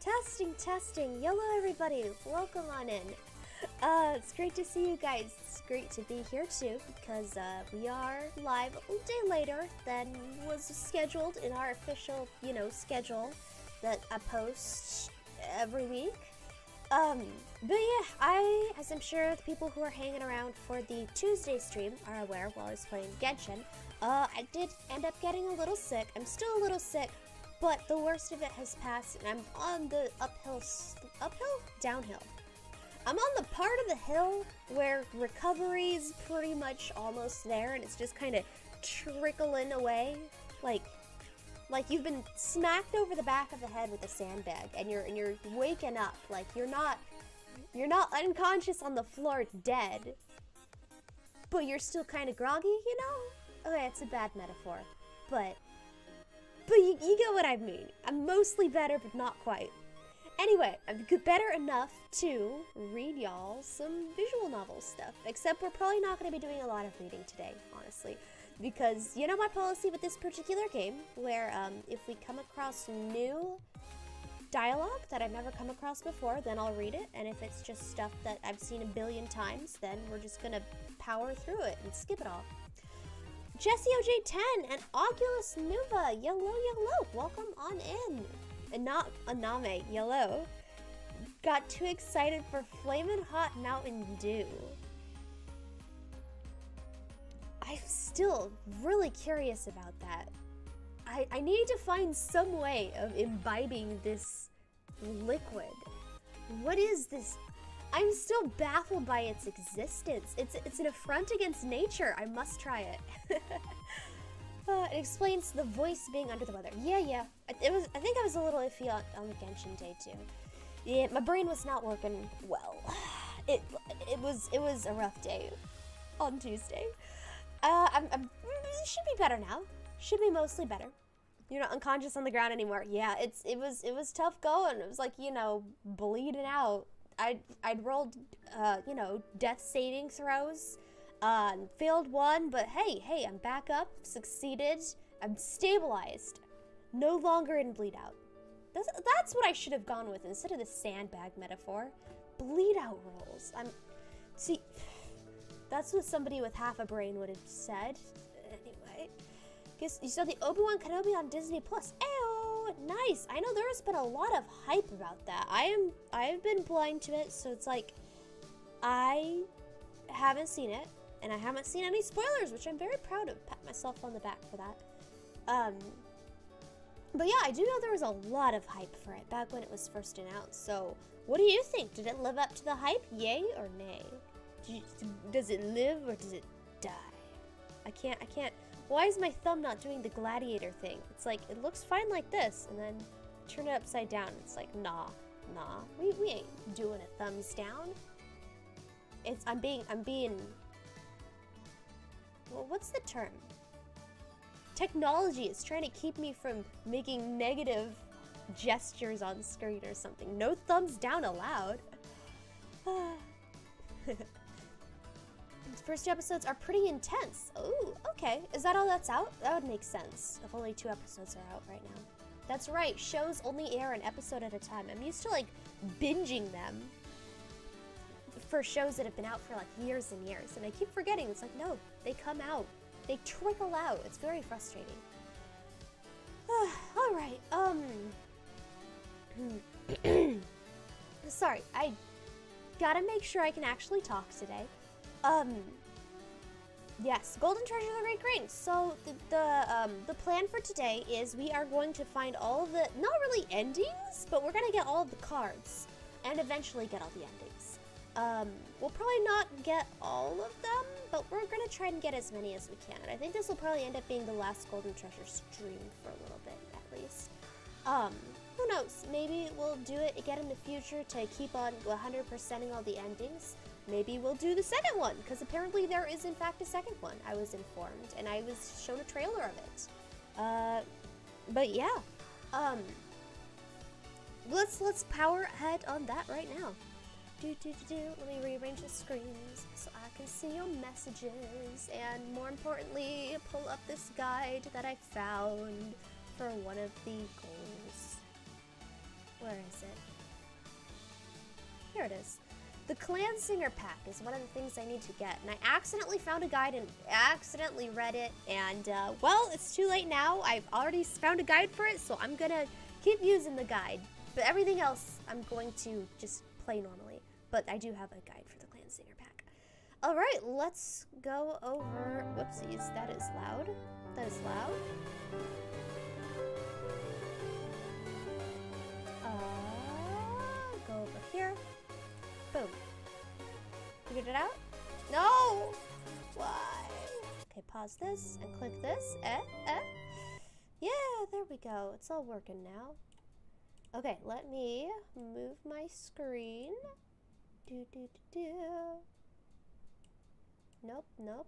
Testing, testing. Hello, everybody. Welcome on in. It's great to see you guys. It's great to be here too because we are live a day later than was scheduled in our official, schedule that I post every week. But yeah, as I'm sure the people who are hanging around for the Tuesday stream are aware, while I was playing Genshin, I did end up getting a little sick. I'm still a little sick, but the worst of it has passed, and I'm on the downhill. I'm on the part of the hill where recovery is pretty much almost there, and it's just kind of trickling away, like you've been smacked over the back of the head with a sandbag, and you're waking up. Like you're not unconscious on the floor dead, but you're still kind of groggy, you know? Okay, it's a bad metaphor, but you get what I mean. I'm mostly better, but not quite. Anyway, I'm better enough to read y'all some visual novel stuff, except we're probably not going to be doing a lot of reading today, honestly. Because you know my policy with this particular game, where if we come across new dialogue that I've never come across before, then I'll read it, and if it's just stuff that I've seen a billion times, then we're just gonna power through it and skip it all. Jesse OJ10 and Oculus Nuva, yellow, welcome on in. And not Aname, yellow. Got too excited for Flamin' Hot Mountain Dew. I'm still really curious about that. I need to find some way of imbibing this liquid. What is this? I'm still baffled by its existence. It's an affront against nature. I must try it. It explains the voice being under the weather. Yeah. I think I was a little iffy on the Genshin day too. Yeah, my brain was not working well. It was a rough day on Tuesday. Should be better now. Should be mostly better. You're not unconscious on the ground anymore. Yeah, it was tough going. It was like, bleeding out. I'd rolled, death saving throws, failed one, but hey, I'm back up, succeeded, I'm stabilized, no longer in bleed out. That's what I should have gone with instead of the sandbag metaphor. Bleed out rolls. See, that's what somebody with half a brain would have said. Anyway, guess you saw the Obi-Wan Kenobi on Disney Plus. Ayo, nice. I know there's been a lot of hype about that. I've been blind to it, so it's like I haven't seen it, and I haven't seen any spoilers, which I'm very proud of. Pat myself on the back for that. But yeah, I do know there was a lot of hype for it back when it was first announced. So, what do you think? Did it live up to the hype? Yay or nay? Does it live or does it die? I can't. Why is my thumb not doing the gladiator thing? It's like, it looks fine like this, and then turn it upside down. It's like, nah. We ain't doing a thumbs down. I'm being, well, what's the term? Technology is trying to keep me from making negative gestures on screen or something. No thumbs down allowed. The first 2 episodes are pretty intense. Oh, okay. Is that all that's out? That would make sense if only 2 episodes are out right now. That's right. Shows only air an episode at a time. I'm used to binging them for shows that have been out for years and years. And I keep forgetting. It's like, no, they come out. They trickle out. It's very frustrating. All right. Sorry. I gotta make sure I can actually talk today. Yes, golden treasures are great. So the plan for today is we are going to find all of the, not really endings, but we're gonna get all of the cards and eventually get all the endings. We'll probably not get all of them, but we're gonna try and get as many as we can. And I think this will probably end up being the last golden treasure stream for a little bit at least. Who knows? Maybe we'll do it again in the future to keep on 100%ing all the endings. Maybe we'll do the second one, because apparently there is in fact a second one, I was informed, and I was shown a trailer of it. But yeah, let's power ahead on that right now. Let me rearrange the screens so I can see your messages, and more importantly, pull up this guide that I found for one of the goals. Where is it? Here it is. The Clan Singer pack is one of the things I need to get, and I accidentally found a guide and accidentally read it, and well, it's too late now. I've already found a guide for it, so I'm gonna keep using the guide. But everything else, I'm going to just play normally. But I do have a guide for the Clan Singer pack. All right, let's go over. Whoopsies, that is loud. That is loud. Go over here. Boom. Figured it out? No! Why? Okay, pause this and click this. Yeah, there we go. It's all working now. Okay, let me move my screen. Nope, nope.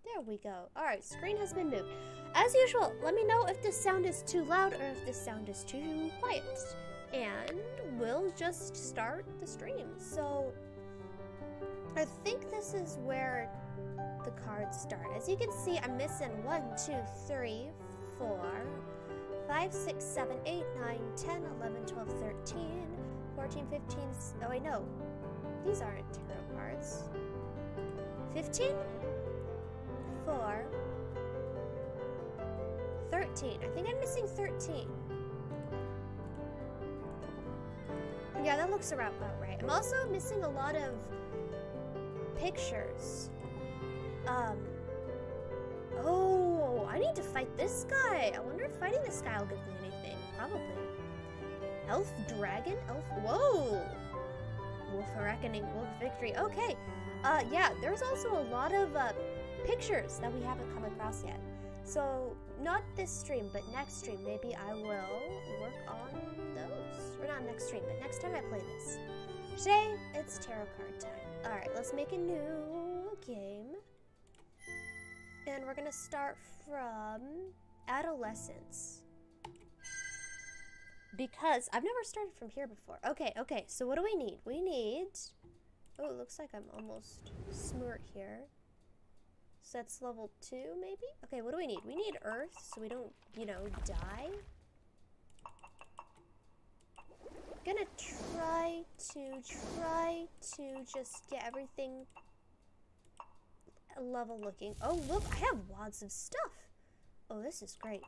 There we go. All right, screen has been moved. As usual, let me know if this sound is too loud or if this sound is too quiet. And we'll just start the stream. So I think this is where the cards start. As you can see, I'm missing 1, 2, 3, 4, 5, 6, 7, 8, 9, 10, 11, 12, 13, 14, 15. Oh, wait, no. These aren't tarot cards. 15, 4, 13. I think I'm missing 13. Yeah, that looks about right. I'm also missing a lot of pictures. Oh, I need to fight this guy. I wonder if fighting this guy will give me anything. Probably. Elf dragon? Elf? Whoa! Wolf reckoning, wolf victory. Okay. Yeah, there's also a lot of pictures that we haven't come across yet. So, not this stream, but next stream, maybe I will work on those. Or not next stream, but next time I play this. Today, it's tarot card time. Alright, let's make a new game. And we're gonna start from adolescence. Because I've never started from here before. Okay, so what do we need? We need... Oh, it looks like I'm almost smart here. So that's level 2, maybe? Okay, what do we need? We need earth, so we don't, you know, die. Gonna try to just get everything level looking. Oh, look, I have lots of stuff. Oh, this is great.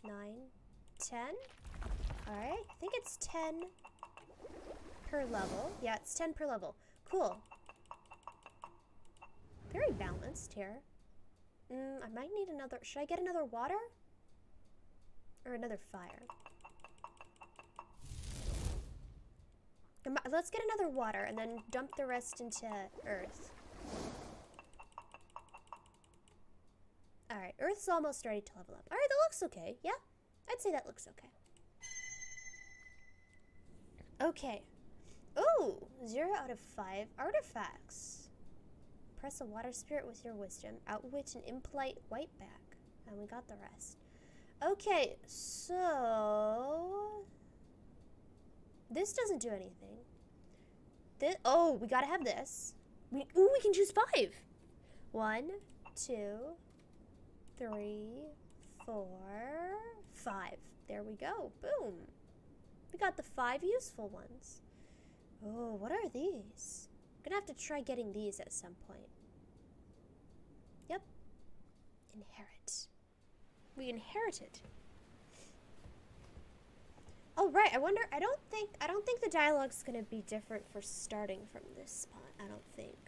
9, 10. All right, I think it's 10 per level. Yeah, it's 10 per level. Cool. Very balanced here. I might need another. Should I get another water? Or another fire? Let's get another water and then dump the rest into earth. Alright, earth's almost ready to level up. Alright, that looks okay. Yeah, I'd say that looks okay. Okay. Ooh, 0 out of 5 artifacts. Press a water spirit with your wisdom. Outwit an impolite whiteback. And we got the rest. Okay, so... This doesn't do anything. This, oh, we gotta have this. We can choose 5. 1, 2, 3, 4, 5. There we go. Boom. We got the 5 useful ones. Oh, what are these? I'm gonna have to try getting these at some point. Yep. Inherit. We inherited. Oh right, I wonder. I don't think the dialogue's gonna be different for starting from this spot. I don't think.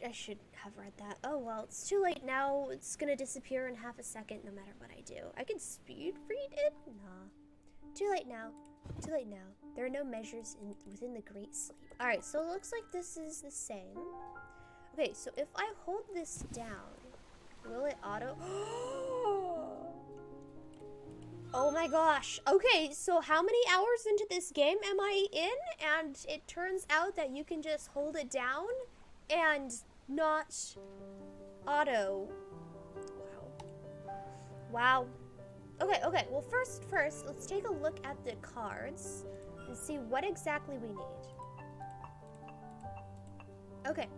I should have read that. Oh well, it's too late now. It's gonna disappear in half a second no matter what I do. I can speed read it? Nah. Too late now. Too late now. There are no measures within the Great Sleep. Alright, so it looks like this is the same. Okay, so if I hold this down, will it auto... Oh my gosh. Okay, so how many hours into this game am I in? And it turns out that you can just hold it down and not auto. Wow. Okay, well first, let's take a look at the cards and see what exactly we need. Okay.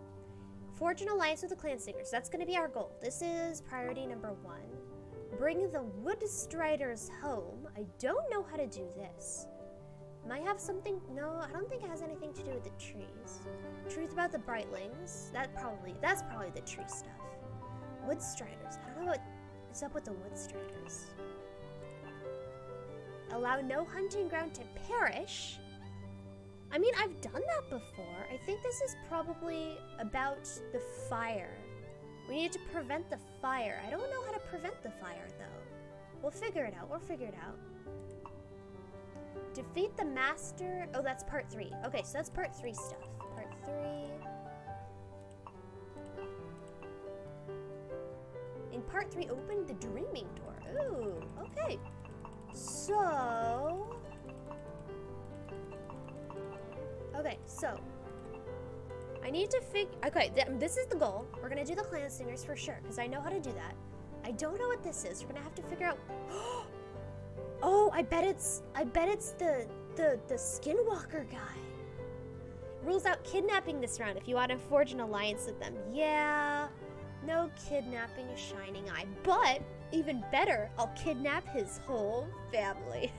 Forge an alliance with the clan singers. That's going to be our goal. This is priority number 1. Bring the wood striders home. I don't know how to do this. Might have something. No, I don't think it has anything to do with the trees. Truth about the brightlings. That's probably the tree stuff. Wood striders. I don't know what's up with the wood striders. Allow no hunting ground to perish. I mean, I've done that before. I think this is probably about the fire. We need to prevent the fire. I don't know how to prevent the fire, though. We'll figure it out. Defeat the master. Oh, that's part 3. Okay, so that's part 3 stuff. Part 3. In part 3, open the dreaming door. Ooh, okay. So... Okay, so... I need to figure... Okay, this is the goal. We're gonna do the clan singers for sure, because I know how to do that. I don't know what this is. We're gonna have to figure out... Oh, I bet it's the skinwalker guy. Rules out kidnapping this round if you want to forge an alliance with them. Yeah, no kidnapping a shining eye. But, even better, I'll kidnap his whole family.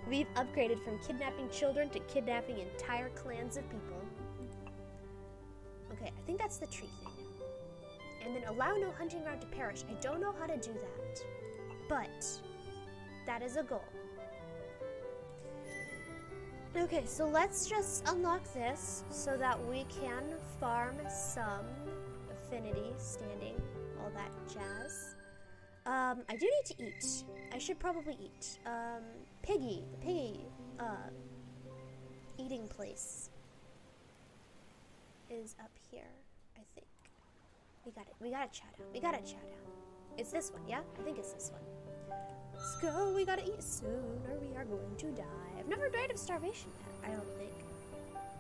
We've upgraded from kidnapping children to kidnapping entire clans of people. Okay, I think that's the tree thing. And then allow no hunting ground to perish. I don't know how to do that. But... that is a goal. Okay, so let's just unlock this so that we can farm some affinity, standing, all that jazz. I do need to eat. I should probably eat. The piggy, eating place is up here, I think. We gotta chat down. It's this one, yeah? I think it's this one. Let's go, we gotta eat soon or we are going to die. I've never died of starvation yet, I don't think.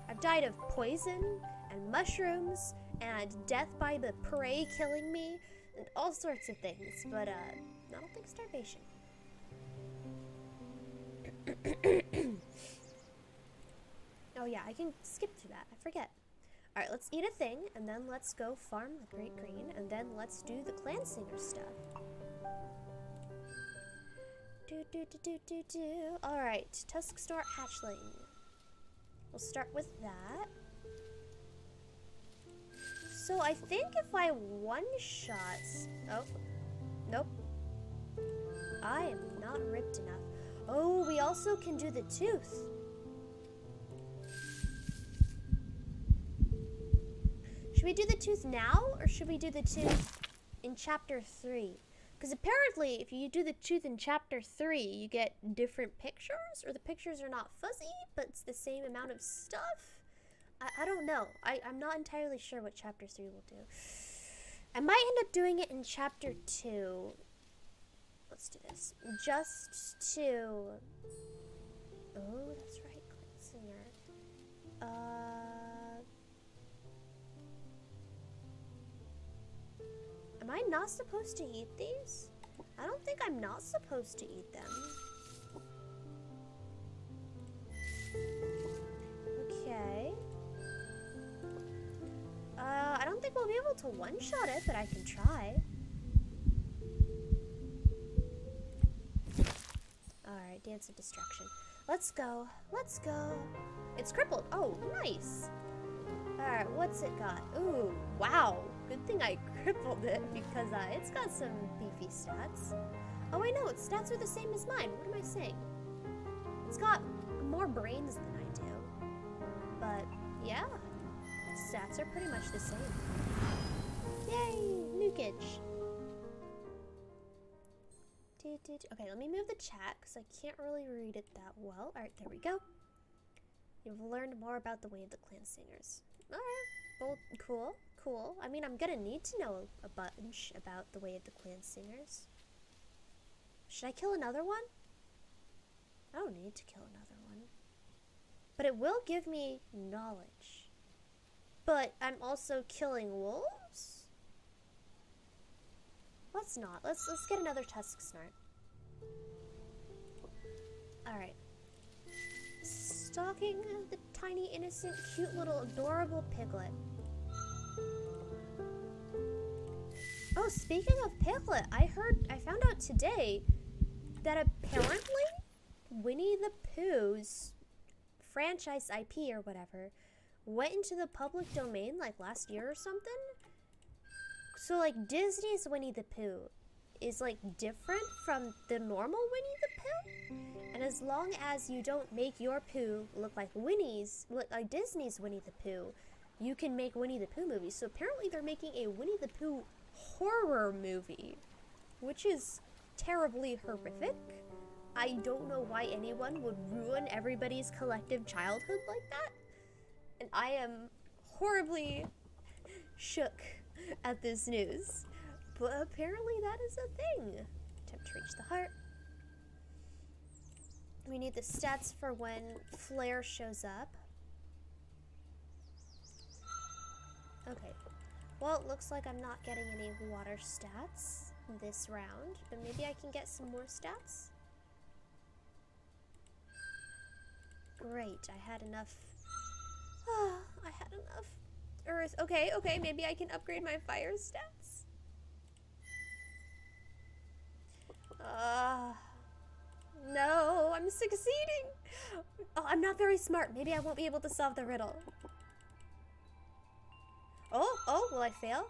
I've died of poison and mushrooms and death by the prey killing me and all sorts of things, but I don't think starvation. Oh yeah, I can skip through that, I forget. Alright, let's eat a thing and then let's go farm the Great Green and then let's do the clan singer stuff. Alright, Tusk Snort Hatchling. We'll start with that. So I think if I one-shot... Oh, nope. I am not ripped enough. Oh, we also can do the tooth. Should we do the tooth now, or should we do the tooth in chapter 3? Because apparently, if you do the tooth in chapter 3, you get different pictures, or the pictures are not fuzzy, but it's the same amount of stuff. I don't know. I'm not entirely sure what chapter 3 will do. I might end up doing it in chapter 2. Let's do this. Just to... Oh, that's right, Singer. Am I not supposed to eat these? I don't think I'm not supposed to eat them. Okay. I don't think we'll be able to one-shot it, but I can try. Alright, Dance of Destruction. Let's go. Let's go. It's crippled. Oh, nice. Alright, what's it got? Ooh, wow. Good thing I crippled it because it's got some beefy stats. Oh, wait, no, its stats are the same as mine. What am I saying? It's got more brains than I do. But, yeah. Stats are pretty much the same. Yay! Nukage. Okay, let me move the chat because I can't really read it that well. Alright, there we go. You've learned more about the way of the clan singers. Alright, well, cool. I mean, I'm gonna need to know a bunch about the way of the clan singers. Should I kill another one? I don't need to kill another one. But it will give me knowledge. But I'm also killing wolves? Let's not. Let's get another Tusk Snort. Alright. stalking the tiny, innocent, cute little adorable piglet. Oh, speaking of Piglet, I found out today that apparently Winnie the Pooh's franchise IP or whatever went into the public domain like last year or something. So like Disney's Winnie the Pooh is like different from the normal Winnie the Pooh. And as long as you don't make your Pooh look like Disney's Winnie the Pooh, you can make Winnie the Pooh movies. So apparently they're making a Winnie the Pooh horror movie, which is terribly horrific. I don't know why anyone would ruin everybody's collective childhood like that. And I am horribly shook at this news. But apparently that is a thing. Attempt to reach the heart. We need the stats for when Flare shows up. Okay. Well, it looks like I'm not getting any water stats this round, but maybe I can get some more stats? Great, I had enough. I had enough earth. Okay, maybe I can upgrade my fire stats. No, I'm succeeding. Oh, I'm not very smart. Maybe I won't be able to solve the riddle. Oh, will I fail?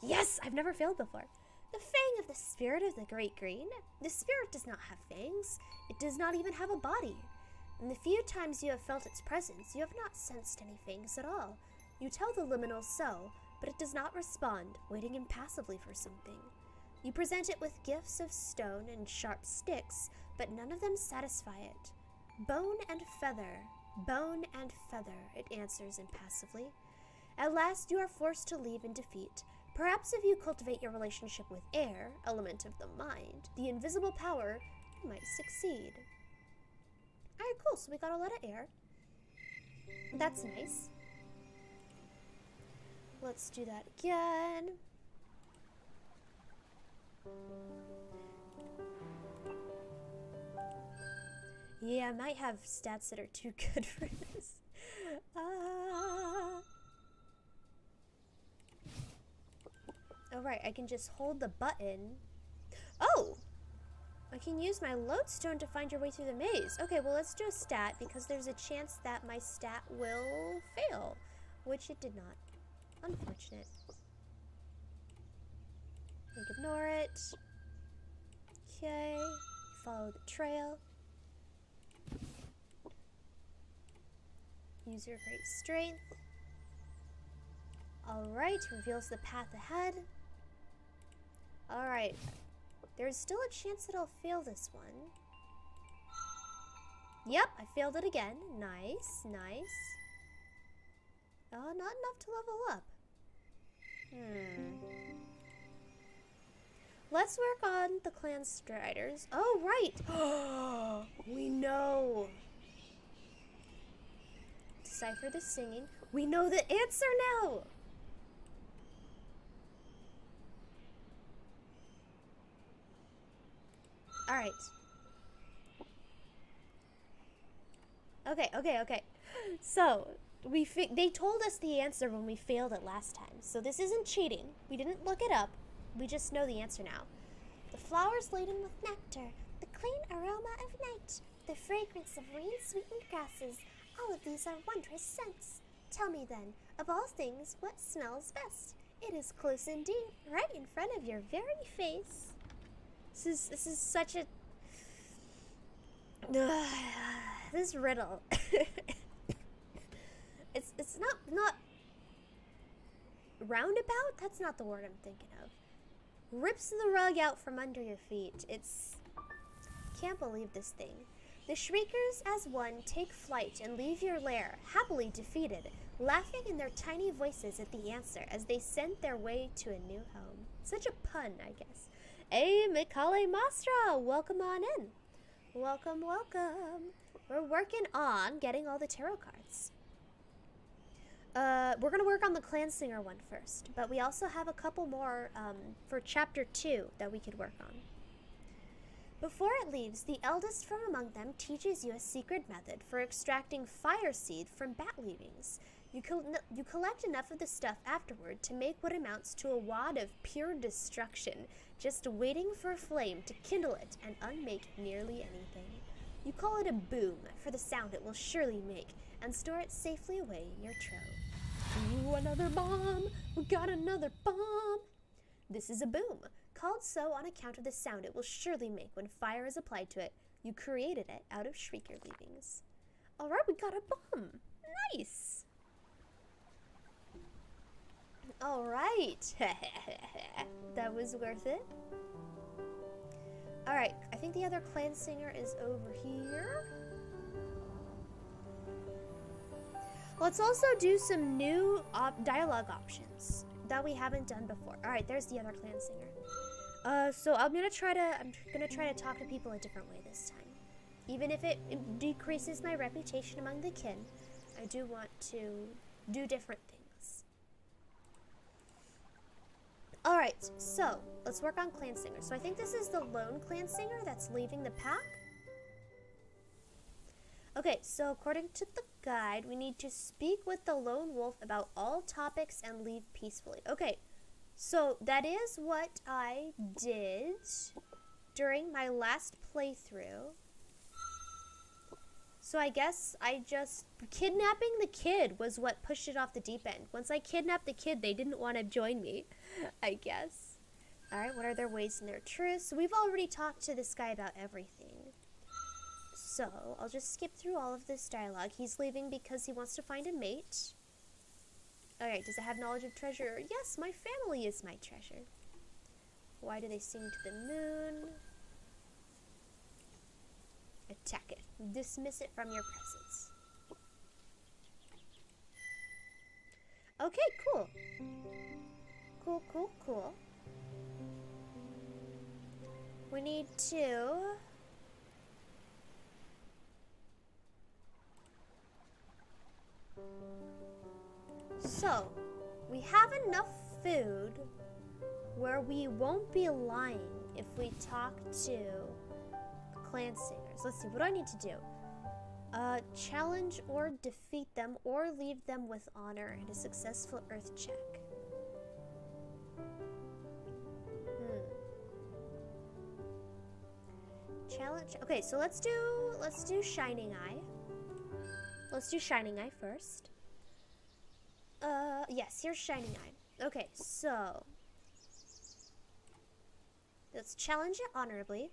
Yes, I've never failed before. The fang of the spirit of the great green. The spirit does not have fangs. It does not even have a body. In the few times you have felt its presence, you have not sensed any fangs at all. You tell the liminal so, but it does not respond, waiting impassively for something. You present it with gifts of stone and sharp sticks, but none of them satisfy it. Bone and feather, it answers impassively. At last you are forced to leave in defeat. Perhaps if you cultivate your relationship with air, element of the mind, the invisible power, you might succeed. Alright, cool, so we got a lot of air. That's nice. Let's do that again. Yeah, I might have stats that are too good for this. Alright, I can just hold the button. Oh! I can use my lodestone to find your way through the maze. Okay, well, let's do a stat because there's a chance that my stat will fail, which it did not. Unfortunate. Ignore it. Okay. Follow the trail. Use your great strength. Alright, reveals the path ahead. Alright. There's still a chance that I'll fail this one. Yep, I failed it again. Nice, nice. Oh, not enough to level up. Let's work on the clan striders. Oh, right. We know. Decipher the singing. We know the answer now. All right. Okay. So, they told us the answer when we failed it last time. So this isn't cheating. We didn't look it up. We just know the answer now. The flowers laden with nectar, the clean aroma of night, the fragrance of rain-sweetened grasses, all of these are wondrous scents. Tell me then, of all things, what smells best? It is close indeed, right in front of your very face. This is such a... this riddle. It's not roundabout? That's not the word I'm thinking of. Rips the rug out from under your feet. Can't believe this thing. The shriekers as one take flight and leave your lair, happily defeated, laughing in their tiny voices at the answer as they sent their way to a new home. Such a pun, I guess. Hey, Mikale Mastra, welcome on in. Welcome. We're working on getting all the tarot cards. We're gonna work on the Clan Singer one first, but we also have a couple more for chapter 2 that we could work on. Before it leaves, the eldest from among them teaches you a secret method for extracting fire seed from bat leavings. You collect enough of the stuff afterward to make what amounts to a wad of pure destruction, just waiting for a flame to kindle it and unmake nearly anything. You call it a boom for the sound it will surely make, and store it safely away in your trove. Ooh, another bomb! We got another bomb! This is a boom, called so on account of the sound it will surely make when fire is applied to it. You created it out of shrieker leavings. Alright, we got a bomb! Nice! Alright! That was worth it. Alright, I think the other clan singer is over here. Let's also do some new dialogue options that we haven't done before. Alright, there's the other clan singer. So I'm gonna try to talk to people a different way this time. Even if it decreases my reputation among the kin, I do want to do different things. Alright, so let's work on clan singer. So I think this is the lone clan singer that's leaving the pack. Okay, so according to the guide, we need to speak with the lone wolf about all topics and leave peacefully. Okay, so that is what I did during my last playthrough. So I guess kidnapping the kid was what pushed it off the deep end. Once I kidnapped the kid, they didn't want to join me, I guess. Alright, what are their ways and their truths? So we've already talked to this guy about everything. So, I'll just skip through all of this dialogue. He's leaving because he wants to find a mate. Alright, does it have knowledge of treasure? Yes, my family is my treasure. Why do they sing to the moon? Attack it. Dismiss it from your presence. Okay, cool. Cool. We need to... So, we have enough food where we won't be lying if we talk to clan singers. Let's see, what do I need to do? Challenge or defeat them or leave them with honor and a successful earth check. Challenge. Okay, so let's do Shining Eye. Let's do Shining Eye first. Yes, here's Shining Eye. Okay, so let's challenge it honorably.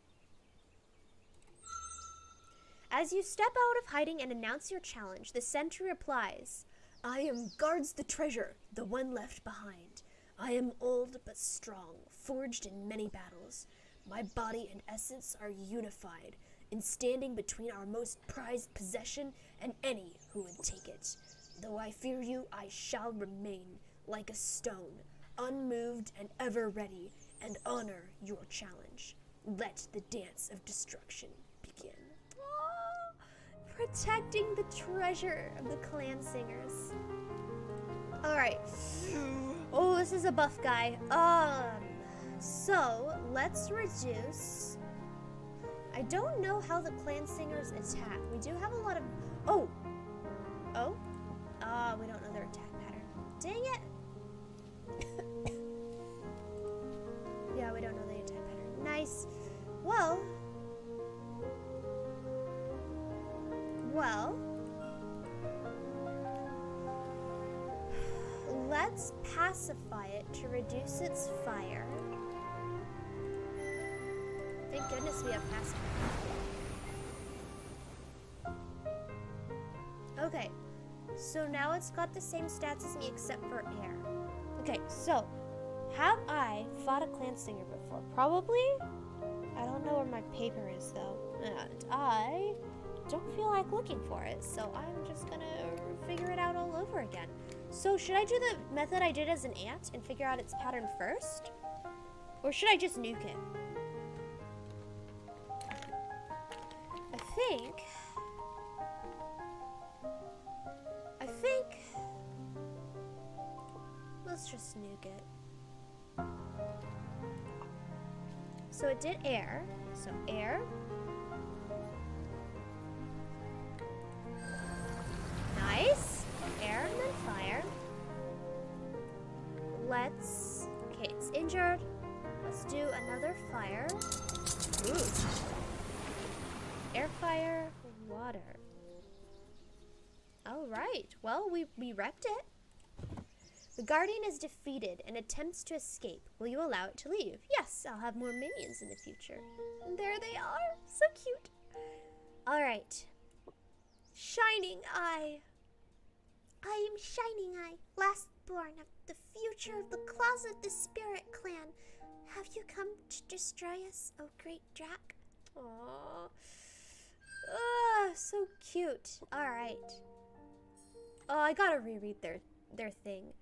As you step out of hiding and announce your challenge, the sentry replies, I am guards the treasure, the one left behind. I am old but strong, forged in many battles. My body and essence are unified in standing between our most prized possession and any who would take it. Though I fear you, I shall remain like a stone, unmoved and ever ready, and honor your challenge. Let the dance of destruction begin. Protecting the treasure of the clan singers. Alright. Oh, this is a buff guy. So, let's reduce... I don't know how the clan singers attack. We do have a lot of... Oh! We don't know their attack pattern. Dang it! Yeah, we don't know the attack pattern. Nice. Well, let's pacify it to reduce its fire. Thank goodness we have pacify. Okay, so now it's got the same stats as me except for air. Okay, so have I fought a clan singer before? Probably. I don't know where my paper is though, and I don't feel like looking for it, so I'm just gonna figure it out all over again. So should I do the method I did as an ant and figure out its pattern first? Or should I just nuke it? I think let's just nuke it. So it did air. So air. Nice. Air and then fire. Let's... Okay, it's injured. Let's do another fire. Ooh. Air, fire, water. Alright, well, we wrecked it. The Guardian is defeated and attempts to escape. Will you allow it to leave? Yes, I'll have more minions in the future. And there they are. So cute. Alright. Shining Eye. I am Shining Eye, last born of the future of the Claws of the Spirit Clan. Have you come to destroy us, oh great Drac? Aww. So cute. Alright. Oh, I gotta reread their thing.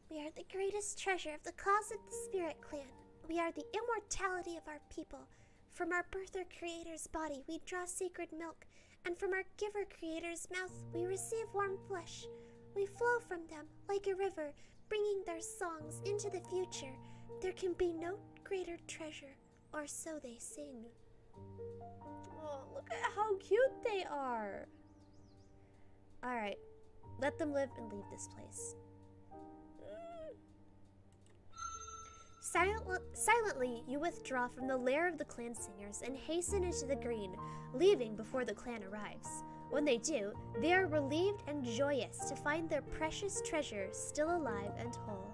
We are the greatest treasure of the Claws of the Spirit Clan. We are the immortality of our people. From our birther creator's body, we draw sacred milk, and from our giver creator's mouth, we receive warm flesh. We flow from them like a river, bringing their songs into the future. There can be no greater treasure, or so they sing. Oh, look at how cute they are. Alright, let them live and leave this place. Silently, you withdraw from the lair of the clan singers and hasten into the green, leaving before the clan arrives. When they do, they are relieved and joyous to find their precious treasure still alive and whole.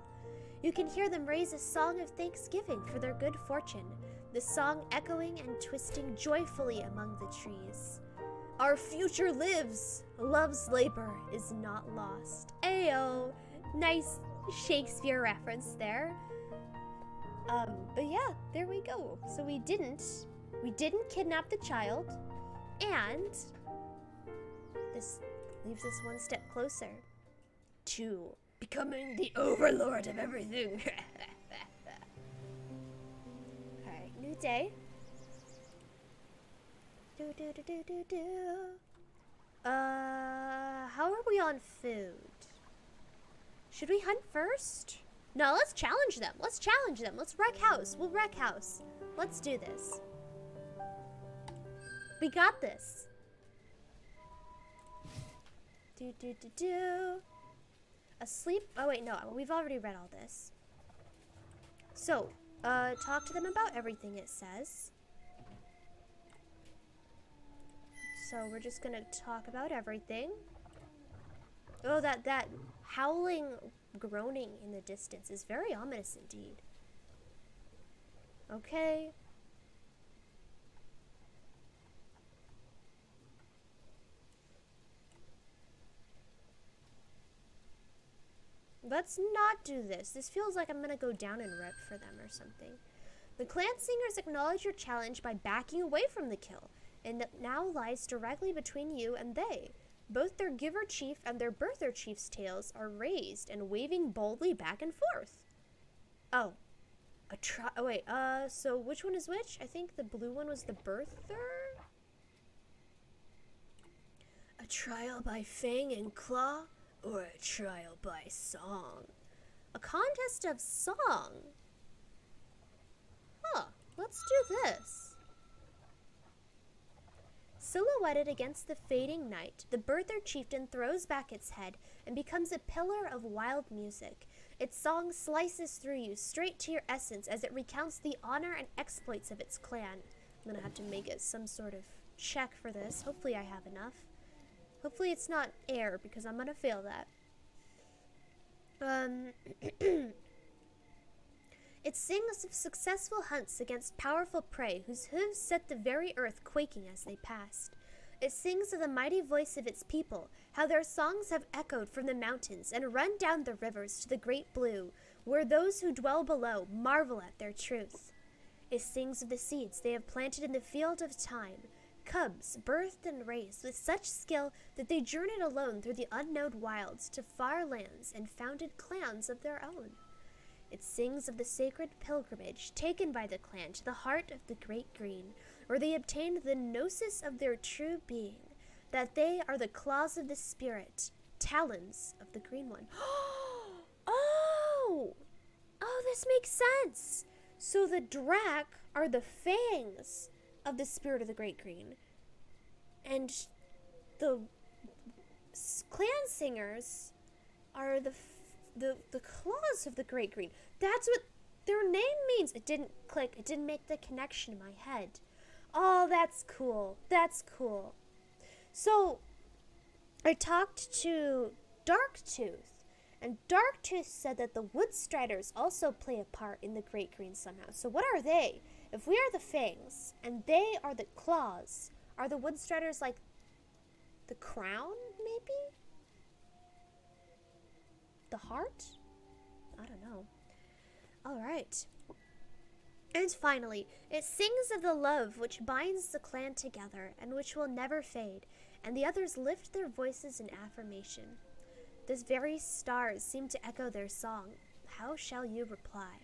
You can hear them raise a song of thanksgiving for their good fortune, the song echoing and twisting joyfully among the trees. Our future lives! Love's labor is not lost. Ayo! Nice Shakespeare reference there. But yeah, there we go. So we didn't kidnap the child, and this leaves us one step closer to becoming the overlord of everything. Alright, new day. How are we on food? Should we hunt first? No, let's challenge them. Let's challenge them. Let's wreck house. We'll wreck house. Let's do this. We got this. Asleep. Oh, wait, no. We've already read all this. So, talk to them about everything it says. So, we're just gonna talk about everything. Oh, that howling groaning in the distance is very ominous indeed. Okay. Let's not do this. This feels like I'm gonna go down and rep for them or something. The clan singers acknowledge your challenge by backing away from the kill, and it now lies directly between you and they. Both their giver chief and their birther chief's tails are raised and waving boldly back and forth. Oh. So which one is which? I think the blue one was the birther? A trial by fang and claw, or a trial by song? A contest of song? Huh, let's do this. Silhouetted against the fading night, the birther chieftain throws back its head and becomes a pillar of wild music. Its song slices through you, straight to your essence, as it recounts the honor and exploits of its clan. I'm gonna have to make it some sort of check for this. Hopefully I have enough. Hopefully it's not air, because I'm gonna fail that. It sings of successful hunts against powerful prey whose hooves set the very earth quaking as they passed. It sings of the mighty voice of its people, how their songs have echoed from the mountains and run down the rivers to the great blue, where those who dwell below marvel at their truth. It sings of the seeds they have planted in the field of time, cubs birthed and raised with such skill that they journeyed alone through the unknown wilds to far lands and founded clans of their own. It sings of the sacred pilgrimage taken by the clan to the heart of the Great Green, where they obtained the gnosis of their true being, that they are the claws of the spirit, talons of the Green One. Oh, this makes sense. So the Drac are the fangs of the spirit of the Great Green. And the clan singers are the claws of the Great Green. That's what their name means. It didn't click. It didn't make the connection in my head. Oh, that's cool. That's cool. So, I talked to Darktooth, and Darktooth said that the Woodstriders also play a part in the Great Green somehow. So what are they? If we are the fangs, and they are the claws, are the Woodstriders like the crown, maybe? The heart? I don't know. Alright. And finally, it sings of the love which binds the clan together and which will never fade, and the others lift their voices in affirmation. The very stars seem to echo their song. How shall you reply?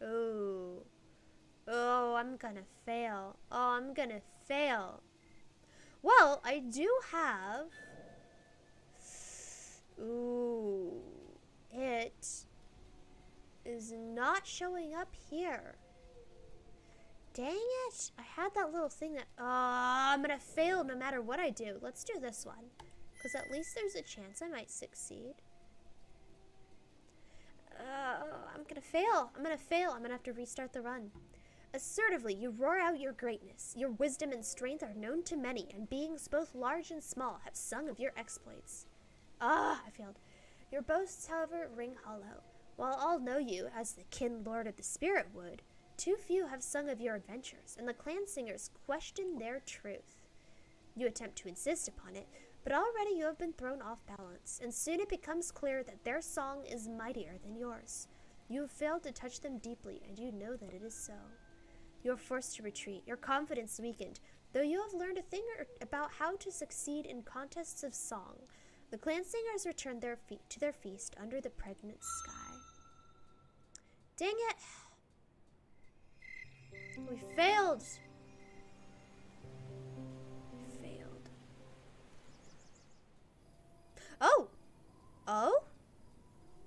Oh, I'm gonna fail. Oh, I'm gonna fail. Well, I do have... It is not showing up here. Dang it. I had that little thing that... I'm gonna fail no matter what I do. Let's do this one, because at least there's a chance I might succeed. I'm gonna fail. I'm gonna have to restart the run. Assertively, you roar out your greatness. Your wisdom and strength are known to many, and beings both large and small have sung of your exploits. I failed. Your boasts, however, ring hollow. While all know you as the kin lord of the spirit wood, too few have sung of your adventures, and the clan singers question their truth. You attempt to insist upon it, but already you have been thrown off balance, and soon it becomes clear that their song is mightier than yours. You have failed to touch them deeply, and you know that it is so. You are forced to retreat, your confidence weakened, though you have learned a thing about how to succeed in contests of song. The clan singers return to their feast under the pregnant sky. Dang it! We failed! We failed. Oh! Oh?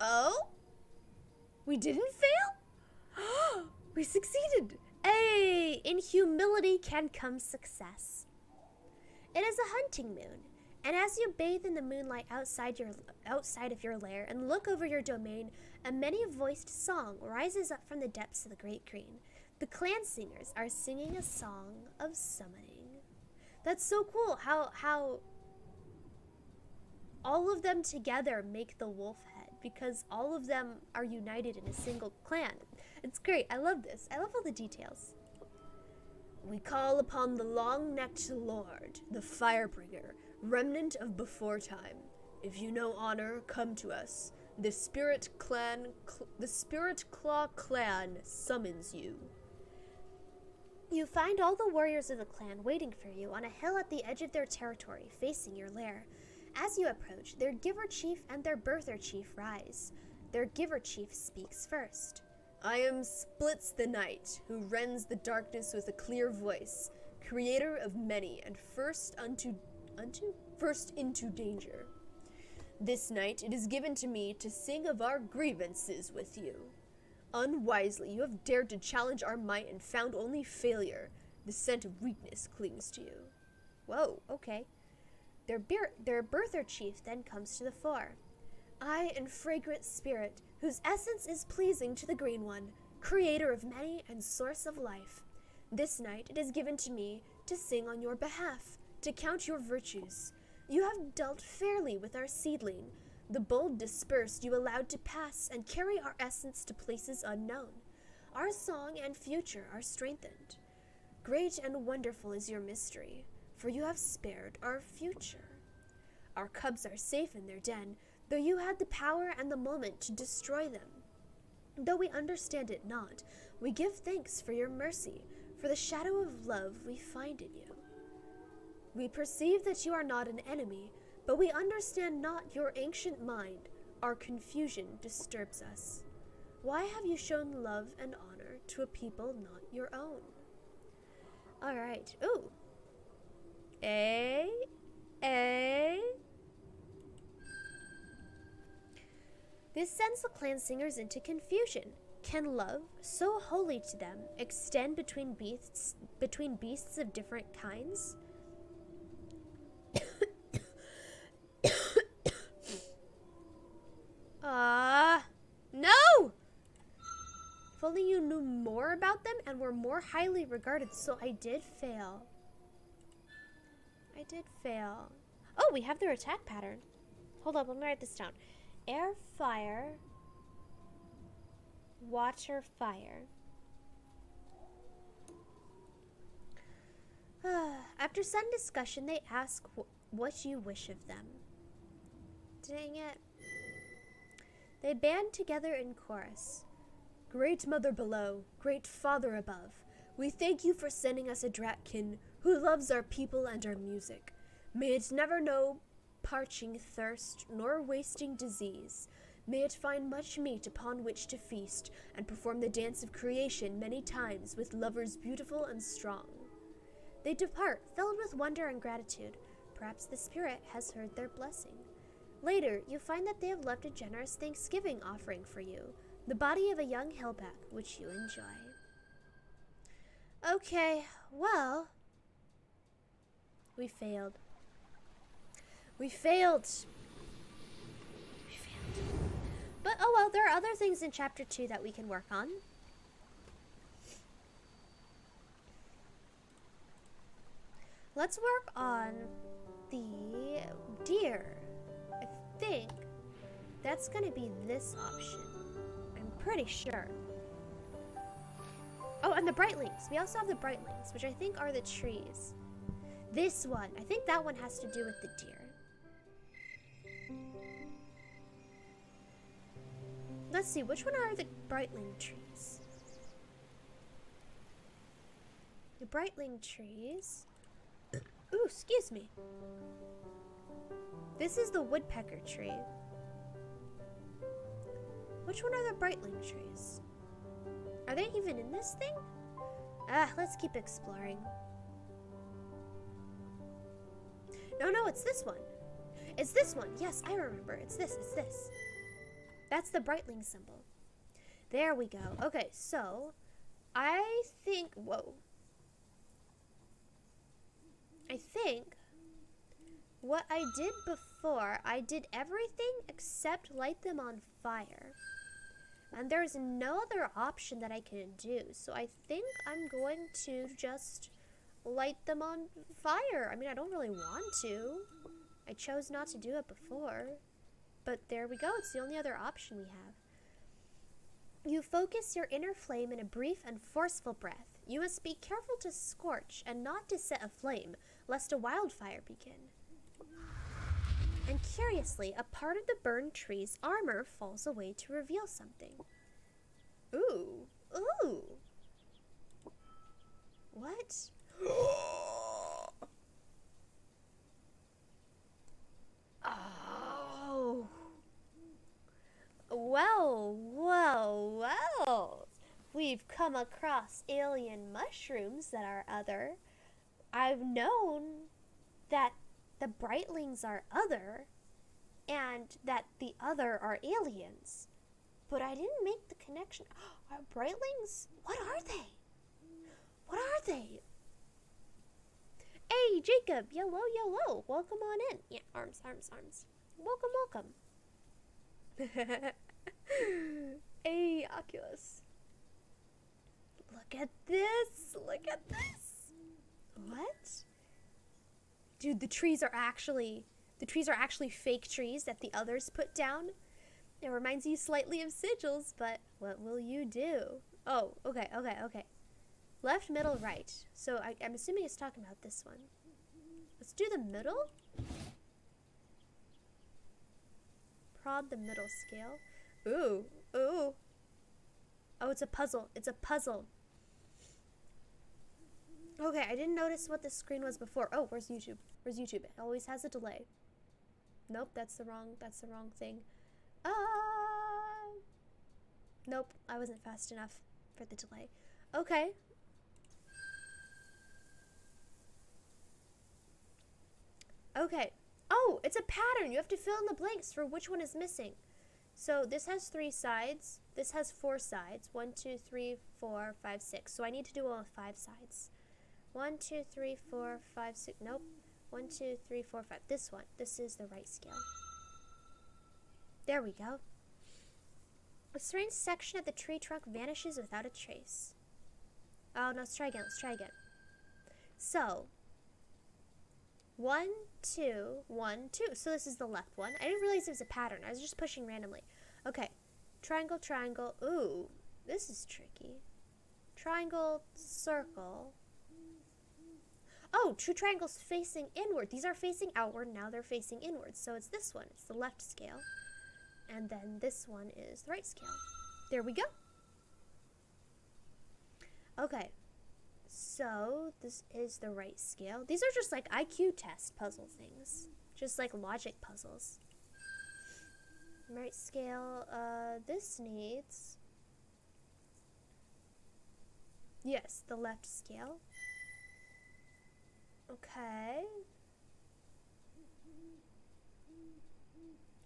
Oh? We didn't fail? We succeeded! Hey! In humility can come success. It is a hunting moon, and as you bathe in the moonlight outside of your lair and look over your domain, a many-voiced song rises up from the depths of the Great Green. The clan singers are singing a song of summoning. That's so cool how all of them together make the wolf head, because all of them are united in a single clan. It's great. I love this. I love all the details. We call upon the long-necked lord, the Firebringer, remnant of before time. If you know honor, come to us. The Spirit Claw clan summons you. You find all the warriors of the clan waiting for you on a hill at the edge of their territory, facing your lair. As you approach, their giver chief and their birther chief rise. Their giver chief speaks first. I am Splits the Night, who rends the darkness with a clear voice, creator of many, and first into danger. This night it is given to me to sing of our grievances with you. Unwisely, you have dared to challenge our might and found only failure. The scent of weakness clings to you. Whoa, okay. Their birther chief then comes to the fore. I am fragrant spirit, whose essence is pleasing to the Green One, creator of many and source of life. This night it is given to me to sing on your behalf, to count your virtues. You have dealt fairly with our seedling. The bold dispersed you allowed to pass and carry our essence to places unknown. Our song and future are strengthened. Great and wonderful is your mystery, for you have spared our future. Our cubs are safe in their den, though you had the power and the moment to destroy them. Though we understand it not, we give thanks for your mercy, for the shadow of love we find in you. We perceive that you are not an enemy, but we understand not your ancient mind. Our confusion disturbs us. Why have you shown love and honor to a people not your own? Alright, ooh. This sends the clan singers into confusion. Can love, so holy to them, extend between beasts of different kinds? No! If only you knew more about them and were more highly regarded. So I did fail. Oh, we have their attack pattern. Hold up, let me write this down. Air, fire, water, fire. After some discussion, they ask what you wish of them. Dang it. They band together in chorus. Great Mother below, great Father above, we thank you for sending us a Dratkin who loves our people and our music. May it never know parching thirst nor wasting disease. May it find much meat upon which to feast and perform the dance of creation many times with lovers beautiful and strong. They depart, filled with wonder and gratitude. Perhaps the spirit has heard their blessing. Later, you find that they have left a generous Thanksgiving offering for you, the body of a young hillback, which you enjoy. Okay, well, we failed. But oh well, there are other things in chapter 2 that we can work on. Let's work on the deer. I think that's gonna be this option. I'm pretty sure. Oh, and the brightlings. We also have the brightlings, which I think are the trees. This one. I think that one has to do with the deer. Let's see, which one are the brightling trees? The brightling trees. Ooh, excuse me. This is the woodpecker tree. Which one are the brightling trees? Are they even in this thing? Let's keep exploring. No, it's this one. It's this one. Yes, I remember. It's this. That's the brightling symbol. There we go. Okay, so I think, whoa. I think what I did before, I did everything except light them on fire. And there's no other option that I can do. So I think I'm going to just light them on fire. I mean, I don't really want to. I chose not to do it before. But there we go. It's the only other option we have. You focus your inner flame in a brief and forceful breath. You must be careful to scorch and not to set aflame, lest a wildfire begin. And curiously, a part of the burned tree's armor falls away to reveal something. Ooh. What? Oh. Well. We've come across alien mushrooms that are other. I've known that the brightlings are other and that the other are aliens. But I didn't make the connection. Are brightlings? What are they? Hey, Jacob. Yellow. Welcome on in. Yeah, arms. Welcome. Hey, Oculus. Look at this. What? Dude, the trees are actually fake trees that the others put down. It reminds you slightly of sigils, but what will you do? Oh, okay. Left, middle, right. So I'm assuming it's talking about this one. Let's do the middle. Prod the middle scale. Ooh. Oh, it's a puzzle. Okay, I didn't notice what the screen was before. Oh, where's YouTube? It always has a delay. Nope, that's the wrong thing. Nope, I wasn't fast enough for the delay. Okay. Oh, it's a pattern. You have to fill in the blanks for which one is missing. So this has 3 sides. This has 4 sides. 1, 2, 3, 4, 5, 6. So I need to do one with 5 sides. 1, 2, 3, 4, 5, 6. Nope. 1, 2, 3, 4, 5. This one. This is the right scale. There we go. A strange section of the tree trunk vanishes without a trace. Oh, no, let's try again. Let's try again. So, 1, 2, 1, 2. So this is the left one. I didn't realize it was a pattern. I was just pushing randomly. Okay. Triangle, triangle. Ooh, this is tricky. Triangle, circle. Oh, 2 triangles facing inward. These are facing outward. Now they're facing inward. So it's this one. It's the left scale. And then this one is the right scale. There we go. Okay. So this is the right scale. These are just like IQ test puzzle things. Just like logic puzzles. Right scale. This needs... Yes, the left scale. Okay.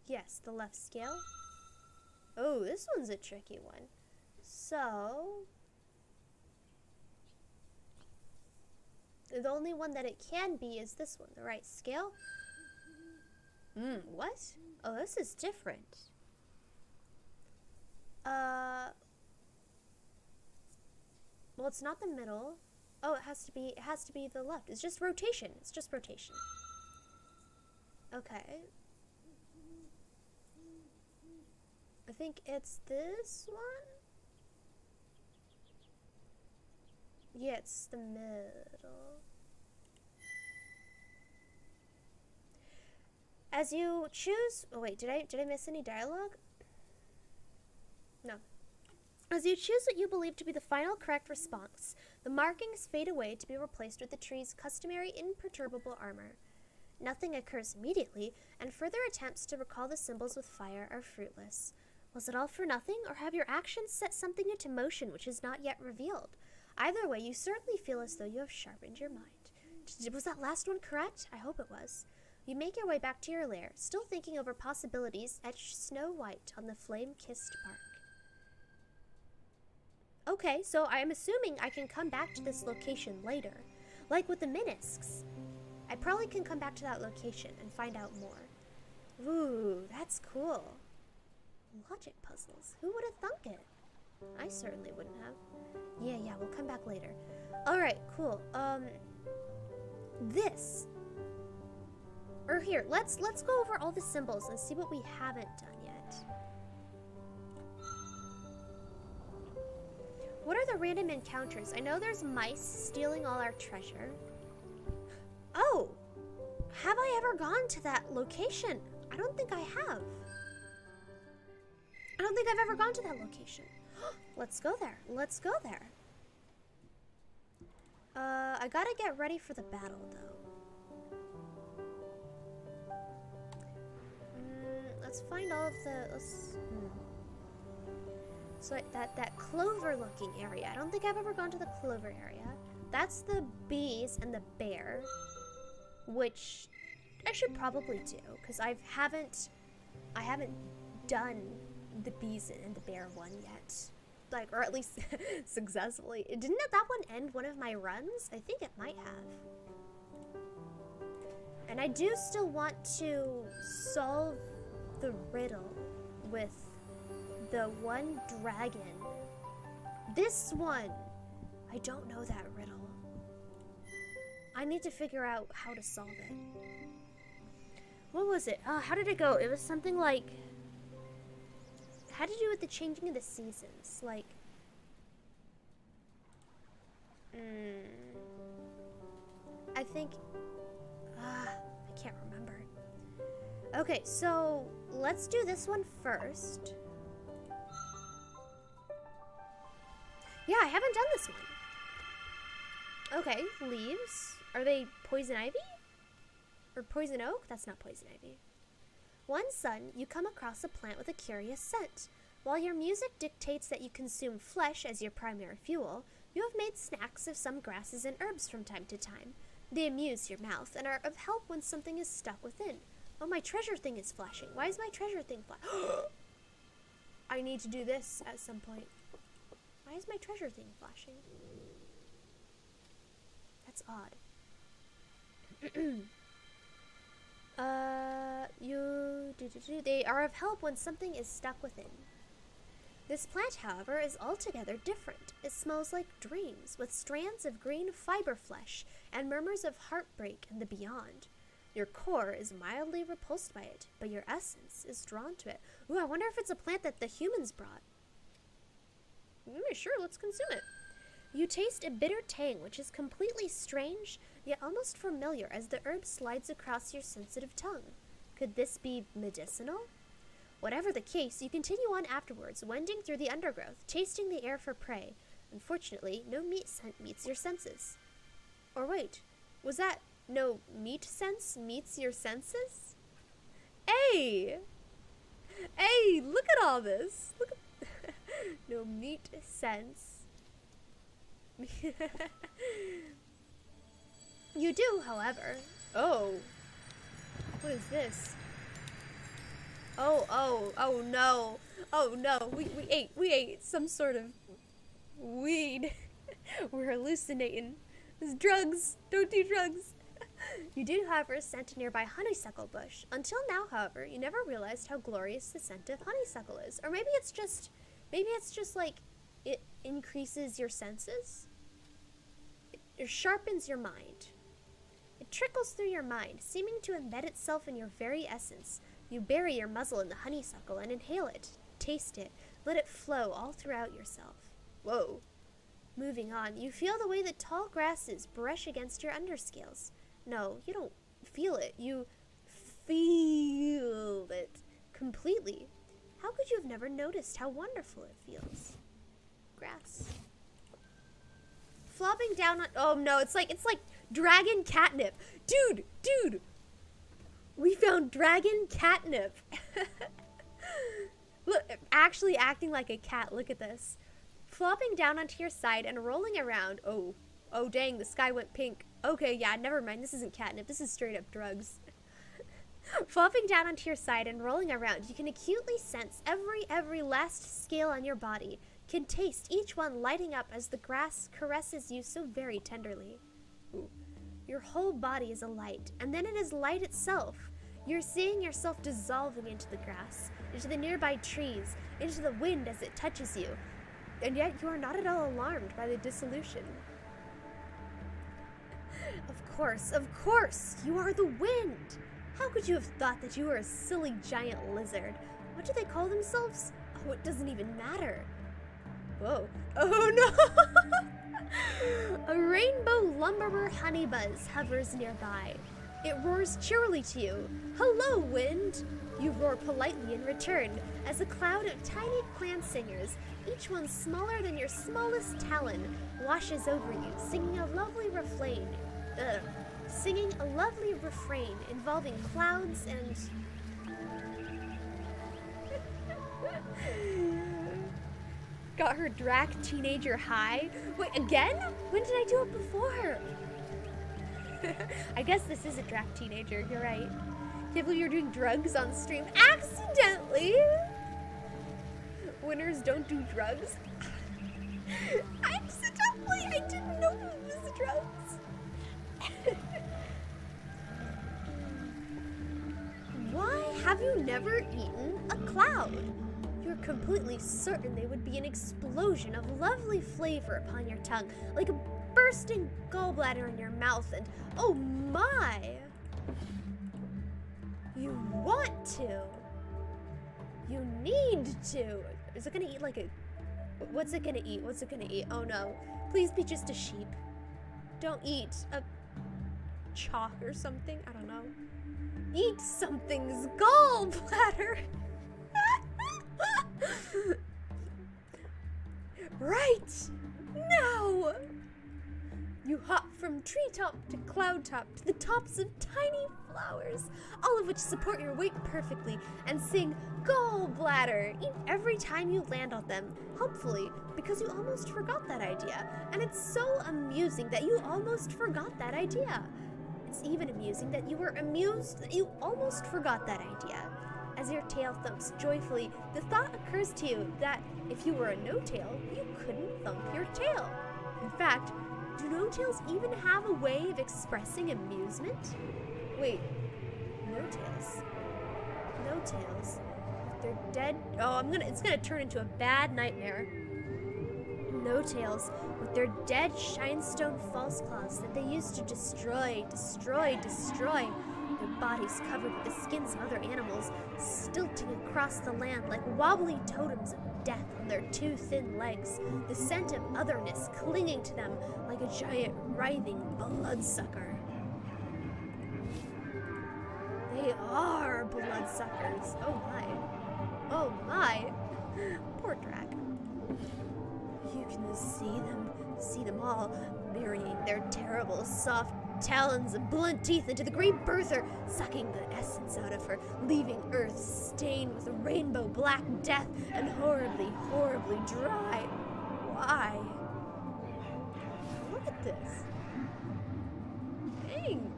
Yes, the left scale. Oh, this one's a tricky one. So, the only one that it can be is this one, the right scale. What? Oh, this is different. Well, it's not the middle. Oh, it has to be the left. It's just rotation. It's just rotation. Okay. I think it's this one? Yeah, it's the middle. As you choose... Oh, wait, did I miss any dialogue? No. As you choose what you believe to be the final correct response, the markings fade away to be replaced with the tree's customary imperturbable armor. Nothing occurs immediately, and further attempts to recall the symbols with fire are fruitless. Was it all for nothing, or have your actions set something into motion which is not yet revealed? Either way, you certainly feel as though you have sharpened your mind. Was that last one correct? I hope it was. You make your way back to your lair, still thinking over possibilities etched snow white on the flame-kissed bark. Okay, so I'm assuming I can come back to this location later. Like with the Minisks. I probably can come back to that location and find out more. Ooh, that's cool. Logic puzzles. Who would have thunk it? I certainly wouldn't have. Yeah, we'll come back later. Alright, cool. This. Or here, let's go over all the symbols and see what we haven't done yet. What are the random encounters? I know there's mice stealing all our treasure. Oh! Have I ever gone to that location? I don't think I have. I don't think I've ever gone to that location. Let's go there. Let's go there. I gotta get ready for the battle, though. Let's find all of the... So that clover-looking area. I don't think I've ever gone to the clover area. That's the bees and the bear, which I should probably do because I haven't done the bees and the bear one yet, like, or at least successfully. Didn't that one end one of my runs? I think it might have. And I do still want to solve the riddle with the one dragon. This one, I don't know that riddle. I need to figure out how to solve it. What was it? How did it go? It was something like, had to do with the changing of the seasons. Like, I think, I can't remember. Okay, so let's do this one first. Yeah, I haven't done this one. Okay, leaves. Are they poison ivy? Or poison oak? That's not poison ivy. One sun, you come across a plant with a curious scent. While your music dictates that you consume flesh as your primary fuel, you have made snacks of some grasses and herbs from time to time. They amuse your mouth and are of help when something is stuck within. Oh, my treasure thing is flashing. Why is my treasure thing flashing? I need to do this at some point. Why is my treasure thing flashing? That's odd. They are of help when something is stuck within. This plant, however, is altogether different. It smells like dreams, with strands of green fiber flesh and murmurs of heartbreak and the beyond. Your core is mildly repulsed by it, but your essence is drawn to it. Ooh, I wonder if it's a plant that the humans brought. Sure, let's consume it. You taste a bitter tang, which is completely strange, yet almost familiar as the herb slides across your sensitive tongue. Could this be medicinal? Whatever the case, you continue on afterwards, wending through the undergrowth, tasting the air for prey. Unfortunately, no meat scent meets your senses. Or wait, was that no meat sense meets your senses? Hey! Hey, look at all this! Look at no meat sense. You do, however. Oh. What is this? Oh no. Oh no. We ate some sort of weed. We're hallucinating. It's drugs. Don't do drugs. You do, however, scent a nearby honeysuckle bush. Until now, however, you never realized how glorious the scent of honeysuckle is. Or maybe it's just like it increases your senses. It sharpens your mind. It trickles through your mind, seeming to embed itself in your very essence. You bury your muzzle in the honeysuckle and inhale it, taste it, let it flow all throughout yourself. Whoa. Moving on, you feel the way that tall grasses brush against your underscales. No, you don't feel it. You feel it completely. How could you have never noticed how wonderful it feels? Grass. Flopping down on... Oh no, it's like dragon catnip. Dude. We found dragon catnip. Look, actually acting like a cat. Look at this. Flopping down onto your side and rolling around. Oh dang, the sky went pink. Okay, yeah, never mind. This isn't catnip. This is straight up drugs. Flopping down onto your side and rolling around, you can acutely sense every last scale on your body. Can taste each one lighting up as the grass caresses you so very tenderly. Ooh. Your whole body is alight, and then it is light itself. You're seeing yourself dissolving into the grass, into the nearby trees, into the wind as it touches you, and yet you are not at all alarmed by the dissolution. Of course, you are the wind! How could you have thought that you were a silly giant lizard? What do they call themselves? Oh, it doesn't even matter. Whoa. Oh no! A rainbow lumberer honeybuzz hovers nearby. It roars cheerily to you. Hello, wind! You roar politely in return as a cloud of tiny clan singers, each one smaller than your smallest talon, washes over you, singing a lovely refrain involving clouds and... Got her Drac teenager high? Wait, again? When did I do it before? I guess this is a Drac teenager, you're right. Can't believe you're doing drugs on stream accidentally. Winners don't do drugs. Accidentally, I didn't know it was drugs. Why have you never eaten a cloud? You're completely certain they would be an explosion of lovely flavor upon your tongue, like a bursting gallbladder in your mouth, and oh my! You want to. You need to. Is it gonna eat like a... What's it gonna eat? What's it gonna eat? Oh no. Please be just a sheep. Don't eat a chalk or something. I don't know. Eat something's gallbladder. Right now. You hop from treetop to cloud top to the tops of tiny flowers, all of which support your weight perfectly, and sing gallbladder every time you land on them, hopefully because you almost forgot that idea. And it's so amusing that you almost forgot that idea. It's even amusing that you were amused that you almost forgot that idea. As your tail thumps joyfully, the thought occurs to you that if you were a no-tail, you couldn't thump your tail. In fact, do no-tails even have a way of expressing amusement? Wait, no-tails. No-tails. They're dead. Oh, it's gonna turn into a bad nightmare. No-tails with their dead shinestone false claws that they used to destroy. Their bodies covered with the skins of other animals, stilting across the land like wobbly totems of death on their too thin legs, the scent of otherness clinging to them like a giant writhing bloodsucker. They are bloodsuckers. Oh my. Oh my. Poor Drac. You can see them all, burying their terrible soft talons and blunt teeth into the great birther, sucking the essence out of her, leaving Earth stained with rainbow black death and horribly, horribly dry. Why? Look at this. Dang.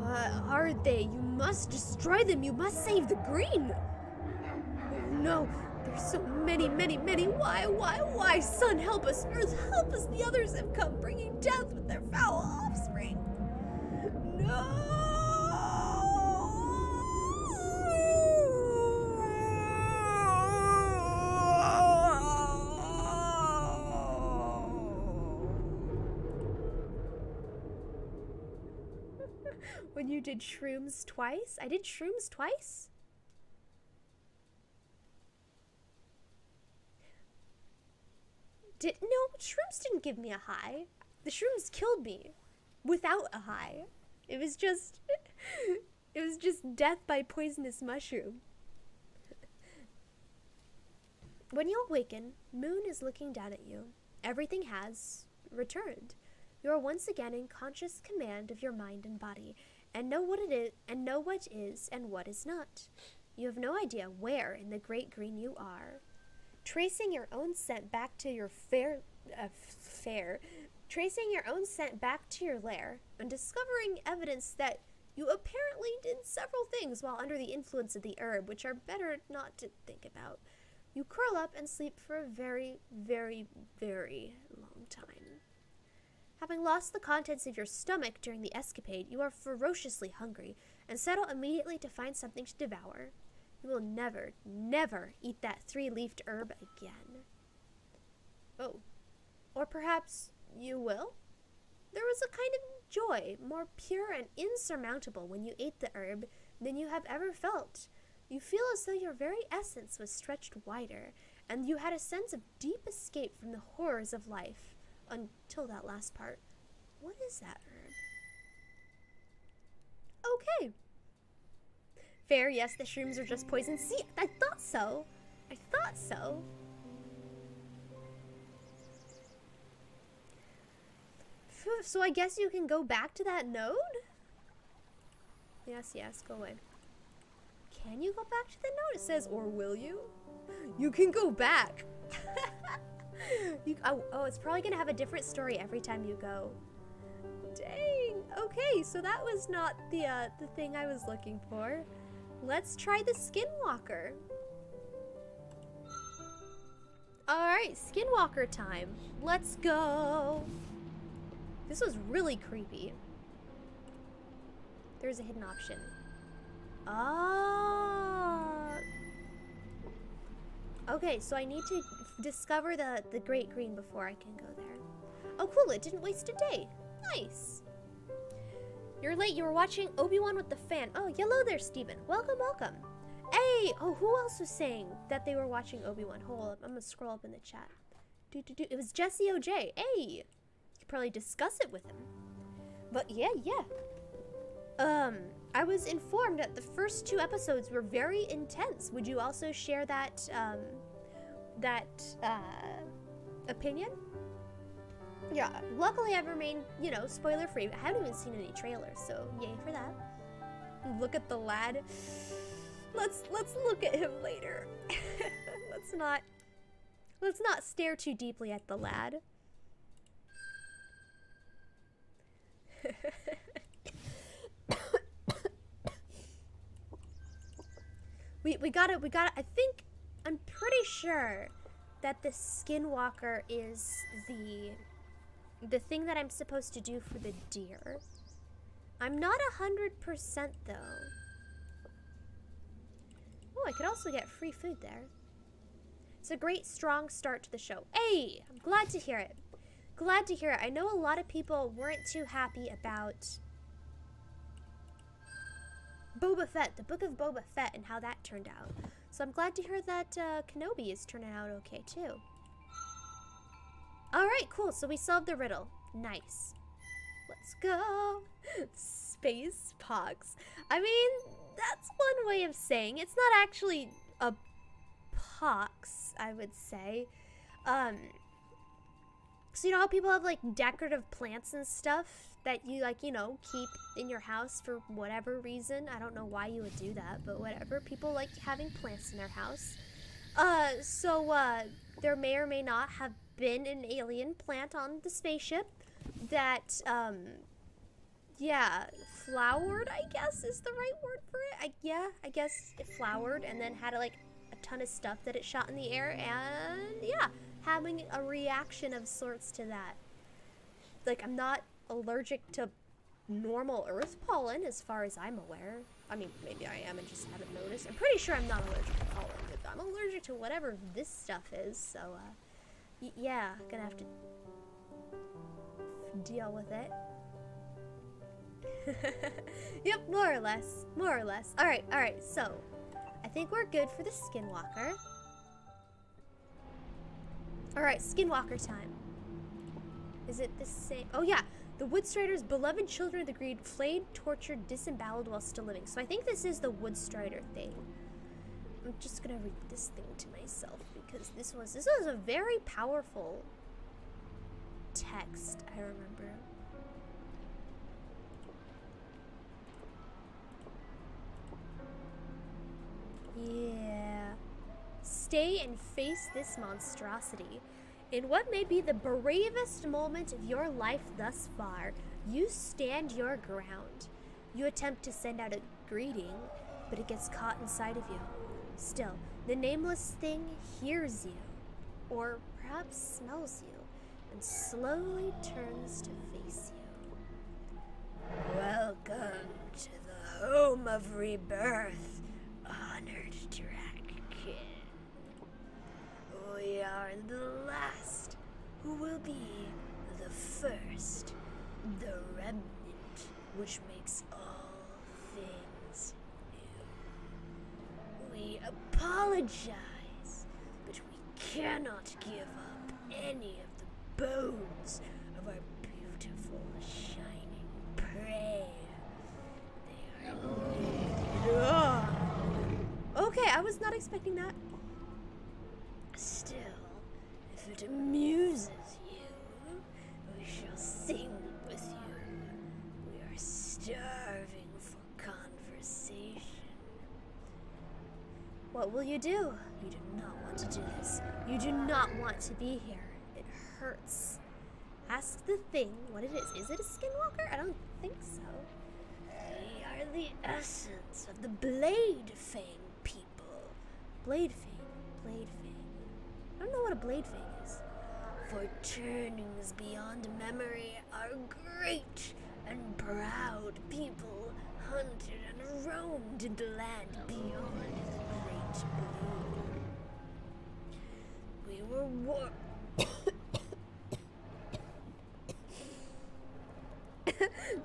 What are they? You must destroy them. You must save the green. Oh, no. There's so many. Why? Sun, help us. Earth, help us. The others have come, bringing death with their foul offspring. No! When you did shrooms twice? I did shrooms twice? No, shrooms didn't give me a high. The shrooms killed me without a high. It was just death by poisonous mushroom. When you awaken, Moon is looking down at you. Everything has returned. You are once again in conscious command of your mind and body, and know what is and what is not. You have no idea where in the great green you are. Tracing your own scent back to your lair, and discovering evidence that you apparently did several things while under the influence of the herb, which are better not to think about. You curl up and sleep for a very, very, very long time. Having lost the contents of your stomach during the escapade, you are ferociously hungry and set out immediately to find something to devour. You will never, never eat that 3-leafed herb again. Oh. Or perhaps you will? There was a kind of joy, more pure and insurmountable when you ate the herb than you have ever felt. You feel as though your very essence was stretched wider, and you had a sense of deep escape from the horrors of life. Until that last part. What is that herb? Okay. Fair, yes, the shrooms are just poison. See, I thought so. So I guess you can go back to that node? Yes, go away. Can you go back to the node? It says, or will you? You can go back. It's probably gonna have a different story every time you go. Dang. Okay, so that was not the thing I was looking for. Let's try the Skinwalker. Alright, Skinwalker time. Let's go. This was really creepy. There's a hidden option. Okay, so I need to discover the Great Green before I can go there. Oh, cool, it didn't waste a day. Nice. You're late, you were watching Obi-Wan with the fan. Oh, hello there, Steven. Welcome. Hey! Oh, who else was saying that they were watching Obi-Wan? Hold up, I'm gonna scroll up in the chat. It was Jesse OJ. Hey! You could probably discuss it with him. But yeah. I was informed that the first 2 episodes were very intense. Would you also share that opinion? Yeah, luckily I've remained, spoiler-free. I haven't even seen any trailers, so yay for that. Look at the lad. Let's look at him later. Let's not stare too deeply at the lad. We gotta, I think, I'm pretty sure that the skinwalker is the thing that I'm supposed to do for the deer. I'm not 100% though. Oh, I could also get free food there. It's a great, strong start to the show. Hey, I'm glad to hear it. Glad to hear it. I know a lot of people weren't too happy about Boba Fett, the book of Boba Fett, and how that turned out. So I'm glad to hear that Kenobi is turning out okay too. Alright, cool. So we solved the riddle. Nice. Let's go. Space pox. I mean, that's one way of saying it's not actually a pox, I would say. So you know how people have like decorative plants and stuff that you like, you know, keep in your house for whatever reason? I don't know why you would do that, but whatever. People like having plants in their house. There may or may not have been an alien plant on the spaceship that, yeah, flowered, I guess is the right word for it. I guess it flowered and then had like a ton of stuff that it shot in the air, and yeah, having a reaction of sorts to that. Like, I'm not allergic to normal earth pollen as far as I'm aware. I mean, maybe I am and just haven't noticed. I'm pretty sure I'm not allergic to pollen, but I'm allergic to whatever this stuff is, so yeah, gonna have to deal with it. Yep, more or less. Alright, so I think we're good for the skinwalker. Alright, skinwalker time. Is it the same? Oh yeah, the Woodstrider's beloved children of the greed, flayed, tortured, disemboweled while still living. So I think this is the Woodstrider thing. I'm just gonna read this thing to myself because this was a very powerful text, I remember. Yeah. Stay and face this monstrosity. In what may be the bravest moment of your life thus far, you stand your ground. You attempt to send out a greeting, but it gets caught inside of you. Still, the nameless thing hears you, or perhaps smells you, and slowly turns to face you. Welcome to the home of rebirth, honored Dragon. We are the last who will be the first, the remnant which makes all things new. We apologize, but we cannot give up any of the bones of our beautiful, shining prey. They are okay, I was not expecting that. Still, if it amuses you, we shall sing with you. We are starving for conversation. What will you do? You do not want to do this. You do not want to be here. It hurts. Ask the thing what it is. Is it a skinwalker? I don't think so. We are the essence of the Blade Fang people. Blade Fang. I don't know what a blade fang is. For turnings beyond memory are great and proud people hunted and roamed in the land beyond the great blue. We were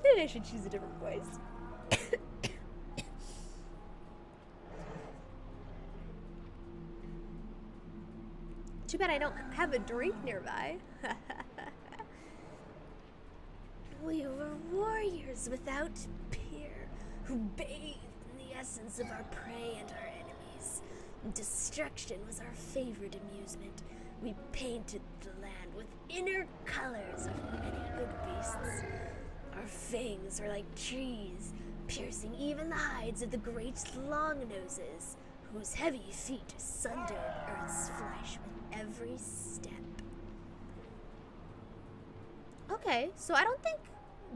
Maybe I should choose a different voice. Too bad I don't have a drink nearby. We were warriors without peer, who bathed in the essence of our prey and our enemies. Destruction was our favorite amusement. We painted the land with inner colors of many good beasts. Our fangs were like trees, piercing even the hides of the great long-noses, whose heavy feet sundered Earth's flesh with every step. Okay, so I don't think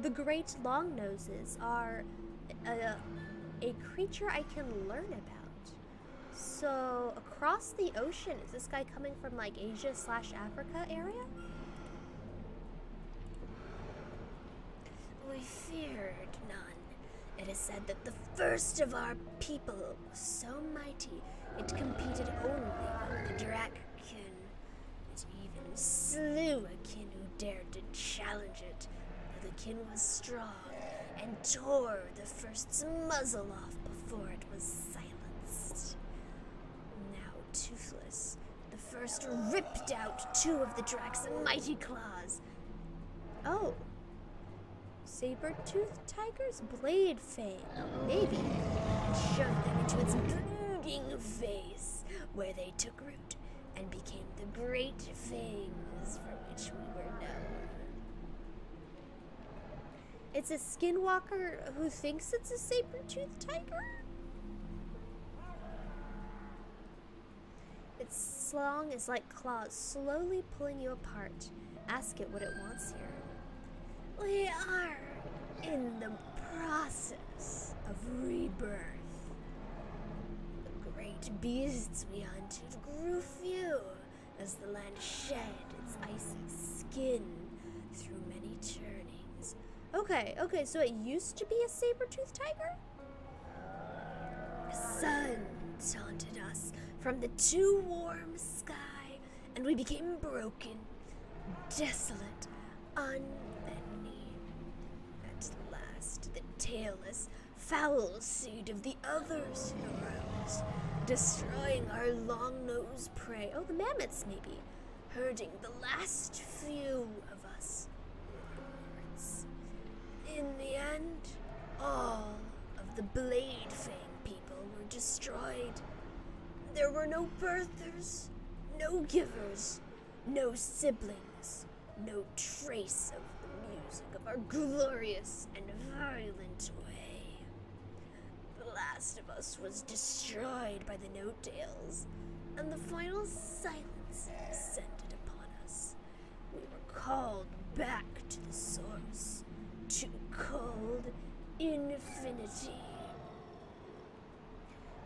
the great long-noses are a creature I can learn about. So, across the ocean, is this guy coming from like Asia/Africa area? We feared none. It is said that the first of our people was so mighty it competed only with the Draken. It even slew a kin who dared to challenge it, though the kin was strong, and tore the first's muzzle off before it was silenced. Now toothless, the first ripped out two of the Drak's mighty claws. Oh. Saber-toothed tiger's blade fang, maybe, and shoved them into its brooding face, where they took root and became the great fangs for which we were known. It's a skinwalker who thinks it's a saber-toothed tiger? Its song is like claws slowly pulling you apart. Ask it what it wants here. We are in the process of rebirth. The great beasts we hunted grew few as the land shed its icy skin through many turnings. Okay, so it used to be a saber-toothed tiger? The sun taunted us from the too warm sky, and we became broken, desolate, unbending. At last, the tailless, foul seed of the others arose, destroying our long-nosed prey. Oh, the mammoths, maybe. Herding the last few of us onwards. In the end, all of the Blade Fang people were destroyed. There were no birthers, no givers, no siblings, no trace of the music of our glorious and violent way. The last of us was destroyed by the no-tails, and the final silence descended upon us. We were called back to the source, to cold infinity.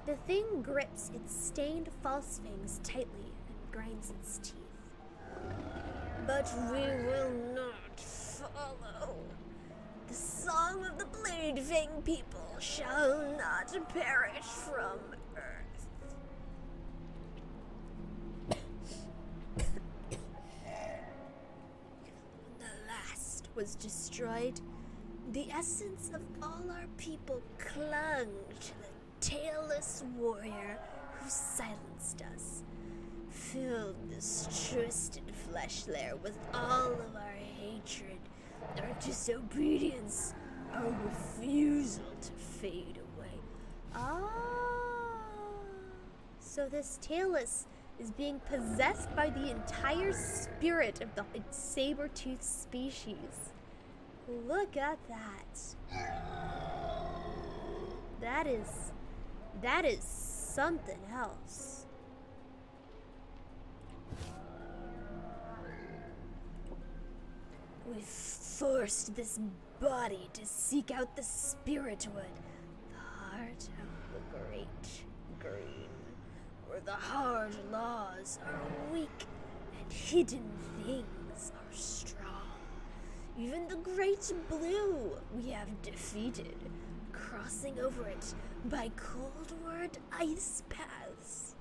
The thing grips its stained false fangs tightly and grinds its teeth. But we will not follow. The song of the Blade Fang people shall not perish from earth. When the last was destroyed, the essence of all our people clung to the tailless warrior who silenced us, filled this twisted flesh layer with all of our hatred, our disobedience, our refusal to fade away. So this tailless is being possessed by the entire spirit of the saber-toothed species. Look at that. That is something else. We forced this body to seek out the spirit wood, the heart of the great green, where the hard laws are weak and hidden things are strong. Even the great blue we have defeated, crossing over it by cold word ice paths.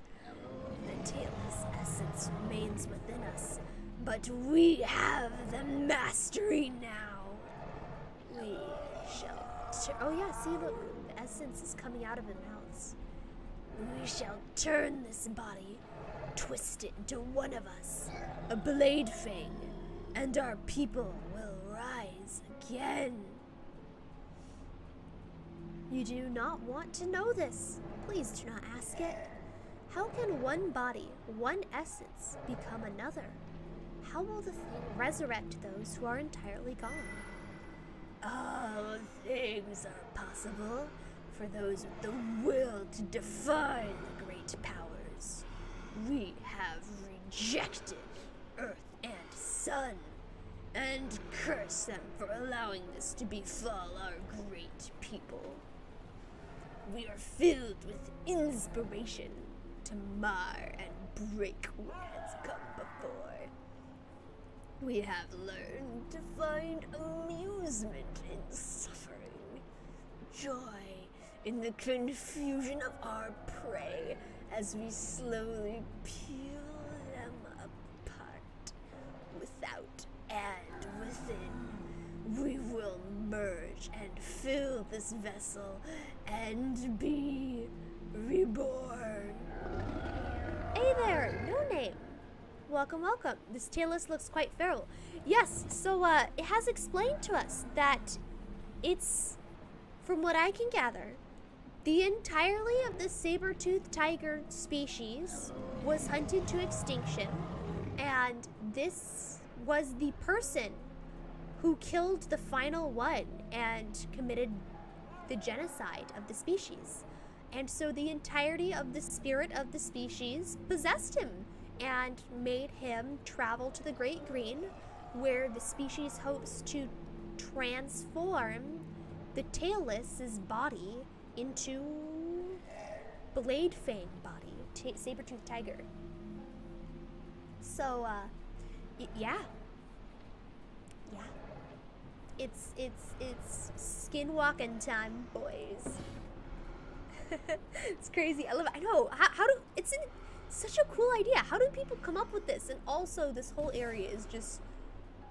The tailless essence remains within us, but we have the mastery now. We shall oh yeah, see, look, the essence is coming out of the mouths. We shall turn this body, twist it into one of us, a Blade Fang, and our people will rise again. You do not want to know this. Please do not ask it. How can one body, one essence, become another? How will the thing resurrect those who are entirely gone? All things are possible for those with the will to defy the great powers. We have rejected Earth and Sun, and curse them for allowing this to befall our great people. We are filled with inspiration to mar and break what has come before. We have learned to find amusement in suffering, joy in the confusion of our prey as we slowly peel them apart. Without and within, we will merge and fill this vessel and be reborn. Hey there, no name. Welcome, welcome. This tailless looks quite feral. Yes, so it has explained to us that it's, from what I can gather, the entirety of the saber-toothed tiger species was hunted to extinction, and this was the person who killed the final one and committed the genocide of the species. And so the entirety of the spirit of the species possessed him and made him travel to the Great Green, where the species hopes to transform the tailless's body into Blade Fang body, saber-toothed tiger. So, yeah. It's skinwalking time, boys. It's crazy. I love it. I know. How do, it's such a cool idea. How do people come up with this? And also, this whole area is just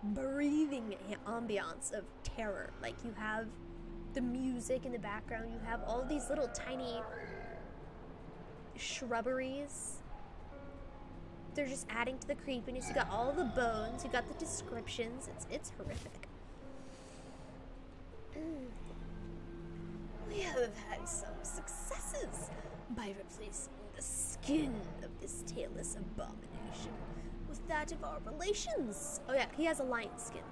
breathing ambiance of terror. Like, you have the music in the background. You have all these little tiny shrubberies. They're just adding to the creepiness. You got all the bones. You got the descriptions. It's horrific. We have had some successes by replacing the skin of this tailless abomination with that of our relations. Oh yeah, he has a lion skin.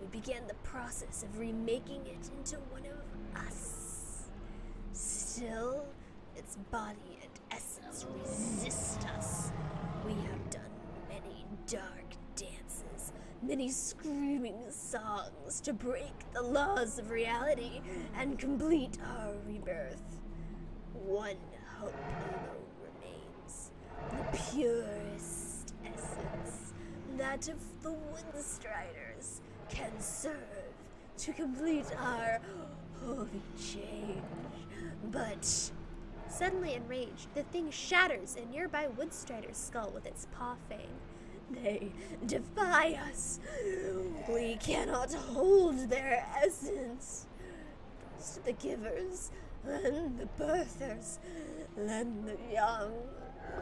We began the process of remaking it into one of us. Still, its body and essence resist us. We have done many dark dances, many screaming songs to break the laws of reality and complete our rebirth. One hope alone remains, the purest essence, that of the Woodstriders can serve to complete our holy change. But suddenly enraged, the thing shatters a nearby Woodstrider's skull with its paw fang. They defy us. We cannot hold their essence. First the givers, then the birthers, then the young.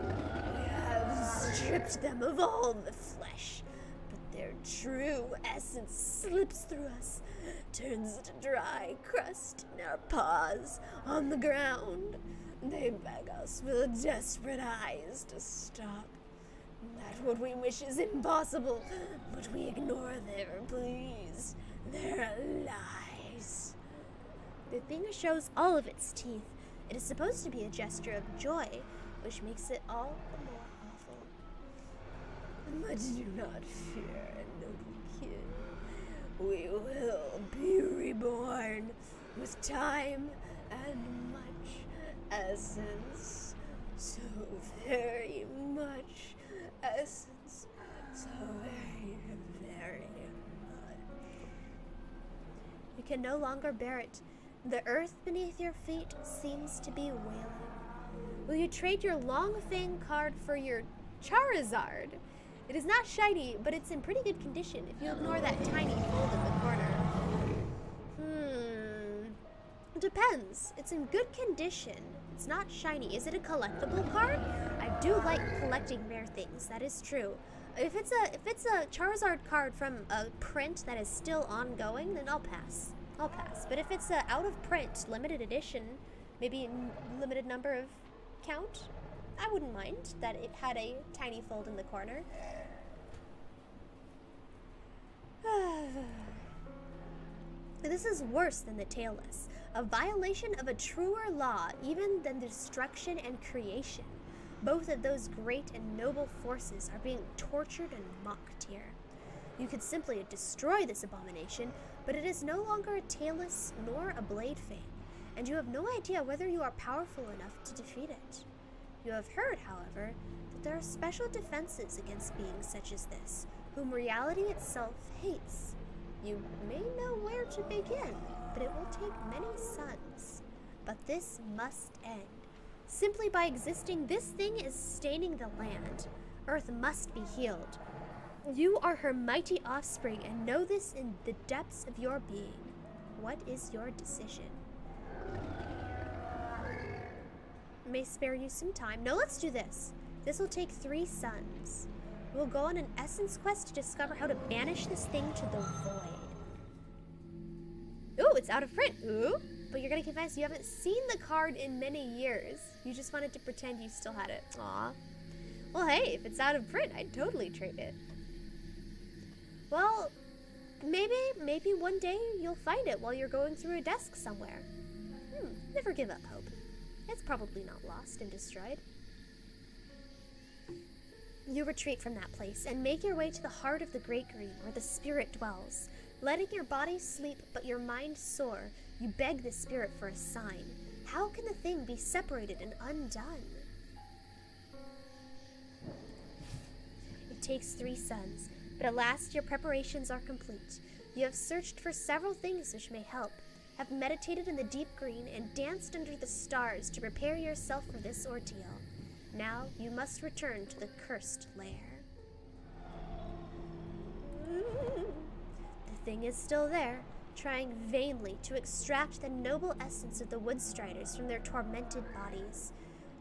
We have stripped them of all the flesh, but their true essence slips through us, turns to dry crust in our paws on the ground. They beg us with desperate eyes to stop. That what we wish is impossible, but we ignore their pleas, their lies. The thing shows all of its teeth. It is supposed to be a gesture of joy, which makes it all the more awful. But do not fear, noble kid. We will be reborn with time and much essence. So very much essence. So very, very much. You can no longer bear it. The earth beneath your feet seems to be wailing. Will you trade your Long Fang card for your Charizard? It is not shiny, but it's in pretty good condition if you ignore that tiny fold in the corner. It depends. It's in good condition. It's not shiny. Is it a collectible card? I do like collecting rare things. That is true. If it's a Charizard card from a print that is still ongoing, then I'll pass. But if it's a out of print, limited edition, maybe limited number of count, I wouldn't mind that it had a tiny fold in the corner. This is worse than the tailless. A violation of a truer law even than the destruction and creation. Both of those great and noble forces are being tortured and mocked here. You could simply destroy this abomination, but it is no longer a tailless nor a blade fang, and you have no idea whether you are powerful enough to defeat it. You have heard, however, that there are special defenses against beings such as this, whom reality itself hates. You may know where to begin, but it will take many suns. But this must end. Simply by existing, this thing is staining the land. Earth must be healed. You are her mighty offspring and know this in the depths of your being. What is your decision? May spare you some time. No, let's do this. This will take 3 suns. We'll go on an essence quest to discover how to banish this thing to the void. Ooh, it's out of print. Ooh, but you're gonna confess you haven't seen the card in many years. You just wanted to pretend you still had it. Aw. Well, hey, if it's out of print, I'd totally trade it. Well, maybe one day you'll find it while you're going through a desk somewhere. Never give up hope. It's probably not lost and destroyed. You retreat from that place and make your way to the heart of the Great Green, where the spirit dwells. Letting your body sleep but your mind soar, you beg the spirit for a sign. How can the thing be separated and undone? It takes 3 suns, but at last your preparations are complete. You have searched for several things which may help, have meditated in the deep green, and danced under the stars to prepare yourself for this ordeal. Now you must return to the cursed lair. The thing is still there, trying vainly to extract the noble essence of the Woodstriders from their tormented bodies.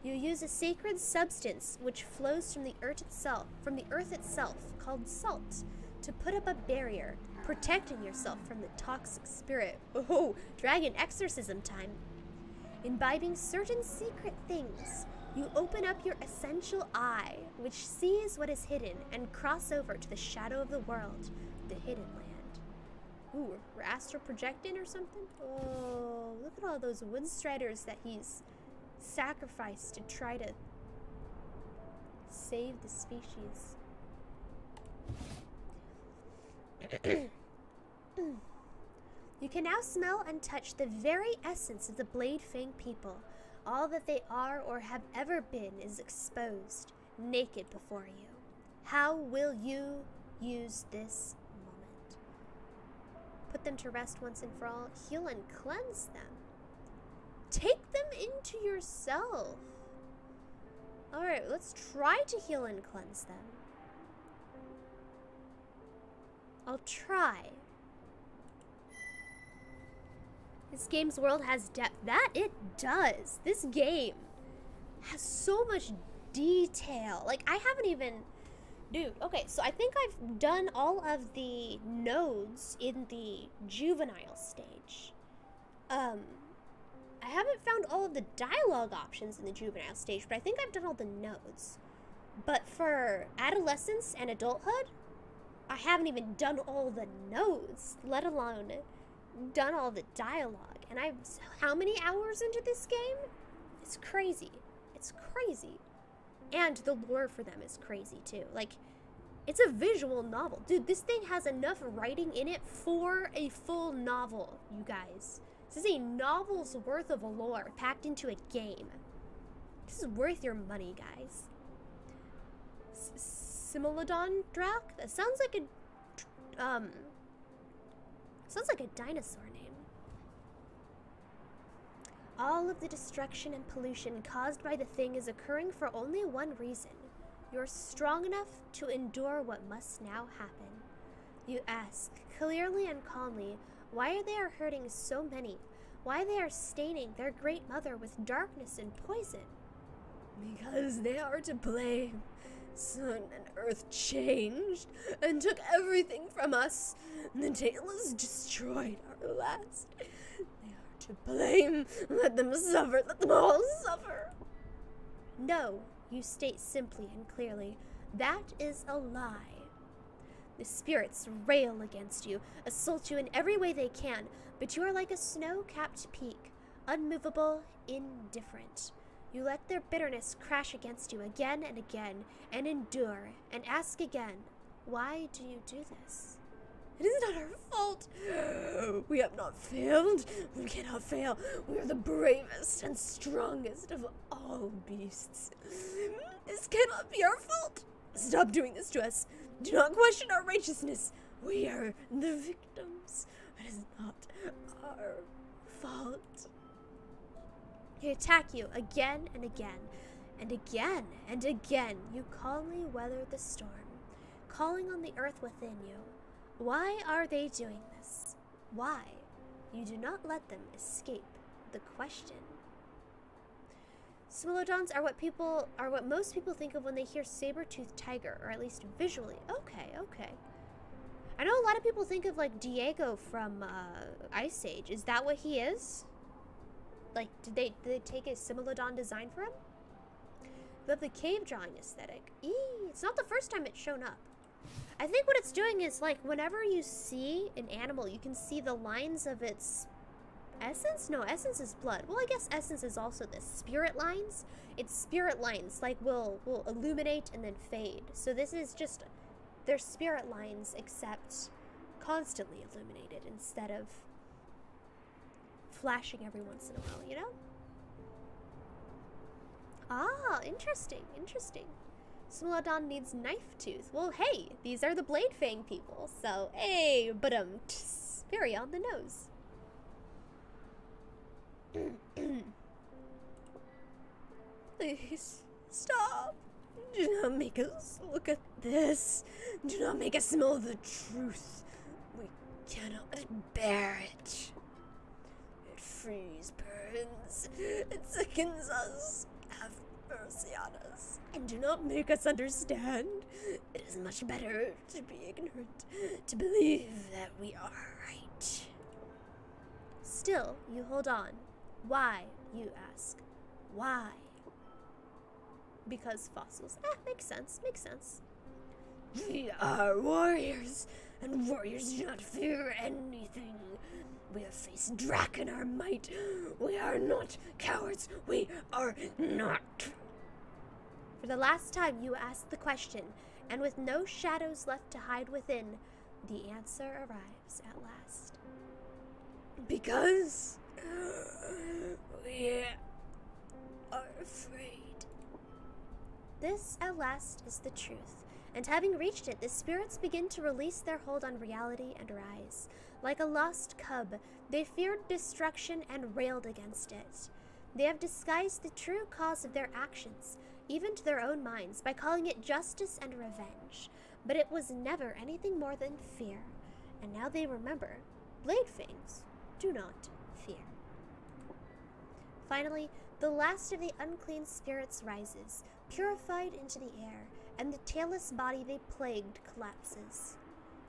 You use a sacred substance which flows from the earth itself, called salt, to put up a barrier, protecting yourself from the toxic spirit. Oh, dragon exorcism time. Imbibing certain secret things, you open up your essential eye, which sees what is hidden, and cross over to the shadow of the world, the hidden land. Ooh, we're astral projecting or something? Oh, look at all those Woodstriders that he's sacrificed to try to save the species. You can now smell and touch the very essence of the Blade Fang people. All that they are or have ever been is exposed, naked before you. How will you use this moment? Put them to rest once and for all. Heal and cleanse them. Take them into yourself. Alright, let's try to heal and cleanse them. I'll try. This game's world has depth. That it does. This game has so much detail. Like, I haven't even... Dude, okay, so I think I've done all of the nodes in the juvenile stage. I haven't found all of the dialogue options in the juvenile stage, but I think I've done all the nodes. But for adolescence and adulthood, I haven't even done all the nodes, let alone done all the dialogue. And I'm how many hours into this game? It's crazy. It's crazy. And the lore for them is crazy too. Like, it's a visual novel. Dude, this thing has enough writing in it for a full novel, you guys. This is a novel's worth of lore packed into a game. This is worth your money, guys. Similodon Drak? That sounds like a dinosaur name. All of the destruction and pollution caused by the thing is occurring for only one reason. You're strong enough to endure what must now happen. You ask, clearly and calmly, why they are hurting so many, why they are staining their great mother with darkness and poison. Because they are to blame. Sun and earth changed and took everything from us. The Tailors destroyed our last. They are to blame. Let them suffer. Let them all suffer. No, you state simply and clearly, that is a lie. The spirits rail against you, assault you in every way they can, but you are like a snow-capped peak, unmovable, indifferent. You let their bitterness crash against you again and endure, and ask again, why do you do this? It is not our fault. We have not failed. We cannot fail. We are the bravest and strongest of all beasts. This cannot be our fault. Stop doing this to us. Do not question our righteousness. We are the victims. It is not our fault. They attack you again and again, and again and again. You calmly weather the storm, calling on the earth within you. Why are they doing this? Why? You do not let them escape the question. Smilodons are what most people think of when they hear saber-toothed tiger, or at least visually. Okay. I know a lot of people think of like Diego from Ice Age. Is that what he is? Like, did they take a Similodon design for him? We have the cave drawing aesthetic. It's not the first time it's shown up. I think what it's doing is, like, whenever you see an animal, you can see the lines of its essence? No, essence is blood. Well, I guess essence is also this. Spirit lines? It's spirit lines, like, will illuminate and then fade. So this is just, they're spirit lines, except constantly illuminated instead of flashing every once in a while, you know? Ah, interesting. Smilodon needs knife tooth. Well, hey, these are the Blade Fang people, so hey, very on the nose. Please, stop. Do not make us look at this. Do not make us smell the truth. We cannot bear it. It frees, burns, it sickens us. Have mercy on us, and do not make us understand. It is much better to be ignorant, to believe that we are right. Still, you hold on. Why, you ask? Why? Because fossils. Makes sense. We are warriors, and warriors do not fear anything. We have faced Drac in our might. We are not cowards. We are not. For the last time you ask the question, and with no shadows left to hide within, the answer arrives at last. Because we are afraid. This, at last, is the truth, and having reached it, the spirits begin to release their hold on reality and rise. Like a lost cub, they feared destruction and railed against it. They have disguised the true cause of their actions, even to their own minds, by calling it justice and revenge. But it was never anything more than fear, and now they remember, Blade Fangs do not fear. Finally, the last of the unclean spirits rises, purified into the air, and the tailless body they plagued collapses.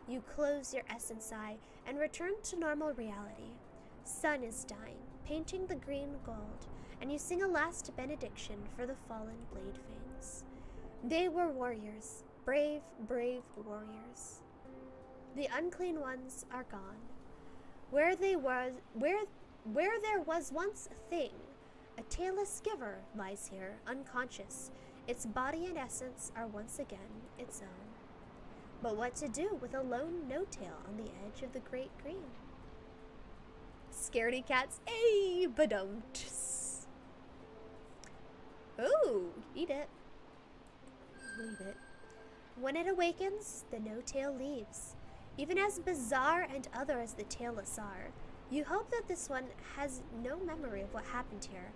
You close your essence eye and return to normal reality. Sun is dying, painting the green gold, and you sing a last benediction for the fallen Blade Fangs. They were warriors, brave, brave warriors. The unclean ones are gone. Where there was once a thing, a tailless giver lies here, unconscious. Its body and essence are once again its own. But what to do with a lone no-tail on the edge of the Great Green? Scaredy cats, badumts. Ooh, eat it. Leave it. When it awakens, the no-tail leaves. Even as bizarre and other as the tailless are, you hope that this one has no memory of what happened here,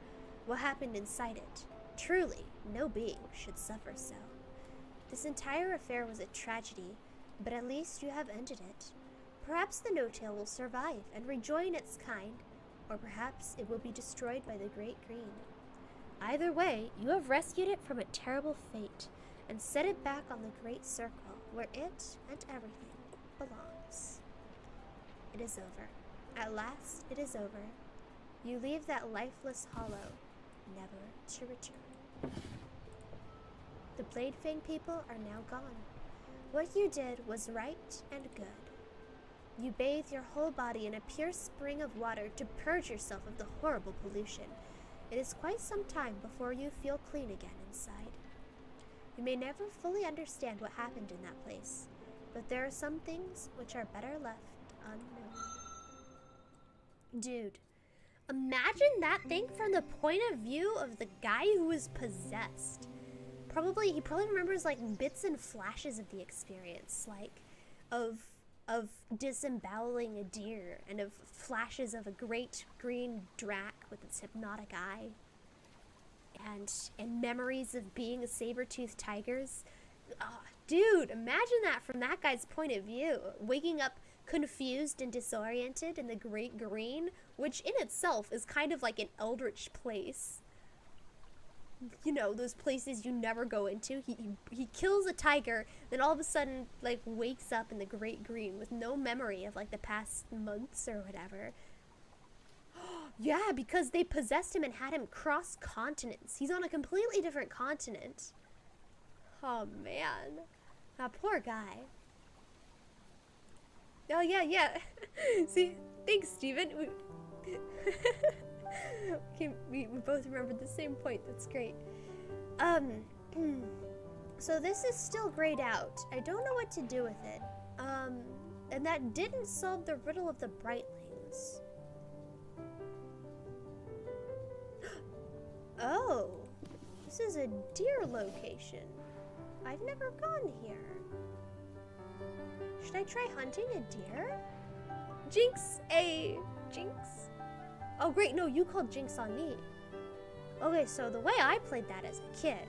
what happened inside it. Truly, no being should suffer so. This entire affair was a tragedy, but at least you have ended it. Perhaps the no-tail will survive and rejoin its kind, or perhaps it will be destroyed by the Great Green. Either way, you have rescued it from a terrible fate and set it back on the Great Circle, where it and everything belongs. It is over. At last, it is over. You leave that lifeless hollow, never to return. The Blade Fang people are now gone. What you did was right and good. You bathe your whole body in a pure spring of water to purge yourself of the horrible pollution. It is quite some time before you feel clean again inside. You may never fully understand what happened in that place. But there are some things which are better left unknown. Dude, imagine that thing from the point of view of the guy who was possessed. He probably remembers like bits and flashes of the experience, like of disemboweling a deer and of flashes of a great green drac with its hypnotic eye. And memories of being a saber-toothed tigers. Oh, dude, imagine that from that guy's point of view. Waking up confused and disoriented in the Great Green, which in itself is kind of like an eldritch place. You know, those places you never go into. He kills a tiger, then all of a sudden, like, wakes up in the Great Green with no memory of, like, the past months or whatever. Yeah, because they possessed him and had him cross continents. He's on a completely different continent. Oh, man. That poor guy. Oh, yeah. See, thanks, Steven. We both remembered the same point. That's great. So this is still grayed out. I don't know what to do with it. And that didn't solve the riddle of the Brightlings. Oh, this is a deer location. I've never gone here. Should I try hunting a deer? Jinx! Jinx? Oh great, no, you called Jinx on me. Okay, so the way I played that as a kid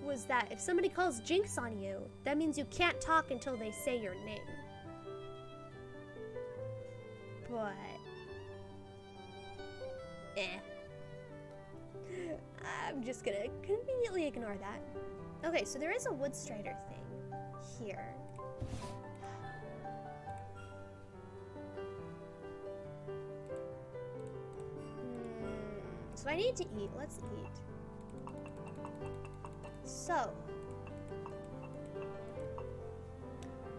was that if somebody calls Jinx on you, that means you can't talk until they say your name. But... I'm just gonna conveniently ignore that. Okay, so there is a Woodstrider thing here. So I need to eat. Let's eat. So,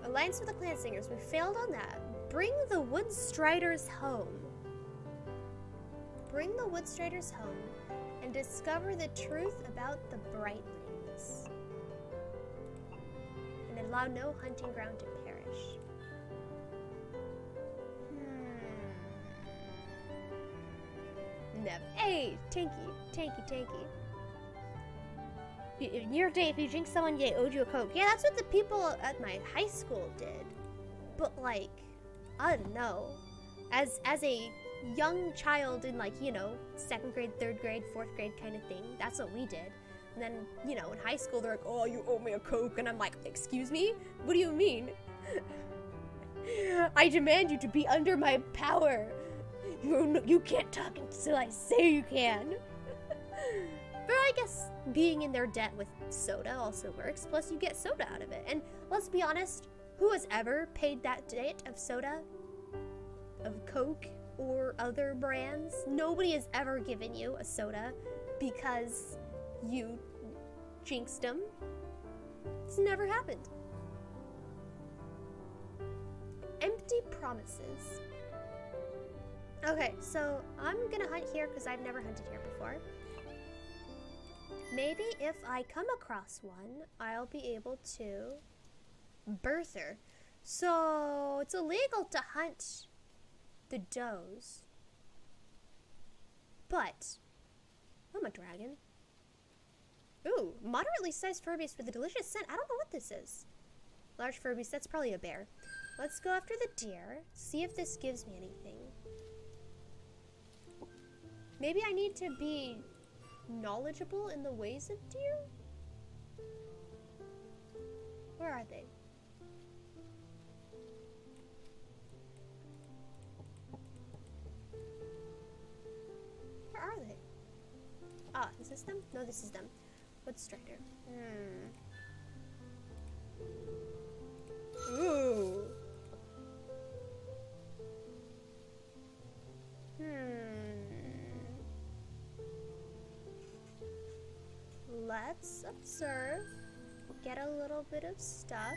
alliance with the clan singers. We failed on that. Bring the Woodstriders home. Bring the Woodstriders home and discover the truth about the Brightlings. And allow no hunting ground to perish. Neb. Hey, tanky. In your day, if you drink someone, they owed you a Coke. Yeah, that's what the people at my high school did. But like, I don't know. As a young child in like, you know, 2nd grade, 3rd grade, 4th grade kind of thing, that's what we did. And then, you know, in high school, they're like, oh, you owe me a Coke. And I'm like, excuse me? What do you mean? I demand you to be under my power. You can't talk until I say you can. But I guess being in their debt with soda also works. Plus, you get soda out of it. And let's be honest, who has ever paid that debt of soda? Of Coke or other brands? Nobody has ever given you a soda because you jinxed them. It's never happened. Empty promises. Okay, so I'm gonna hunt here because I've never hunted here before. Maybe if I come across one, I'll be able to birth her. So it's illegal to hunt the does. But I'm a dragon. Ooh, moderately sized Furbies with a delicious scent. I don't know what this is. Large Furbies, that's probably a bear. Let's go after the deer, see if this gives me anything. Maybe I need to be knowledgeable in the ways of deer? Where are they? Where are they? Ah, is this them? No, this is them. What's Strider? Ooh. Let's observe. Get a little bit of stuff.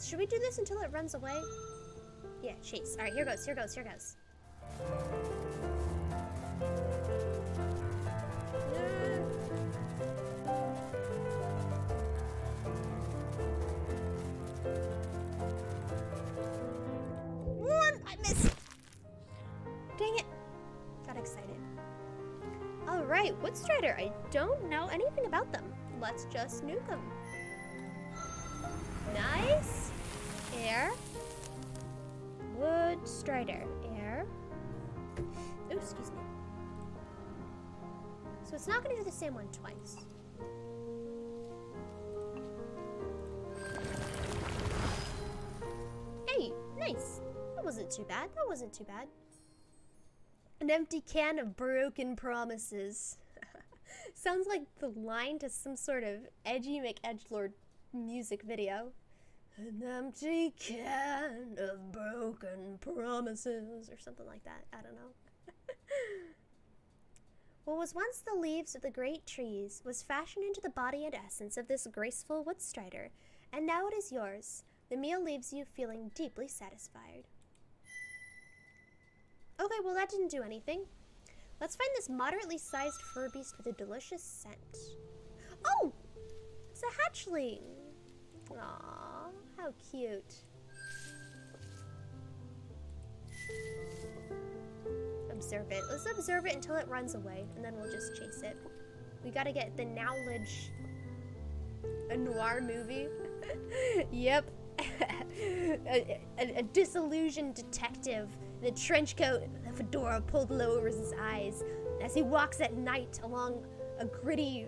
Should we do this until it runs away? Yeah, chase. Alright, here goes. Alright, Woodstrider. I don't know anything about them. Let's just nuke them. Nice. Air. Woodstrider. Air. Oh, excuse me. So it's not going to do the same one twice. Hey, nice. That wasn't too bad. That wasn't too bad. An empty can of broken promises. Sounds like the line to some sort of edgy McEdgelord music video. An empty can of broken promises, or something like that. I don't know. What was once the leaves of the great trees was fashioned into the body and essence of this graceful woodstrider, and now it is yours. The meal leaves you feeling deeply satisfied. Okay, well that didn't do anything. Let's find this moderately sized fur beast with a delicious scent. Oh! It's a hatchling! Aww, how cute. Observe it. Let's observe it until it runs away, and then we'll just chase it. We gotta get the knowledge. A noir movie. Yep. a disillusioned detective in a trench coat and a fedora pulled low over his eyes as he walks at night along a gritty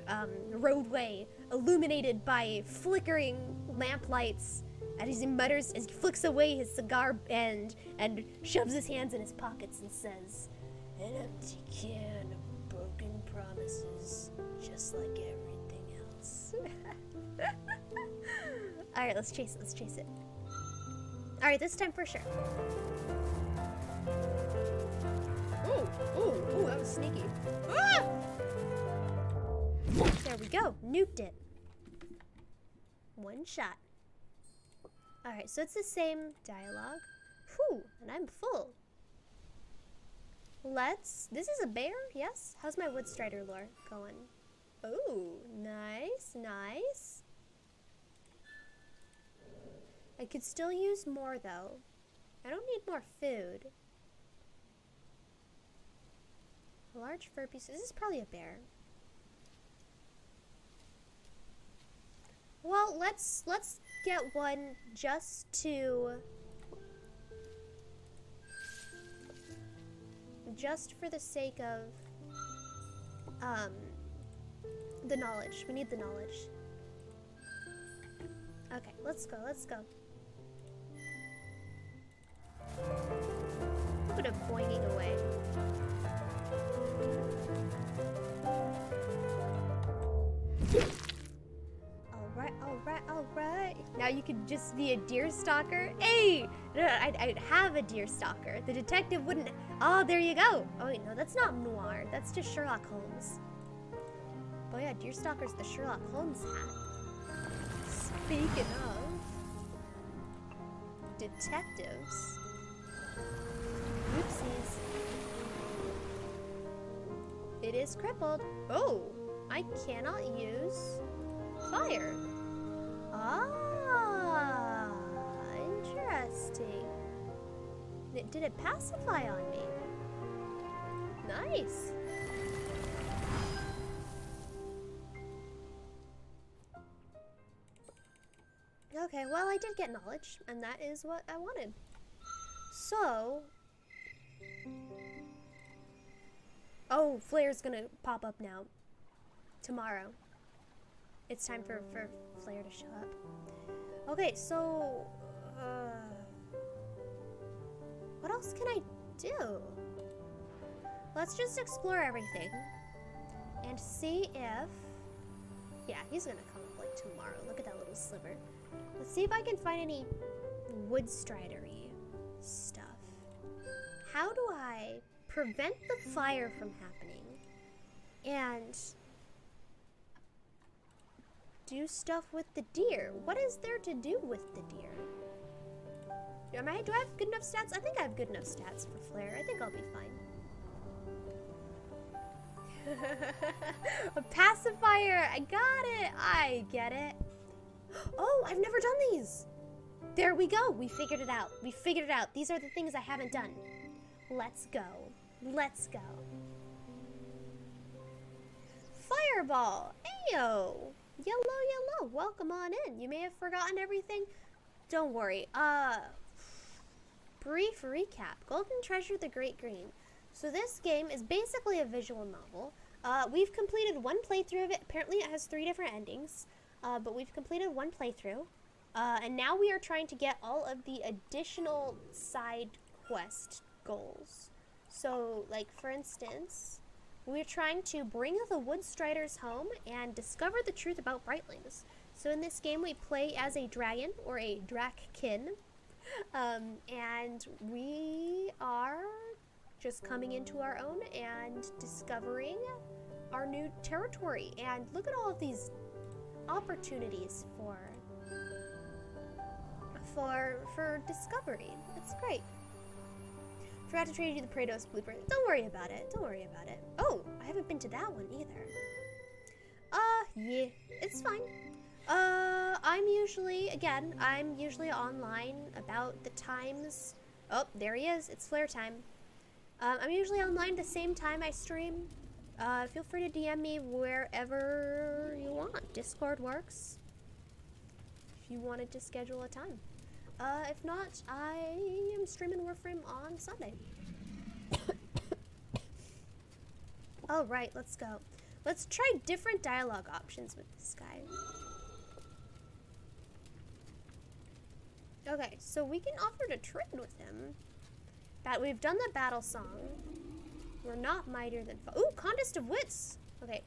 roadway illuminated by flickering lamplights, as he mutters, as he flicks away his cigar end and shoves his hands in his pockets and says, "An empty can of broken promises, just like everything else." Alright, let's chase it, let's chase it. Alright, this time for sure. Ooh, that was sneaky. Ah! There we go, nuked it. One shot. Alright, so it's the same dialogue. Whew, and I'm full. This is a bear, yes? How's my Woodstrider lore going? Oh, nice, nice. I could still use more though. I don't need more food. A large fur piece. This is probably a bear. Well, let's get one just for the sake of the knowledge. We need the knowledge. Okay, let's go, let's go. A bit of boinging away. Alright. Now you could just be a deer stalker. Hey! No, I'd have a deer stalker. The detective wouldn't. Oh, there you go. Oh, wait, no, that's not noir. That's just Sherlock Holmes. Oh, yeah, deer stalker's the Sherlock Holmes hat. Speaking of detectives. Oopsies. It is crippled. Oh, I cannot use fire. Ah, interesting. Did it pacify on me? Nice. Okay, well, I did get knowledge, and that is what I wanted. So, oh, Flare's gonna pop up now. Tomorrow. It's time for Flare to show up. Okay, so, what else can I do? Let's just explore everything and see if, yeah, he's gonna come up like tomorrow. Look at that little sliver. Let's see if I can find any Woodstridery stuff. How do I prevent the fire from happening and do stuff with the deer? What is there to do with the deer? Do I have good enough stats? I think I have good enough stats for Flare. I think I'll be fine. A pacifier! I got it! I get it. Oh, I've never done these! There we go! We figured it out. We figured it out. These are the things I haven't done. Let's go. Let's go. Fireball! Ayo! Yellow, welcome on in. You may have forgotten everything. Don't worry. Brief recap. Golden Treasure, the Great Green. So this game is basically a visual novel. We've completed one playthrough of it. Apparently it has 3 different endings. But we've completed one playthrough. And now we are trying to get all of the additional side quest goals. So, like, for instance, we're trying to bring the Woodstriders home and discover the truth about Brightlings. So in this game, we play as a dragon, or a Drakkin, and we are just coming into our own and discovering our new territory. And look at all of these opportunities for discovery. It's great. Forgot to trade you the Praetos blueprint. Don't worry about it. Don't worry about it. Oh, I haven't been to that one either. Yeah, it's fine. I'm usually online about the times. Oh, there he is. It's flare time. I'm usually online the same time I stream. Feel free to DM me wherever you want. Discord works. If you wanted to schedule a time. If not, I am streaming Warframe on Sunday. Oh, right, let's go. Let's try different dialogue options with this guy. Okay, so we can offer to trade with him. We've done the battle song. We're not mightier than... Ooh, Contest of Wits! Okay.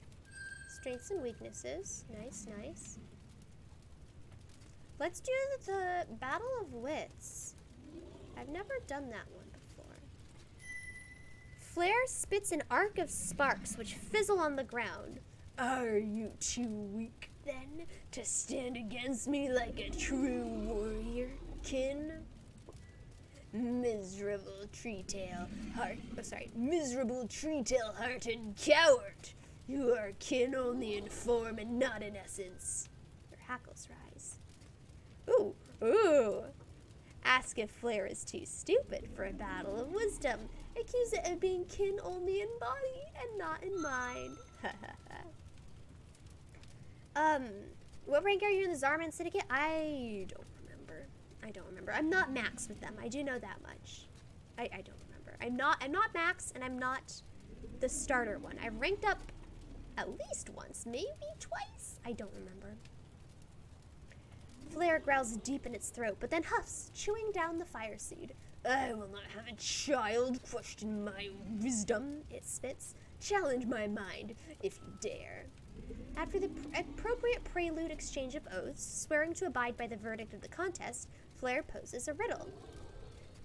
Strengths and weaknesses. Nice, nice. Let's do the Battle of Wits. I've never done that one before. Flare spits an arc of sparks which fizzle on the ground. Are you too weak, then, to stand against me like a true warrior, kin? Miserable tree-tail-hearted coward! You are kin only in form and not in essence. Their hackles rise. Ooh. Ask if Flare is too stupid for a battle of wisdom. Accuse it of being kin only in body and not in mind. What rank are you in the Zarman Syndicate? I don't remember. I'm not max with them. I do know that much. I don't remember. I'm not max, and I'm not the starter one. I've ranked up at least once, maybe twice. I don't remember. Flare growls deep in its throat, but then huffs, chewing down the fire seed. I will not have a child question my wisdom, it spits. Challenge my mind, if you dare. After the appropriate prelude exchange of oaths, swearing to abide by the verdict of the contest, Flare poses a riddle.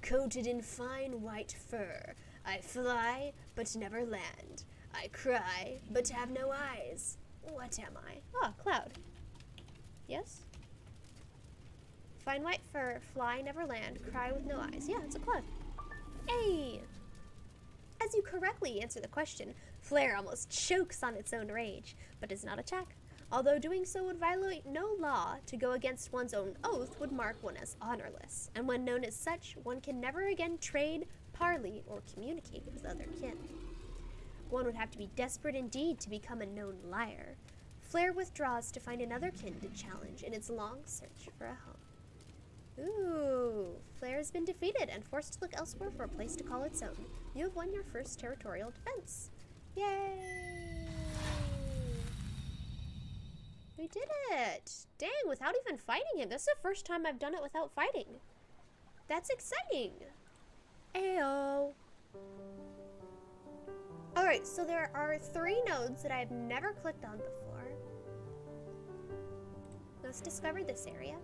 Coated in fine white fur, I fly, but never land. I cry, but have no eyes. What am I? Ah, Cloud. Yes? Fine white fur, fly, never land, cry with no eyes. Yeah, it's a cloud. Hey! As you correctly answer the question, Flare almost chokes on its own rage, but does not attack. Although doing so would violate no law, to go against one's own oath would mark one as honorless, and when known as such, one can never again trade, parley, or communicate with other kin. One would have to be desperate indeed to become a known liar. Flare withdraws to find another kin to challenge in its long search for a home. Ooh, Flare has been defeated and forced to look elsewhere for a place to call its own. You have won your first territorial defense. Yay! We did it! Dang, without even fighting him. That's the first time I've done it without fighting. That's exciting. Ayo. Alright, so there are 3 nodes that I've never clicked on before. Let's discover this area.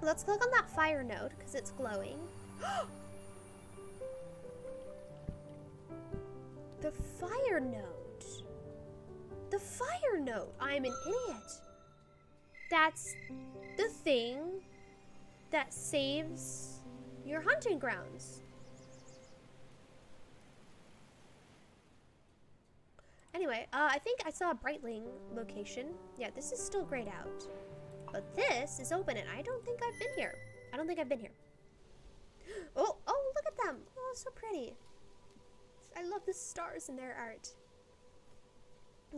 Let's click on that fire node, because it's glowing. The fire node. The fire node. I'm an idiot. That's the thing that saves your hunting grounds. Anyway, I think I saw a Brightling location. Yeah, this is still grayed out. But this is open, and I don't think I've been here. Oh, look at them. Oh, so pretty. I love the stars in their art.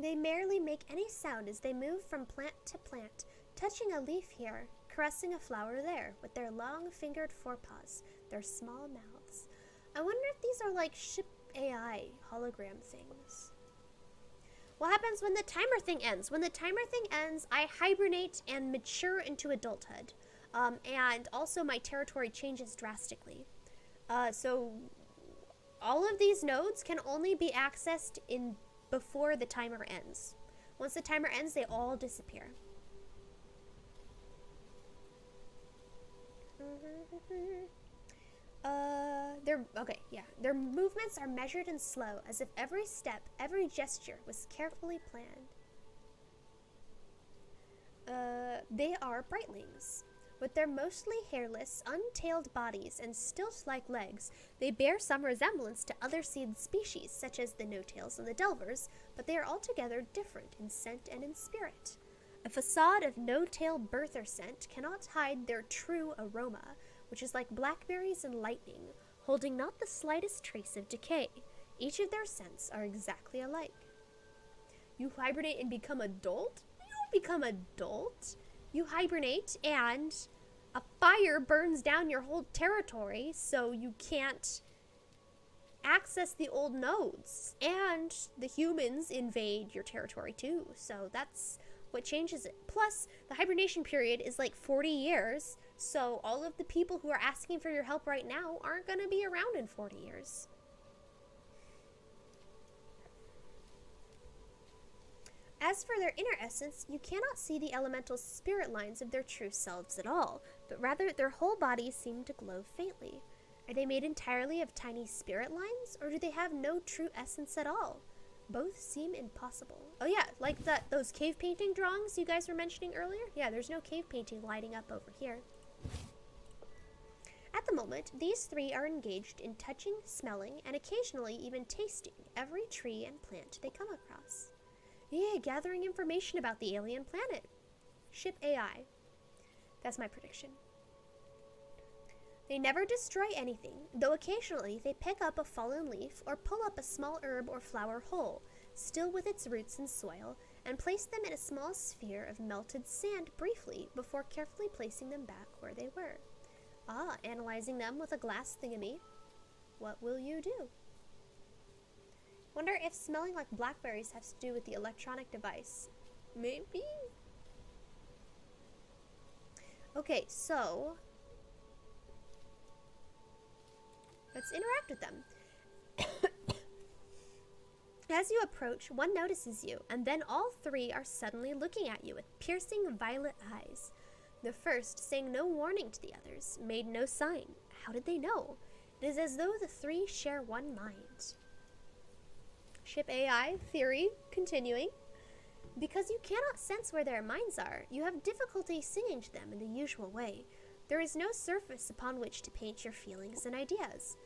They merely make any sound as they move from plant to plant, touching a leaf here, caressing a flower there, with their long-fingered forepaws, their small mouths. I wonder if these are like ship AI hologram things. What happens when the timer thing ends? When the timer thing ends, I hibernate and mature into adulthood. And also my territory changes drastically. So all of these nodes can only be accessed before the timer ends. Once the timer ends, they all disappear. Their movements are measured and slow, as if every step, every gesture was carefully planned. They are brightlings. With their mostly hairless, untailed bodies and stilt-like legs, they bear some resemblance to other seed species, such as the no-tails and the delvers, but they are altogether different in scent and in spirit. A facade of no-tail birther scent cannot hide their true aroma, which is like blackberries and lightning, holding not the slightest trace of decay. Each of their scents are exactly alike. You hibernate and become adult? You don't become adult. You hibernate and a fire burns down your whole territory, so you can't access the old nodes. And the humans invade your territory too, so that's what changes it. Plus, the hibernation period is like 40 years, so all of the people who are asking for your help right now aren't going to be around in 40 years. As for their inner essence, you cannot see the elemental spirit lines of their true selves at all, but rather their whole bodies seem to glow faintly. Are they made entirely of tiny spirit lines, or do they have no true essence at all? Both seem impossible. Oh yeah, like those cave painting drawings you guys were mentioning earlier? Yeah, there's no cave painting lighting up over here. At the moment, these three are engaged in touching, smelling, and occasionally even tasting every tree and plant they come across. Yeah, gathering information about the alien planet. Ship AI. That's my prediction. They never destroy anything, though occasionally they pick up a fallen leaf or pull up a small herb or flower whole, still with its roots in soil, and place them in a small sphere of melted sand briefly before carefully placing them back where they were. Ah, analyzing them with a glass thingamy. What will you do? Wonder if smelling like blackberries has to do with the electronic device. Maybe? Okay, so let's interact with them. As you approach, one notices you, and then all three are suddenly looking at you with piercing violet eyes. The first, saying no warning to the others, made no sign. How did they know? It is as though the three share one mind. Ship AI theory continuing. Because you cannot sense where their minds are, you have difficulty singing to them in the usual way. There is no surface upon which to paint your feelings and ideas.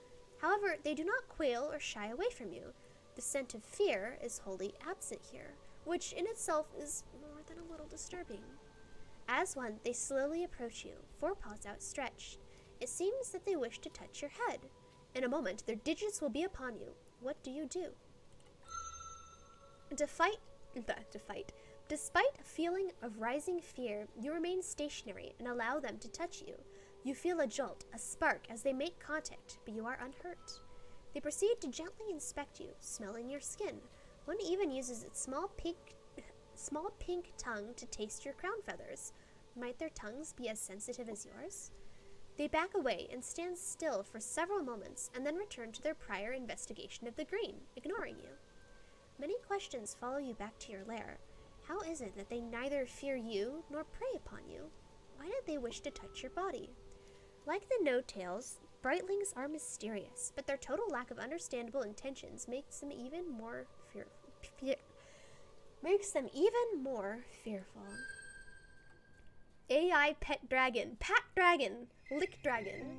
However, they do not quail or shy away from you. The scent of fear is wholly absent here, which in itself is more than a little disturbing. As one, they slowly approach you, forepaws outstretched. It seems that they wish to touch your head. In a moment, their digits will be upon you. What do you do? Despite a feeling of rising fear, you remain stationary and allow them to touch you. You feel a jolt, a spark as they make contact, but you are unhurt. They proceed to gently inspect you, smelling your skin. One even uses its small pink tongue to taste your crown feathers. Might their tongues be as sensitive as yours? They back away and stand still for several moments and then return to their prior investigation of the green, ignoring you. Many questions follow you back to your lair. How is it that they neither fear you nor prey upon you? Why did they wish to touch your body? Like the no-tails, brightlings are mysterious, but their total lack of understandable intentions makes them even more fearful. AI pet dragon, pat dragon, lick dragon.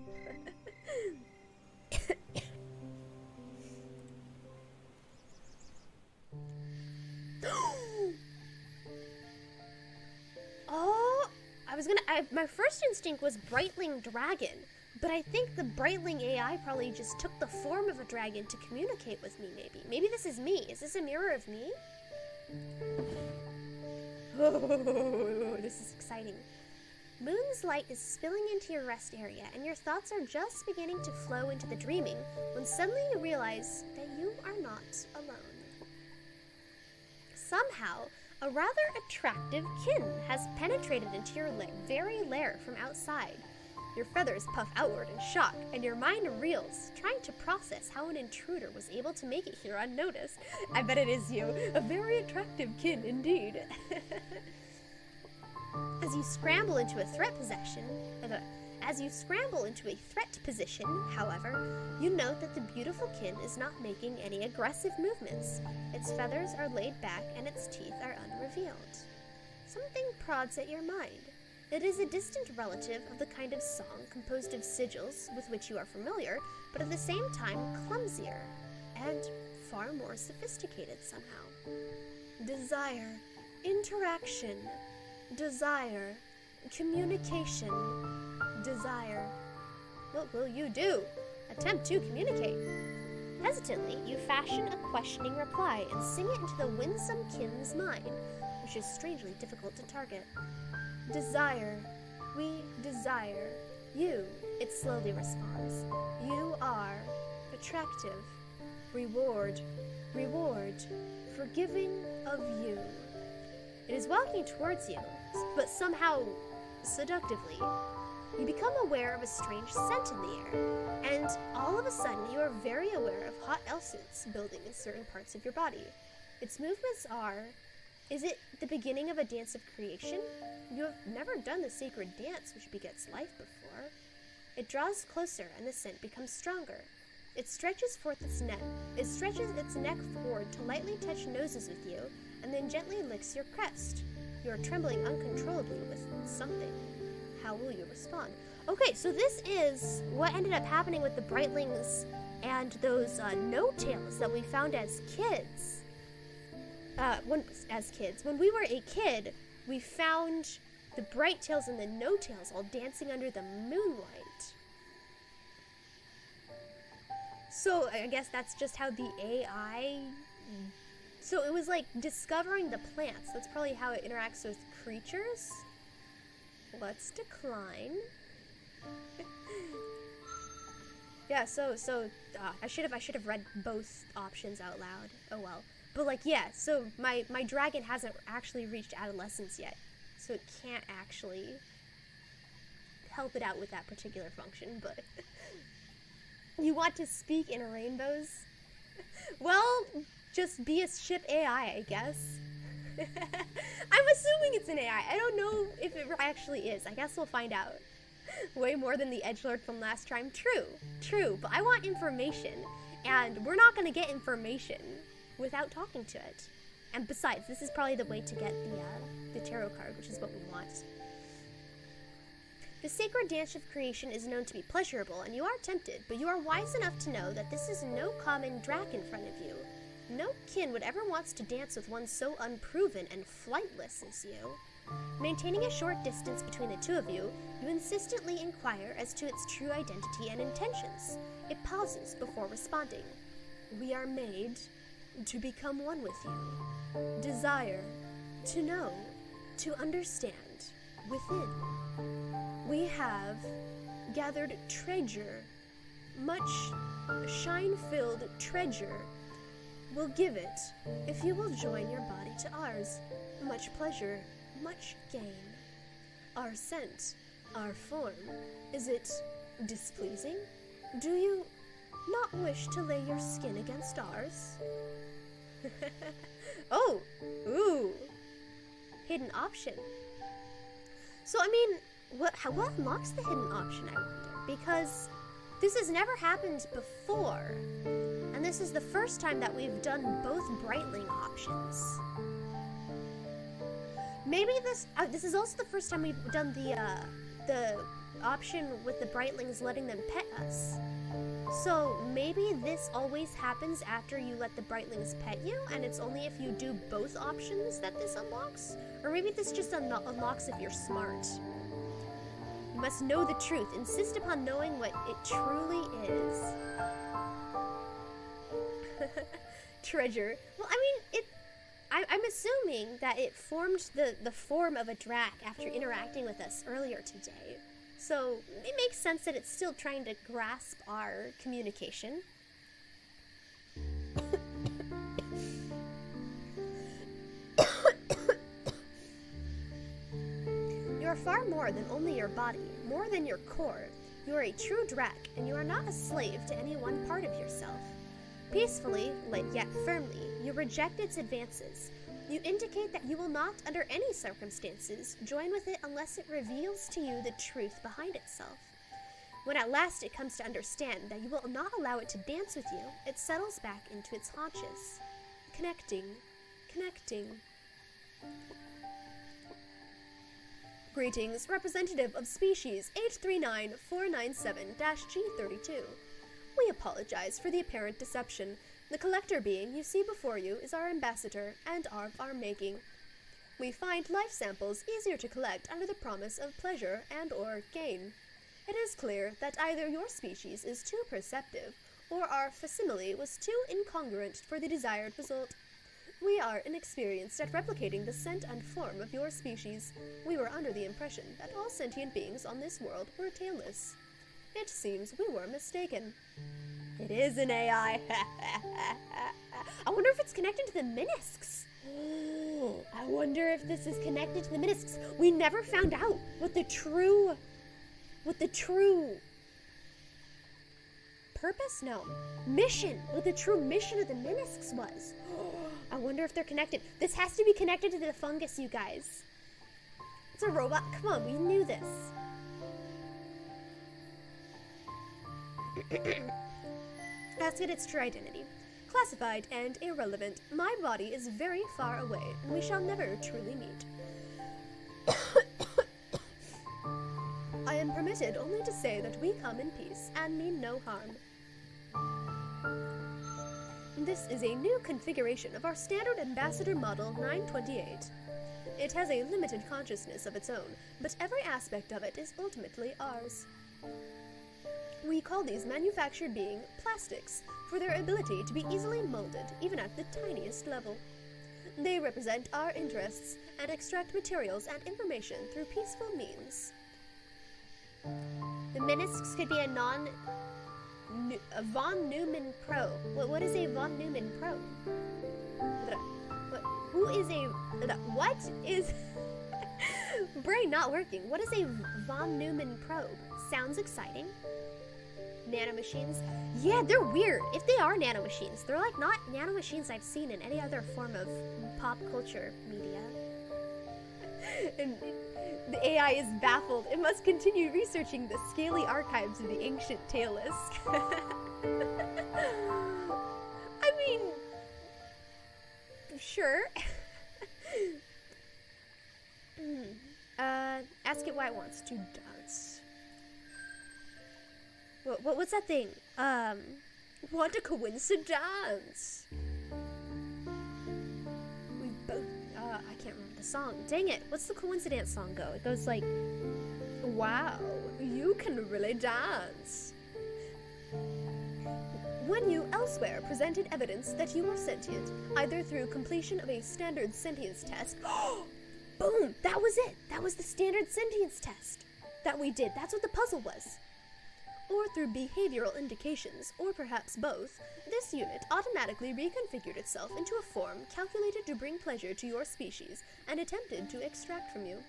Oh, my first instinct was Brightling Dragon, but I think the Brightling AI probably just took the form of a dragon to communicate with me, maybe. Maybe this is me. Is this a mirror of me? Oh, this is exciting. Moon's light is spilling into your rest area, and your thoughts are just beginning to flow into the dreaming when suddenly you realize that you are not alone. Somehow, a rather attractive kin has penetrated into your very lair from outside. Your feathers puff outward in shock, and your mind reels, trying to process how an intruder was able to make it here unnoticed. I bet it is you. A very attractive kin indeed. As you scramble into a threat position, however, you note that the beautiful kin is not making any aggressive movements. Its feathers are laid back and its teeth are unrevealed. Something prods at your mind. It is a distant relative of the kind of song composed of sigils with which you are familiar, but at the same time clumsier and far more sophisticated somehow. Desire, interaction, desire, communication, desire. What will you do? Attempt to communicate. Hesitantly, you fashion a questioning reply and sing it into the winsome kin's mind, which is strangely difficult to target. Desire. We desire. You, it slowly responds. You are attractive. Reward. Reward. Forgiving of you. It is walking towards you, but somehow seductively. You become aware of a strange scent in the air, and all of a sudden you are very aware of hot essence building in certain parts of your body. Its movements are... Is it the beginning of a dance of creation? You have never done the sacred dance which begets life before. It draws closer and the scent becomes stronger. It stretches its neck forward to lightly touch noses with you, and then gently licks your crest. You are trembling uncontrollably with something. How will you respond? Okay, so this is what ended up happening with the Brightlings and those no-tails that we found as kids. When we were a kid, we found the bright tails and the no tails all dancing under the moonlight. So I guess that's just how the AI... So it was like discovering the plants. That's probably how it interacts with creatures. Let's decline. Yeah, I should have read both options out loud. Oh well. But like, yeah, so my dragon hasn't actually reached adolescence yet, so it can't actually help it out with that particular function, but you want to speak in rainbows? Well, just be a ship AI, I guess. I'm assuming it's an AI. I don't know if it actually is. I guess we'll find out. Way more than the edgelord from last time. True, but I want information, and we're not going to get information without talking to it. And besides, this is probably the way to get the tarot card, which is what we want. The sacred dance of creation is known to be pleasurable, and you are tempted, but you are wise enough to know that this is no common drac in front of you. No kin would ever want to dance with one so unproven and flightless as you. Maintaining a short distance between the two of you, you insistently inquire as to its true identity and intentions. It pauses before responding. We are made to become one with you. Desire, to know, to understand, within. We have gathered treasure, much shine-filled treasure. We'll give it, if you will join your body to ours. Much pleasure, much gain. Our scent, our form, is it displeasing? Do you not wish to lay your skin against ours? Oh, ooh, hidden option. So, I mean, what unlocks the hidden option, I wonder? Because this has never happened before, and this is the first time that we've done both Brightling options. Maybe this is also the first time we've done the option with the Brightlings letting them pet us. So maybe this always happens after you let the Brightlings pet you, and it's only if you do both options that this unlocks? Or maybe this just unlocks if you're smart. You must know the truth. Insist upon knowing what it truly is. Treasure. Well, I mean, I'm assuming that it formed the form of a drac after interacting with us earlier today. So it makes sense that it's still trying to grasp our communication. You are far more than only your body, more than your core. You are a true drac, and you are not a slave to any one part of yourself. Peacefully, yet firmly, you reject its advances. You indicate that you will not, under any circumstances, join with it unless it reveals to you the truth behind itself. When at last it comes to understand that you will not allow it to dance with you, it settles back into its haunches. Connecting. Greetings, representative of species H39497-G32. We apologize for the apparent deception. The collector being you see before you is our ambassador and of our making. We find life samples easier to collect under the promise of pleasure and or gain. It is clear that either your species is too perceptive, or our facsimile was too incongruent for the desired result. We are inexperienced at replicating the scent and form of your species. We were under the impression that all sentient beings on this world were tailless. It seems we were mistaken. It is an AI. I wonder if it's connected to the Minisks. I wonder if this is connected to the Minisks. We never found out what the true purpose? No. Mission. What the true mission of the Minisks was. I wonder if they're connected. This has to be connected to the fungus, you guys. It's a robot. Come on, we knew this. Ask it its true identity. Classified and irrelevant. My body is very far away, and we shall never truly meet. I am permitted only to say that we come in peace and mean no harm. This is a new configuration of our standard Ambassador Model 928. It has a limited consciousness of its own, but every aspect of it is ultimately ours. We call these manufactured being plastics for their ability to be easily molded, even at the tiniest level. They represent our interests and extract materials and information through peaceful means. The Minisks could be a von Neumann probe. What is a von Neumann probe? What is... Brain not working. What is a von Neumann probe? Sounds exciting. Nanomachines? Yeah, they're weird. If they are nanomachines, they're like not nanomachines I've seen in any other form of pop culture media. And the AI is baffled. It must continue researching the scaly archives of the ancient tailless. I mean, sure. Ask it why it wants to dance. What's that thing? What a coincidence. We both, I can't remember the song. Dang it, what's the coincidence song go? It goes like, wow, you can really dance. When you elsewhere presented evidence that you were sentient, either through completion of a standard sentience test, boom, that was it. That was the standard sentience test that we did. That's what the puzzle was. Or through behavioral indications, or perhaps both, this unit automatically reconfigured itself into a form calculated to bring pleasure to your species and attempted to extract from you.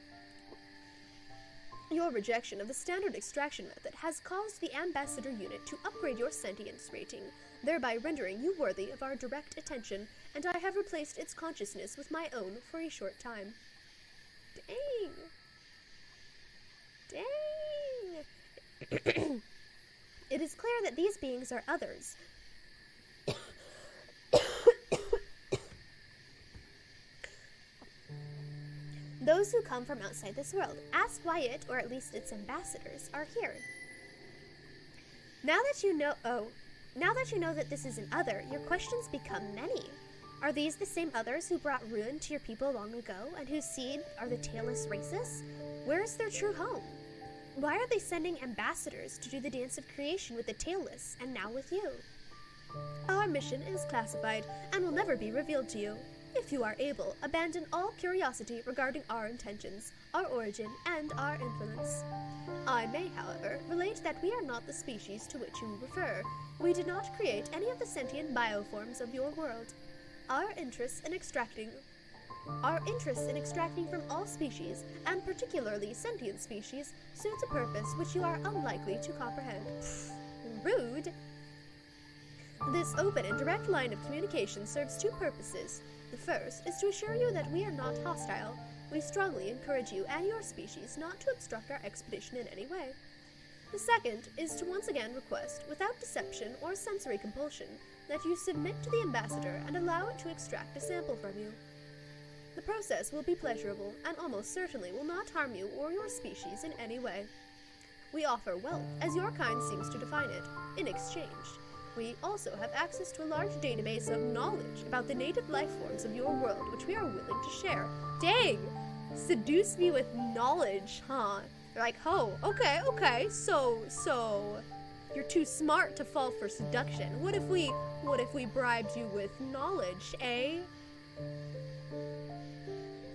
Your rejection of the standard extraction method has caused the Ambassador unit to upgrade your sentience rating, thereby rendering you worthy of our direct attention, and I have replaced its consciousness with my own for a short time. Dang. It is clear that these beings are others. Those who come from outside this world. Ask why it, or at least its ambassadors, are here. Now that you know that this is an other, your questions become many. Are these the same others who brought ruin to your people long ago, and whose seed are the tailless races? Where is their true home? Why are they sending ambassadors to do the dance of creation with the tailless, and now with you? Our mission is classified, and will never be revealed to you. If you are able, abandon all curiosity regarding our intentions, our origin, and our influence. I may, however, relate that we are not the species to which you refer. We did not create any of the sentient bioforms of your world. Our interest in extracting from all species, and particularly sentient species, suits a purpose which you are unlikely to comprehend. Rude. This open and direct line of communication serves two purposes. The first is to assure you that we are not hostile. We strongly encourage you and your species not to obstruct our expedition in any way. The second is to once again request, without deception or sensory compulsion, that you submit to the ambassador and allow it to extract a sample from you. The process will be pleasurable and almost certainly will not harm you or your species in any way. We offer wealth, as your kind seems to define it, in exchange. We also have access to a large database of knowledge about the native life forms of your world, which we are willing to share. Dang! Seduce me with knowledge, huh? They're like, oh, okay, so, you're too smart to fall for seduction. What if we bribed you with knowledge, eh?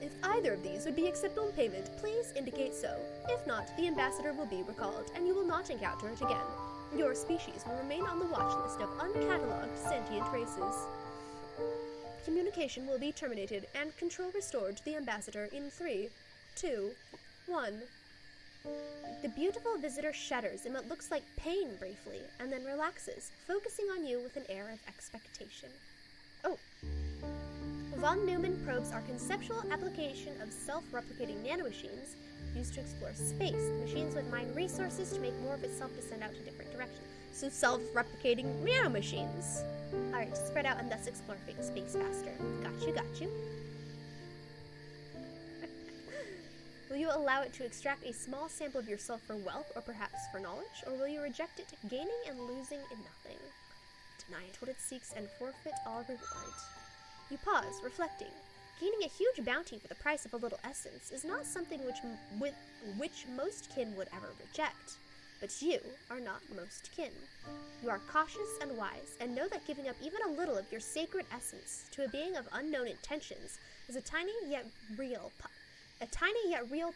If either of these would be acceptable payment, please indicate so. If not, the ambassador will be recalled, and you will not encounter it again. Your species will remain on the watch list of uncatalogued sentient races. Communication will be terminated and control restored to the ambassador in 3, 2, 1. The beautiful visitor shudders in what looks like pain briefly, and then relaxes, focusing on you with an air of expectation. Oh. Von Neumann probes our conceptual application of self-replicating nanomachines used to explore space. The machines would mine resources to make more of itself to send out to different directions. So self-replicating nanomachines. Alright, spread out and thus explore space faster. Got you. Will you allow it to extract a small sample of yourself for wealth or perhaps for knowledge? Or will you reject it, gaining and losing in nothing? Deny it what it seeks and forfeit all reward. You pause, reflecting. Gaining a huge bounty for the price of a little essence is not something which most kin would ever reject. But you are not most kin. You are cautious and wise, and know that giving up even a little of your sacred essence to a being of unknown intentions is a tiny yet real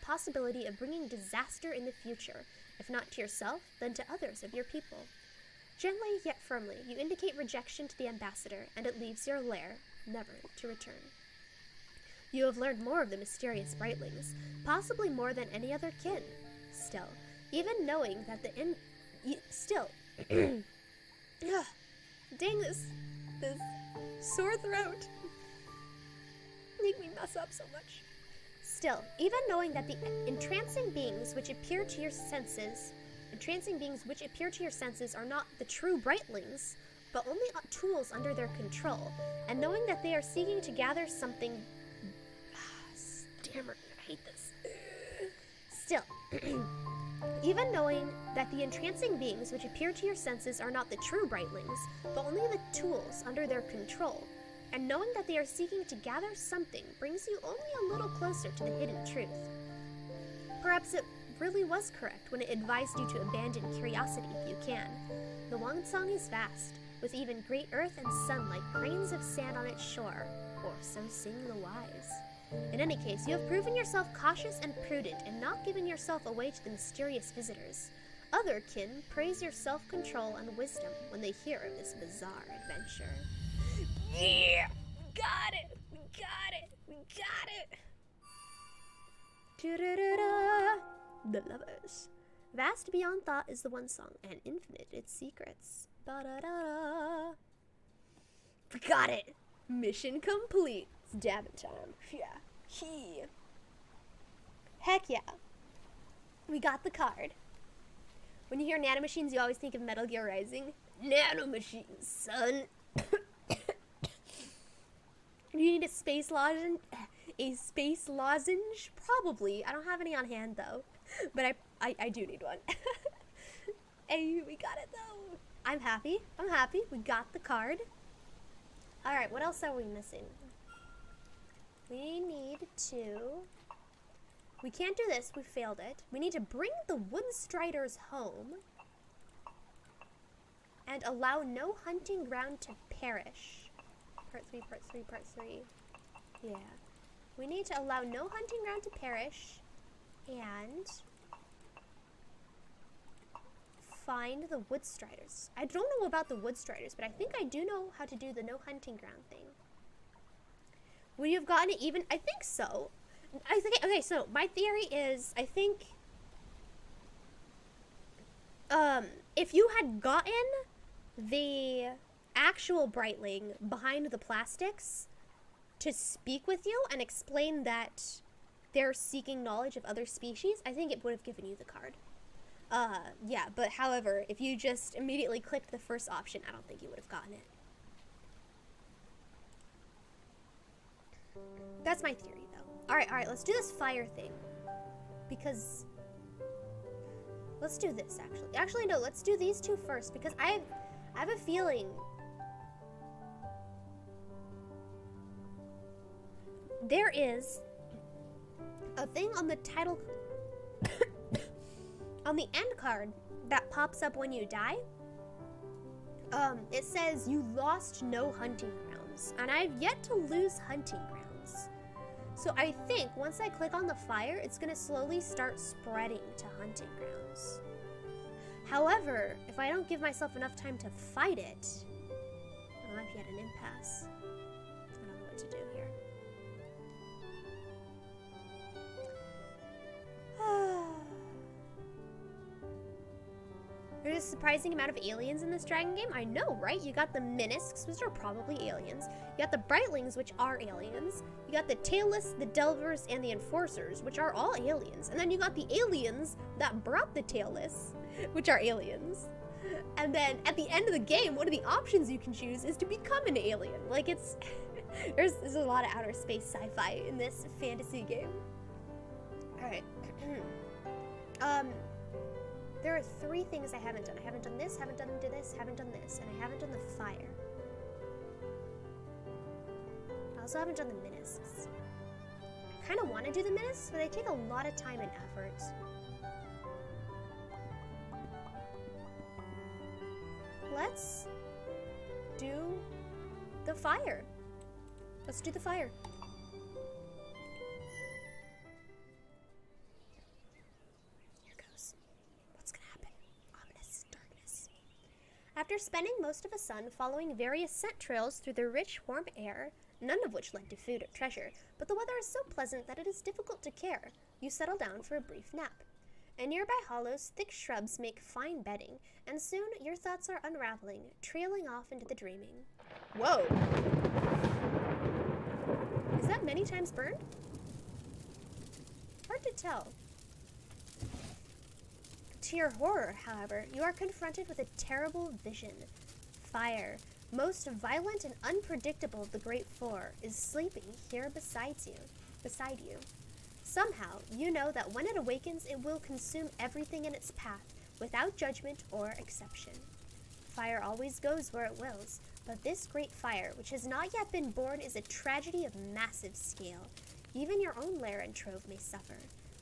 possibility of bringing disaster in the future, if not to yourself, then to others of your people. Gently yet firmly, you indicate rejection to the ambassador, and it leaves your lair, never to return. You have learned more of the mysterious brightlings, possibly more than any other kin. Still, even knowing that dang this sore throat. Make me mess up so much. Still, even knowing that the entrancing beings which appear to your senses are not the true brightlings, but only tools under their control, and knowing that they are seeking to gather something. Stammer, I hate this. Still, even knowing that the entrancing beings which appear to your senses are not the true brightlings, but only the tools under their control, and knowing that they are seeking to gather something brings you only a little closer to the hidden truth. Perhaps it really was correct when it advised you to abandon curiosity if you can. The Wansong is vast, with even great earth and sun like grains of sand on its shore, or so sing the wise. In any case, you have proven yourself cautious and prudent in not giving yourself away to the mysterious visitors. Other kin praise your self-control and wisdom when they hear of this bizarre adventure. Yeah! We got it! The Lovers. Vast beyond thought is the Wansong, and infinite its secrets. Ba-da-da-da. We got it! Mission complete. It's dabbing time. Yeah. Heck yeah. We got the card. When you hear nanomachines, you always think of Metal Gear Rising. Nanomachines, son. Do you need a space lozenge? Probably. I don't have any on hand though. But I do need one. Hey, we got it though. I'm happy. We got the card. Alright, what else are we missing? We need to... We can't do this. We failed it. We need to bring the Woodstriders home. And allow no hunting ground to perish. Part 3. Yeah. We need to allow no hunting ground to perish and find the wood striders. I don't know about the wood striders, but I think I do know how to do the no hunting ground thing. Would you have gotten it even? I think so. I think, okay, so my theory is, I think, if you had gotten the actual Brightling behind the plastics to speak with you and explain that they're seeking knowledge of other species, I think it would have given you the card. Yeah, but however, if you just immediately clicked the first option, I don't think you would have gotten it. That's my theory, though. Alright, let's do this fire thing. Because... let's do this, actually. Actually, no, let's do these two first, because I have a feeling... there is a thing on the title... on the end card that pops up when you die. It says, you lost no hunting grounds. And I've yet to lose hunting grounds. So I think once I click on the fire, it's going to slowly start spreading to hunting grounds. However, if I don't give myself enough time to fight it, I might be at an impasse. I don't know what to do here. There's a surprising amount of aliens in this dragon game. I know, right? You got the Minisks, which are probably aliens. You got the Brightlings, which are aliens. You got the Tailless, the Delvers, and the Enforcers, which are all aliens. And then you got the aliens that brought the Tailless, which are aliens. And then at the end of the game, one of the options you can choose is to become an alien. Like, it's... there's a lot of outer space sci-fi in this fantasy game. Alright. There are 3 things I haven't done. I haven't done this, haven't done this, haven't done this, and I haven't done the fire. I also haven't done the Minisks. I kind of want to do the Minisks, but they take a lot of time and effort. Let's do the fire. Let's do the fire. After spending most of a sun following various scent trails through the rich, warm air, none of which led to food or treasure, but the weather is so pleasant that it is difficult to care, you settle down for a brief nap. In nearby hollows, thick shrubs make fine bedding, and soon your thoughts are unraveling, trailing off into the dreaming. Whoa! Is that many times burned? Hard to tell. To your horror, however, you are confronted with a terrible vision. Fire, most violent and unpredictable of the Great Four, is sleeping here beside you. Somehow, you know that when it awakens, it will consume everything in its path, without judgment or exception. Fire always goes where it wills, but this great fire, which has not yet been born, is a tragedy of massive scale. Even your own lair and trove may suffer.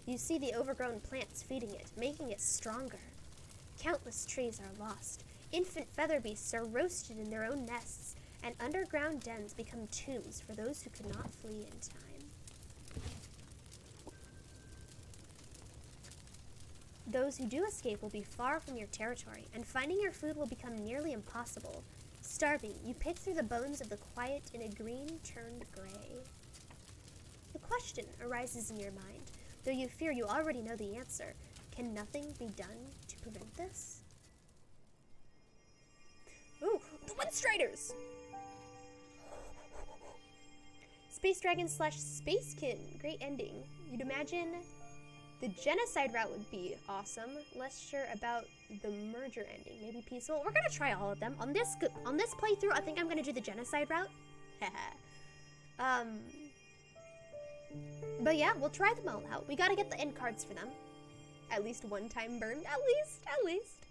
You see the overgrown plants feeding it, making it stronger. Countless trees are lost. Infant feather beasts are roasted in their own nests, and underground dens become tombs for those who could not flee in time. Those who do escape will be far from your territory, and finding your food will become nearly impossible. Starving, you pick through the bones of the quiet in a green turned gray. The question arises in your mind. Though you fear you already know the answer, can nothing be done to prevent this? Ooh, the Wood Striders! Space Dragon / Spacekin, great ending. You'd imagine the genocide route would be awesome. Less sure about the merger ending. Maybe peaceful. We're gonna try all of them. On this playthrough, I think I'm gonna do the genocide route. But yeah, we'll try them all out. We gotta get the end cards for them. At least one time burned. At least.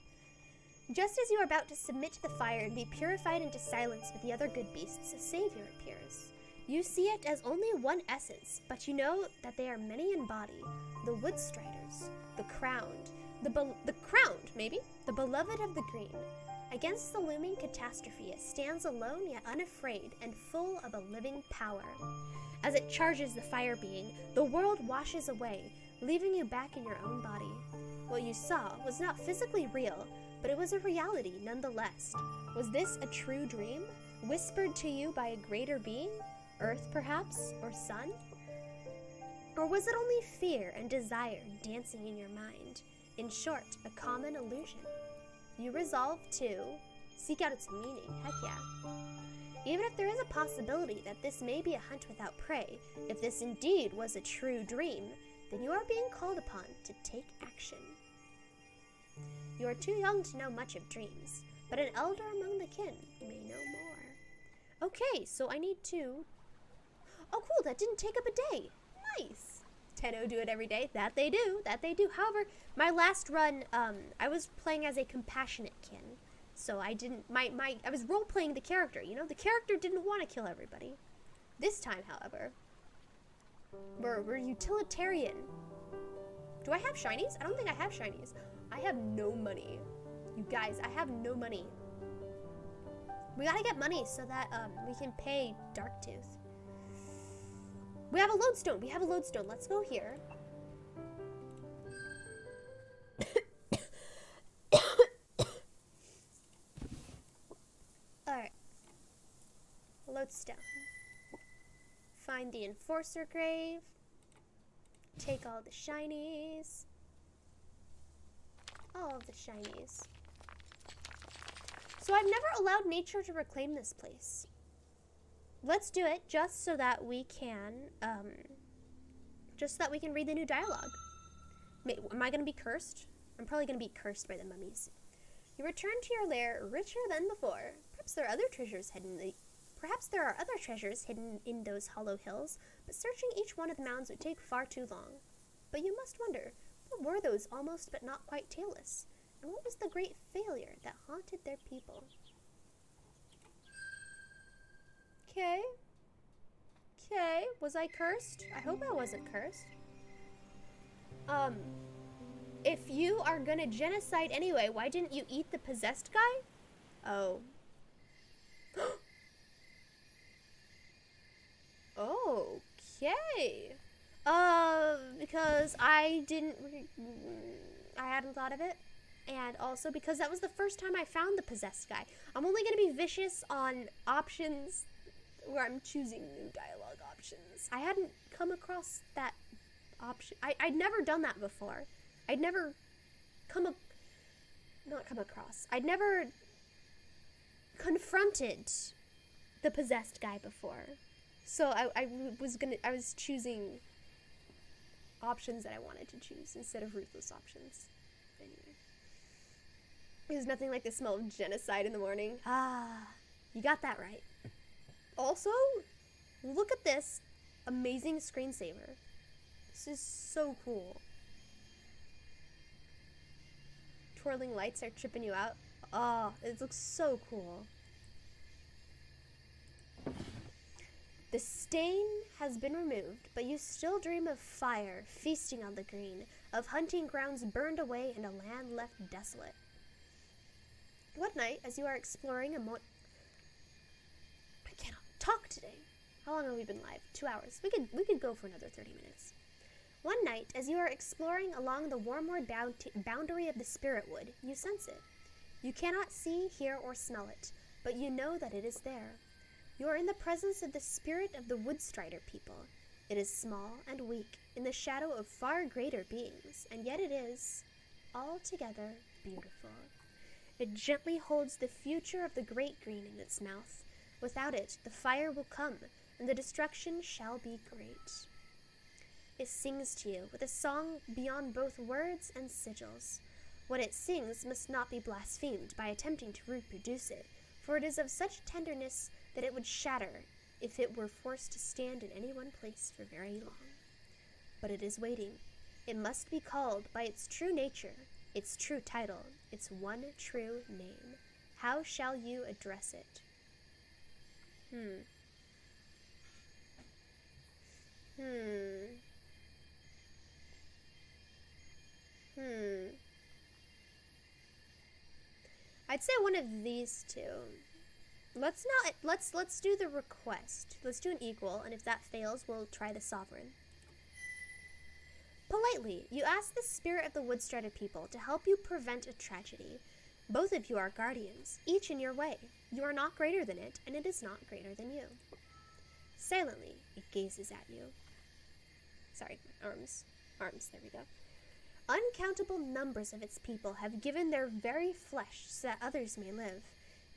Just as you are about to submit to the fire and be purified into silence with the other good beasts, a savior appears. You see it as only one essence, but you know that they are many in body. The Wood Striders, the Crowned, the Crowned, maybe? The Beloved of the Green. Against the looming catastrophe, it stands alone yet unafraid and full of a living power. As it charges the fire being, the world washes away, leaving you back in your own body. What you saw was not physically real, but it was a reality nonetheless. Was this a true dream, whispered to you by a greater being? Earth, perhaps, or sun? Or was it only fear and desire dancing in your mind? In short, a common illusion. You resolve to seek out its meaning, heck yeah. Even if there is a possibility that this may be a hunt without prey, if this indeed was a true dream, then you are being called upon to take action. You are too young to know much of dreams, but an elder among the kin may know more. Okay, so I need to... Oh cool, that didn't take up a day. Nice. Tenno do it every day. That they do. However, my last run, I was playing as a compassionate kin. So I didn't, I was role-playing the character, you know? The character didn't want to kill everybody. This time, however, we're utilitarian. Do I have shinies? I don't think I have shinies. I have no money. You guys, I have no money. We gotta get money so that, we can pay Darktooth. We have a lodestone. Let's go here. Alright. Lodestone. Find the Enforcer Grave. Take all the shinies. All of the shinies. So I've never allowed nature to reclaim this place. Let's do it just so that we can, read the new dialogue. Am I gonna be cursed? I'm probably gonna be cursed by the mummies. You return to your lair richer than before. Perhaps there are other treasures hidden in those hollow hills, but searching each one of the mounds would take far too long. But you must wonder, what were those almost but not quite tailless? And what was the great failure that haunted their people? Okay. Was I cursed? I hope I wasn't cursed. If you are gonna genocide anyway, why didn't you eat the possessed guy? Oh. Okay. Because I hadn't thought of it. And also because that was the first time I found the possessed guy. I'm only gonna be vicious on options where I'm choosing new dialogue options. I hadn't come across that option. I'd never done that before. I'd never I'd never confronted the possessed guy before. So I was choosing options that I wanted to choose instead of ruthless options. Anyway. There's nothing like the smell of genocide in the morning. Ah, you got that right. Also, look at this amazing screensaver. This is so cool. Twirling lights are tripping you out. Oh, it looks so cool. The stain has been removed, but you still dream of fire feasting on the green, of hunting grounds burned away and a land left desolate. One night, as you are exploring I cannot talk today. How long have we been live? 2 hours. We could go for another 30 minutes. One night, as you are exploring along the wormwood boundary of the spirit wood, you sense it. You cannot see, hear, or smell it, but you know that it is there. You are in the presence of the spirit of the Woodstrider people. It is small and weak, in the shadow of far greater beings, and yet it is altogether beautiful. It gently holds the future of the great green in its mouth. Without it, the fire will come, and the destruction shall be great. It sings to you with a song beyond both words and sigils. What it sings must not be blasphemed by attempting to reproduce it, for it is of such tenderness that it would shatter if it were forced to stand in any one place for very long. But it is waiting. It must be called by its true nature, its true title, its one true name. How shall you address it? I'd say one of these two. Let's do the request. Let's do an equal, and if that fails, we'll try the sovereign. Politely, you ask the spirit of the Woodstrider people to help you prevent a tragedy. Both of you are guardians, each in your way. You are not greater than it, and it is not greater than you. Silently, it gazes at you. Sorry, arms, there we go. Uncountable numbers of its people have given their very flesh so that others may live.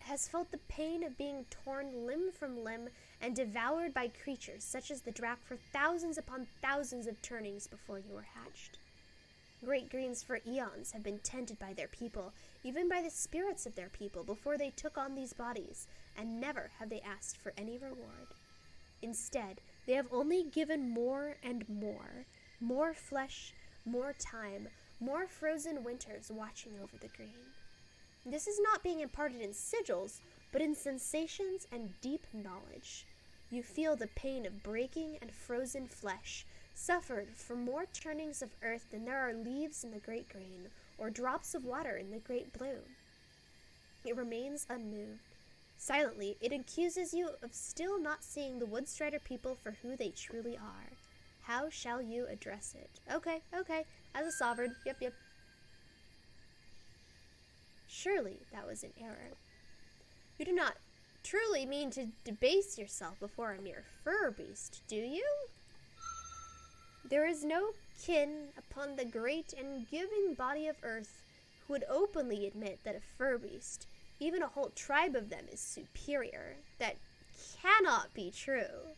It has felt the pain of being torn limb from limb and devoured by creatures such as the Drac for thousands upon thousands of turnings before you were hatched. Great greens for eons have been tended by their people, even by the spirits of their people, before they took on these bodies, and never have they asked for any reward. Instead, they have only given more and more flesh, more time, more frozen winters watching over the green. This is not being imparted in sigils, but in sensations and deep knowledge. You feel the pain of breaking and frozen flesh, suffered for more turnings of earth than there are leaves in the great green, or drops of water in the great blue. It remains unmoved. Silently, it accuses you of still not seeing the Woodstrider people for who they truly are. How shall you address it? Okay, as a sovereign, yep. Surely that was an error. You do not truly mean to debase yourself before a mere fur beast, do you? There is no kin upon the great and giving body of earth who would openly admit that a fur beast, even a whole tribe of them, is superior. That cannot be true.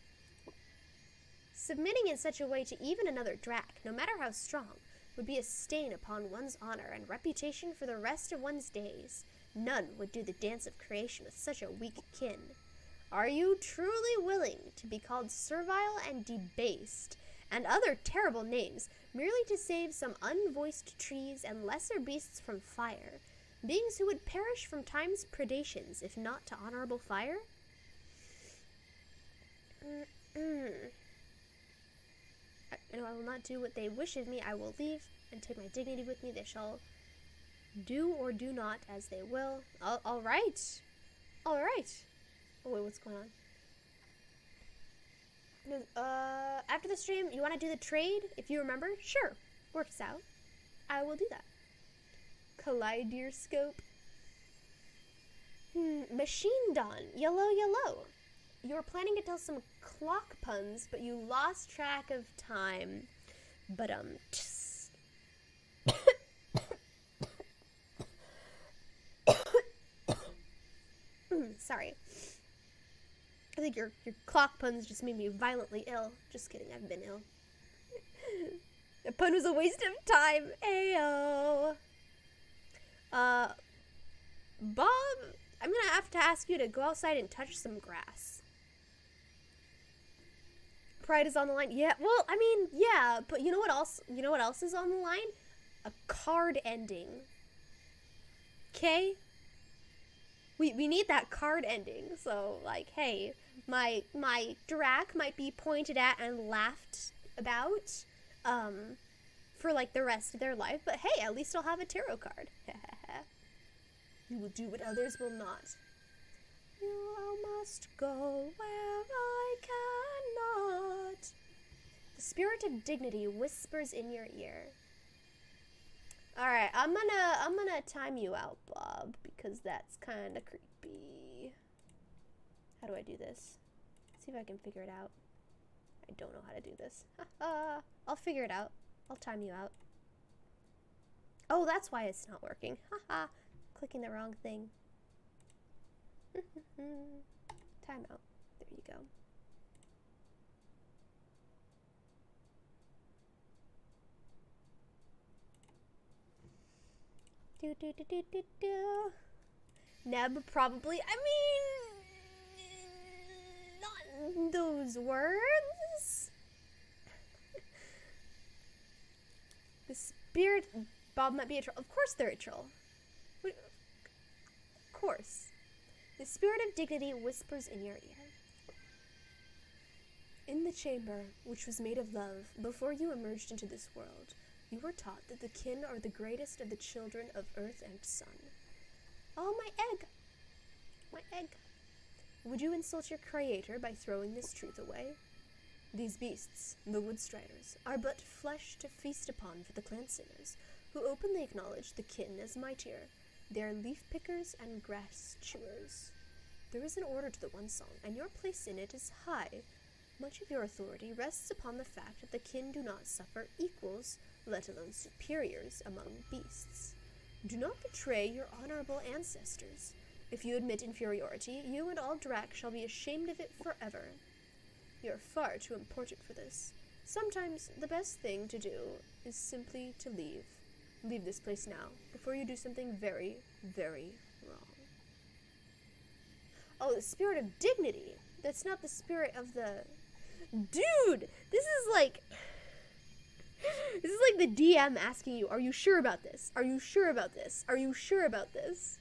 Submitting in such a way to even another Drac, no matter how strong, would be a stain upon one's honor and reputation for the rest of one's days. None would do the dance of creation with such a weak kin. Are you truly willing to be called servile and debased, and other terrible names, merely to save some unvoiced trees and lesser beasts from fire, beings who would perish from time's predations, if not to honorable fire? I will not do what they wish of me. I will leave and take my dignity with me. They shall do or do not as they will. All right. Oh, wait, what's going on? After the stream, you want to do the trade? If you remember, sure, works out. I will do that. Kaleidoscope. Machine Dawn. Yellow. You were planning to tell some clock puns, but you lost track of time. But, sorry. I think your clock puns just made me violently ill. Just kidding, I've been ill. The pun was a waste of time. Ayo. Bob, I'm gonna have to ask you to go outside and touch some grass. Pride is on the line. Yeah, well, I mean, yeah, but you know what else? You know what else is on the line? A card ending. Okay? We need that card ending. So, like, hey, my Drac might be pointed at and laughed about for like the rest of their life, but hey, at least I'll have a tarot card. You will do what others will not. You must go where I cannot. The spirit of dignity whispers in your ear. Alright, I'm gonna time you out, Bob, because that's kinda creepy. How do I do this? See if I can figure it out. I don't know how to do this. I'll figure it out. I'll time you out. Oh, that's why it's not working. Haha. Clicking the wrong thing. Time out. There you go. Neb probably, I mean, not those words. The spirit, Bob might be a troll. Of course they're a troll. Of course. The spirit of dignity whispers in your ear. In the chamber, which was made of love, before you emerged into this world, you were taught that the kin are the greatest of the children of earth and sun. Oh, my egg. My egg. Would you insult your creator by throwing this truth away? These beasts, the woodstriders, are but flesh to feast upon for the clan singers, who openly acknowledge the kin as mightier. They are leaf pickers and grass chewers. There is an order to the one song, and your place in it is high. Much of your authority rests upon the fact that the kin do not suffer equals, let alone superiors, among beasts. Do not betray your honorable ancestors. If you admit inferiority, you and all Drac shall be ashamed of it forever. You are far too important for this. Sometimes the best thing to do is simply to leave. Leave this place now, before you do something very, very wrong. Oh, the spirit of dignity. That's not the spirit of the... Dude! This is like the DM asking you, are you sure about this? Are you sure about this? Are you sure about this?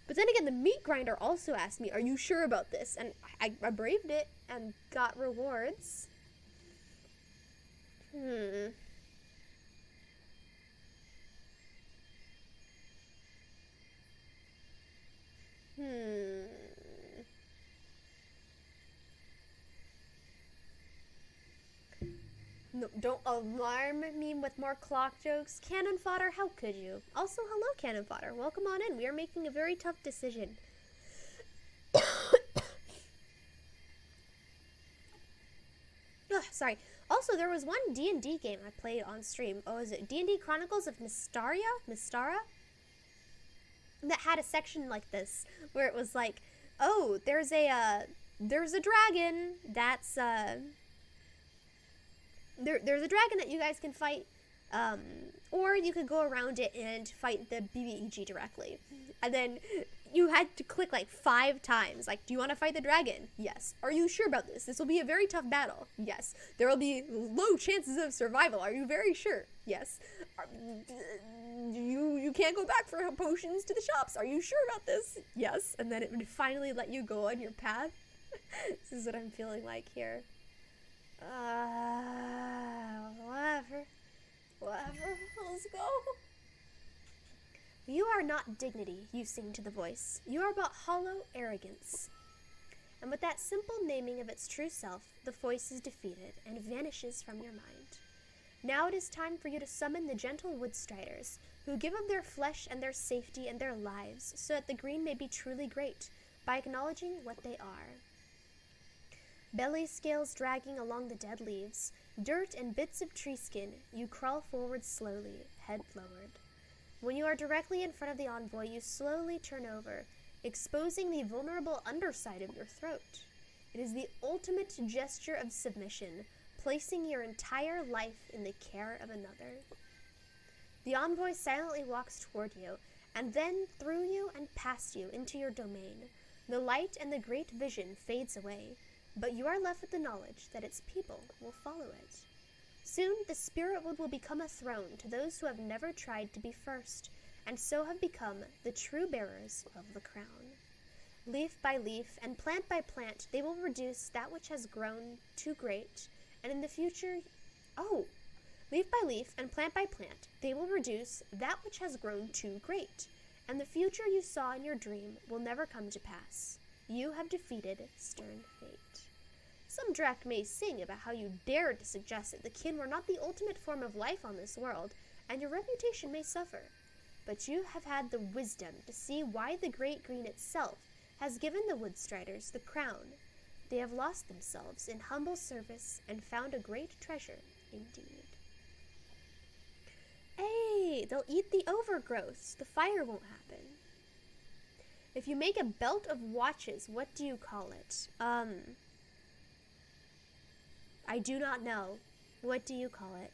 But then again, the meat grinder also asked me, are you sure about this? And I braved it and got rewards. No, don't alarm me with more clock jokes. Cannon fodder, how could you? Also, hello, Cannon fodder. Welcome on in. We are making a very tough decision. Sorry. Also, there was one D&D game I played on stream. Oh, is it D&D Chronicles of Mystara? That had a section like this, where it was like, oh, there's a dragon that's, There's a dragon that you guys can fight, or you could go around it and fight the BBEG directly. And then you had to click like 5 times, like, do you want to fight the dragon? Yes. Are you sure about this? This will be a very tough battle. Yes. There will be low chances of survival. Are you very sure? Yes. You can't go back for potions to the shops. Are you sure about this? Yes. And then it would finally let you go on your path. This is what I'm feeling like here. Whatever, let's go. You are not dignity, you sing to the voice. You are but hollow arrogance. And with that simple naming of its true self, the voice is defeated and vanishes from your mind. Now it is time for you to summon the gentle woodstriders, who give of their flesh and their safety and their lives, so that the green may be truly great, by acknowledging what they are. Belly scales dragging along the dead leaves, dirt and bits of tree skin, you crawl forward slowly, head lowered. When you are directly in front of the envoy, you slowly turn over, exposing the vulnerable underside of your throat. It is the ultimate gesture of submission, placing your entire life in the care of another. The envoy silently walks toward you, and then through you and past you into your domain. The light and the great vision fades away, but you are left with the knowledge that its people will follow it. Soon, the spirit wood will become a throne to those who have never tried to be first, and so have become the true bearers of the crown. Leaf by leaf and plant by plant, they will reduce that which has grown too great, and in the future, leaf by leaf and plant by plant, they will reduce that which has grown too great, and the future you saw in your dream will never come to pass. You have defeated stern fate. Some Drac may sing about how you dared to suggest that the kin were not the ultimate form of life on this world, and your reputation may suffer. But you have had the wisdom to see why the Great Green itself has given the Woodstriders the crown. They have lost themselves in humble service and found a great treasure indeed. Hey, they'll eat the overgrowths. The fire won't happen. If you make a belt of watches, what do you call it? I do not know. What do you call it?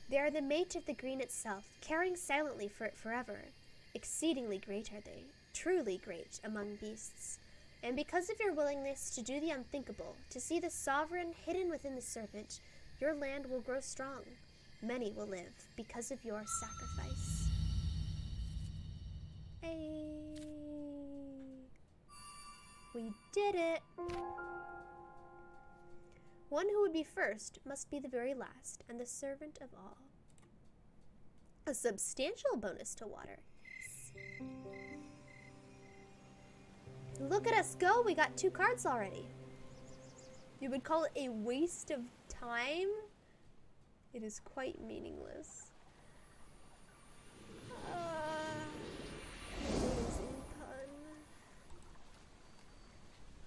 They are the mate of the green itself, caring silently for it forever. Exceedingly great are they, truly great among beasts. And because of your willingness to do the unthinkable, to see the sovereign hidden within the serpent, your land will grow strong. Many will live because of your sacrifice. Hey. We did it! One who would be first must be the very last, and the servant of all. A substantial bonus to water. Look at us go, we got 2 cards already. You would call it a waste of time? It is quite meaningless. Amazing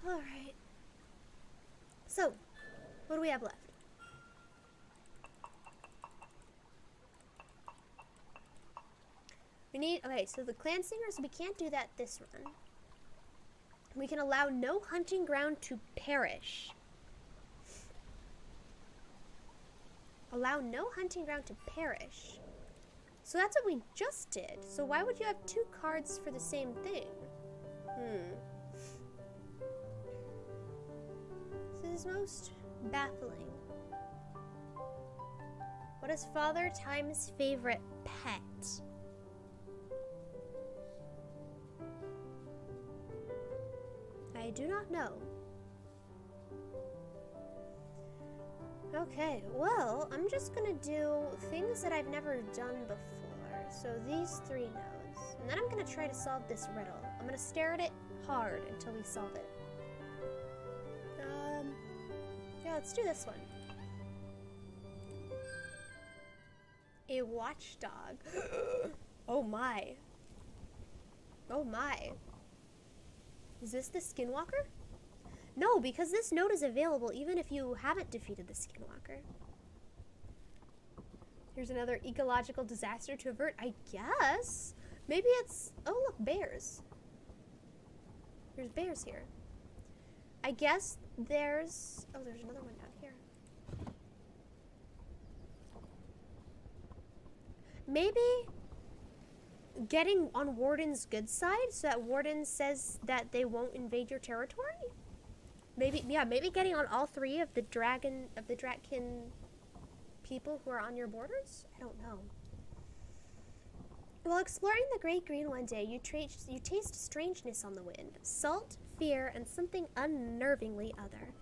pun. Alright. So, what do we have left? We need, okay, so the clan singers, we can't do that this run. We can allow no hunting ground to perish. Allow no hunting ground to perish. So that's what we just did. So why would you have 2 cards for the same thing? This is most baffling. What is Father Time's favorite pet? I do not know. Okay, well, I'm just gonna do things that I've never done before. So these 3 nodes. And then I'm gonna try to solve this riddle. I'm gonna stare at it hard until we solve it. Yeah, let's do this one. A watchdog. Oh my. Oh my. Is this the Skinwalker? No, because this node is available even if you haven't defeated the Skinwalker. Here's another ecological disaster to avert, I guess. Maybe it's... Oh, look, bears. There's bears here. I guess there's... Oh, there's another one down here. Maybe getting on Warden's good side so that Warden says that they won't invade your territory? Maybe, yeah, maybe getting on all 3 of the Dratkin people who are on your borders? I don't know. While exploring the Great Green one day, you taste strangeness on the wind, salt, fear, and something unnervingly other.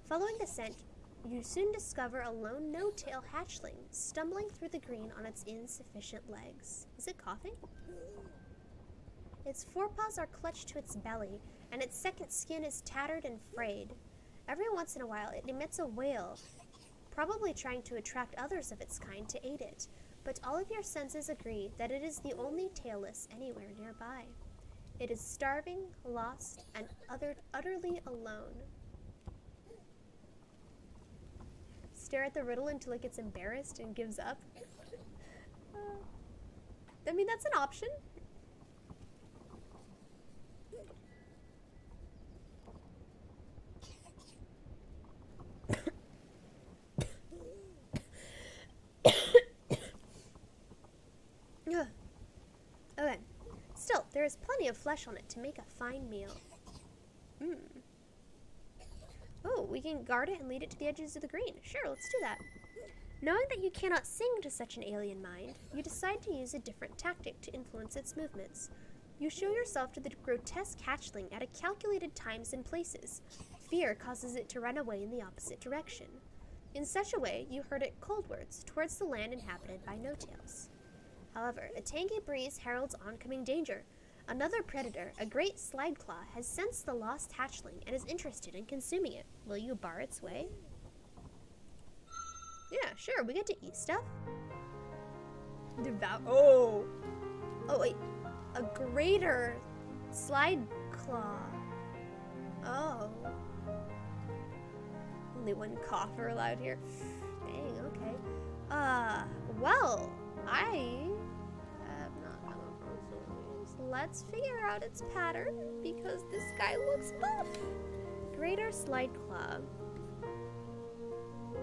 Following the scent, you soon discover a lone no-tail hatchling stumbling through the green on its insufficient legs. Is it coughing? Its forepaws are clutched to its belly, and its second skin is tattered and frayed. Every once in a while, it emits a wail, probably trying to attract others of its kind to aid it, but all of your senses agree that it is the only tailless anywhere nearby. It is starving, lost, and utterly alone. Stare at the riddle until it gets embarrassed and gives up. I mean, that's an option. Okay. Still, there is plenty of flesh on it to make a fine meal. Oh, we can guard it and lead it to the edges of the green. Sure, let's do that. Knowing that you cannot sing to such an alien mind, you decide to use a different tactic to influence its movements. You show yourself to the grotesque hatchling at a calculated times and places. Fear causes it to run away in the opposite direction. In such a way, you herd it coldwards, towards the land inhabited by no-tails. However, a tangy breeze heralds oncoming danger. Another predator, a great slideclaw, has sensed the lost hatchling and is interested in consuming it. Will you bar its way? Yeah, sure, we get to eat stuff. Oh, wait. A greater slideclaw. Oh. Only one cougher allowed here. Dang, okay. Well, I have not come across these. Let's figure out its pattern, because this guy looks buff. Greater slideclaw.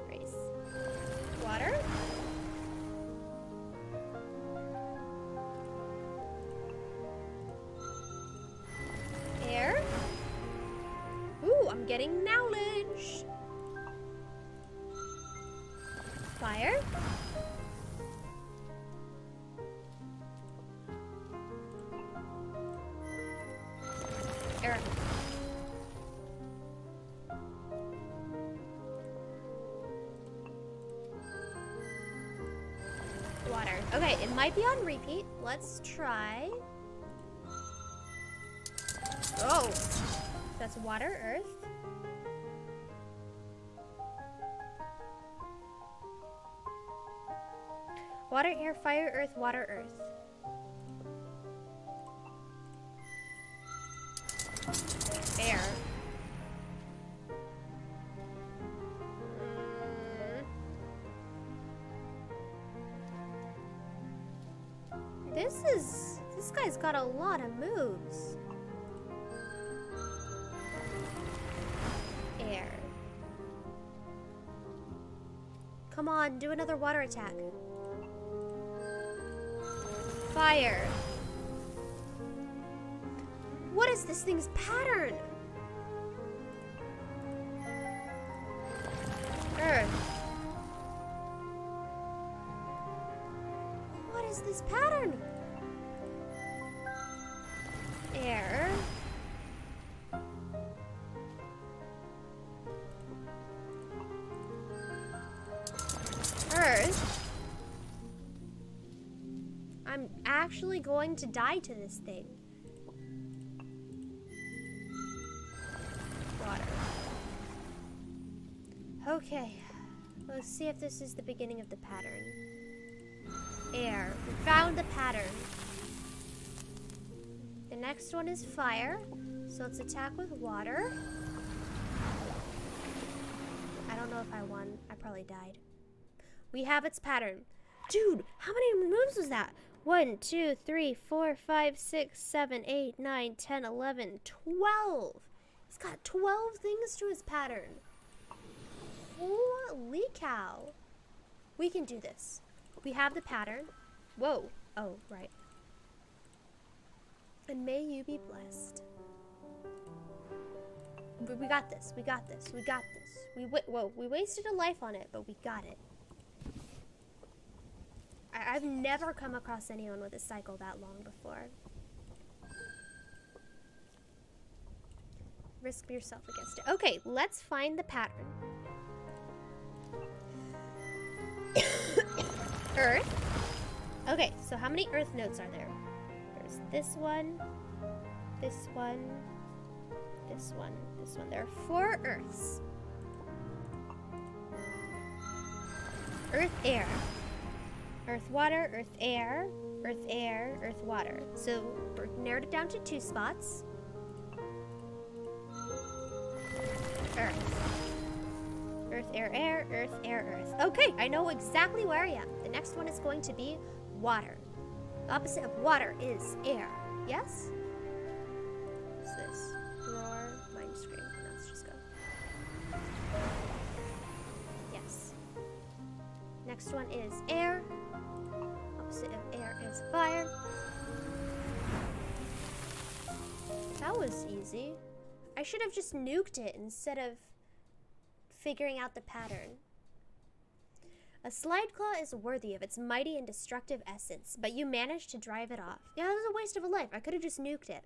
Race. Water. Air. Ooh, I'm getting knowledge. Fire. Air. Water. Okay, it might be on repeat. Let's try. Oh, that's water, earth. Water, air, fire, earth, water, earth. Air. This guy's got a lot of moves. Air. Come on, do another water attack. Fire. What is this thing's pattern? Earth. What is this pattern? Air. Earth. I'm actually going to die to this thing. Water. Okay. Let's see if this is the beginning of the pattern. Air. We found the pattern. The next one is fire. So let's attack with water. I don't know if I won. I probably died. We have its pattern. Dude, how many moves was that? 1, 2, 3, 4, 5, 6, 7, 8, 9, 10, 11, 12. He's got 12 things to his pattern. Holy cow. We can do this. We have the pattern. Whoa. Oh, right. And may you be blessed. We got this. We got this. We got this. Whoa. We wasted a life on it, but we got it. I've never come across anyone with a cycle that long before. Risk yourself against it. Okay, let's find the pattern. Earth. Okay, so how many earth notes are there? There's this one, this one, this one, this one. There are 4 earths. Earth, air. Earth, water, earth, air, earth, water. So we're narrowed it down to 2 spots. Earth. Earth, air, earth, earth. Okay, I know exactly where I am. The next one is going to be water. The opposite of water is air. Yes? What's this? Roar, mind scream. Let's just go. Yes. Next one is air. Opposite of air is fire. That was easy. I should have just nuked it instead of figuring out the pattern. A slide claw is worthy of its mighty and destructive essence, but you managed to drive it off. Yeah, that was a waste of a life. I could have just nuked it.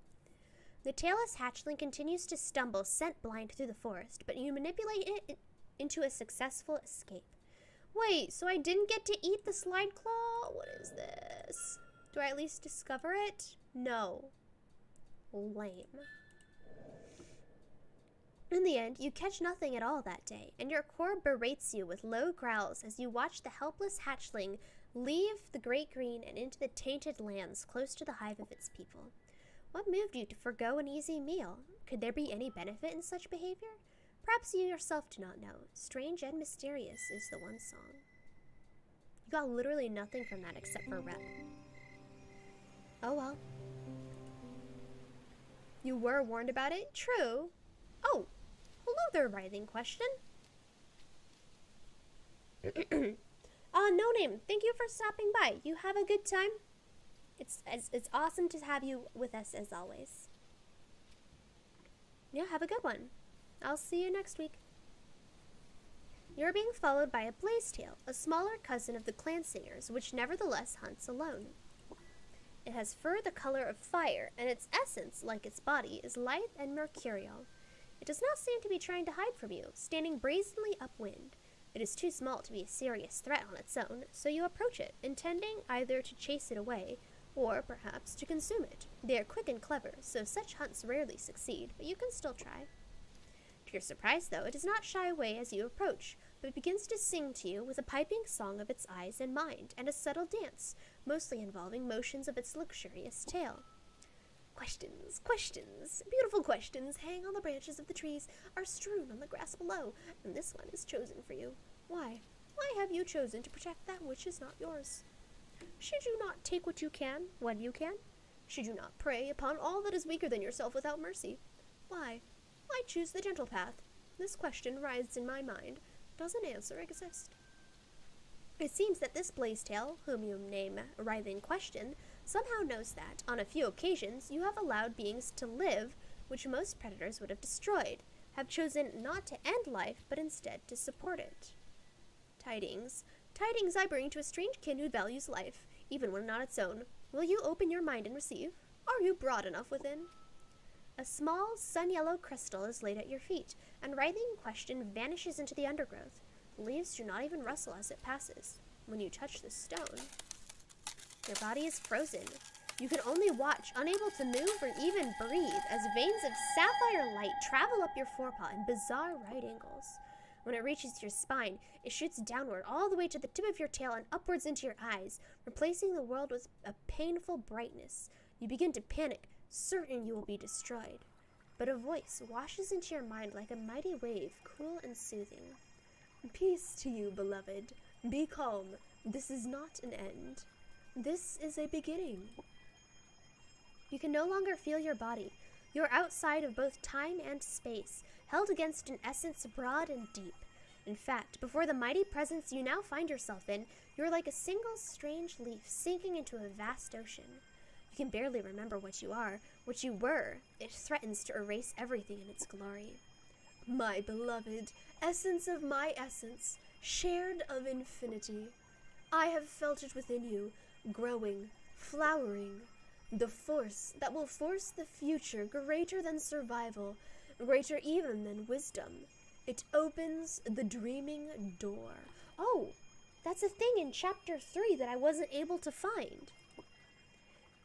The tailless hatchling continues to stumble, scent blind through the forest, but you manipulate it into a successful escape. Wait, so I didn't get to eat the slide claw? What is this? Do I at least discover it? No. Lame. In the end, you catch nothing at all that day, and your core berates you with low growls as you watch the helpless hatchling leave the great green and into the tainted lands close to the hive of its people. What moved you to forgo an easy meal? Could there be any benefit in such behavior? Perhaps you yourself do not know. Strange and mysterious is the one song. You got literally nothing from that except for rep. Oh well. You were warned about it? True. Oh, hello there, writhing question. No name. Thank you for stopping by. You have a good time? It's awesome to have you with us as always. Yeah, have a good one. I'll see you next week. You're being followed by a blazetail, a smaller cousin of the clan singers, which nevertheless hunts alone. It has fur the color of fire, and its essence, like its body, is lithe and mercurial. It does not seem to be trying to hide from you, standing brazenly upwind. It is too small to be a serious threat on its own, so you approach it, intending either to chase it away, or perhaps to consume it. They are quick and clever, so such hunts rarely succeed, but you can still try. To your surprise, though, it does not shy away as you approach, but begins to sing to you with a piping song of its eyes and mind, and a subtle dance, mostly involving motions of its luxurious tail. Questions, questions, beautiful questions hang on the branches of the trees, are strewn on the grass below, and this one is chosen for you. Why? Why have you chosen to protect that which is not yours? Should you not take what you can, when you can? Should you not prey upon all that is weaker than yourself without mercy? Why? Why choose the gentle path? This question rises in my mind. Does an answer exist? It seems that this Blazetail, whom you name Writhing Question, somehow knows that, on a few occasions, you have allowed beings to live, which most predators would have destroyed, have chosen not to end life, but instead to support it. Tidings. Tidings I bring to a strange kin who values life, even when not its own. Will you open your mind and receive? Are you broad enough within? A small, sun-yellow crystal is laid at your feet, and Writhing Question vanishes into the undergrowth. The leaves do not even rustle as it passes. When you touch the stone, your body is frozen. You can only watch, unable to move or even breathe, as veins of sapphire light travel up your forepaw in bizarre right angles. When it reaches your spine, it shoots downward all the way to the tip of your tail and upwards into your eyes, replacing the world with a painful brightness. You begin to panic, certain you will be destroyed. But a voice washes into your mind like a mighty wave, cool and soothing. Peace to you, beloved. Be calm. This is not an end. This is a beginning. You can no longer feel your body. You are outside of both time and space, held against an essence broad and deep. In fact, before the mighty presence you now find yourself in, you are like a single strange leaf sinking into a vast ocean. You can barely remember what you are, what you were. It threatens to erase everything in its glory. My beloved, essence of my essence, shared of infinity. I have felt it within you, growing, flowering. The force that will force the future greater than survival, greater even than wisdom. It opens the dreaming door. Oh, that's a thing in chapter 3 that I wasn't able to find.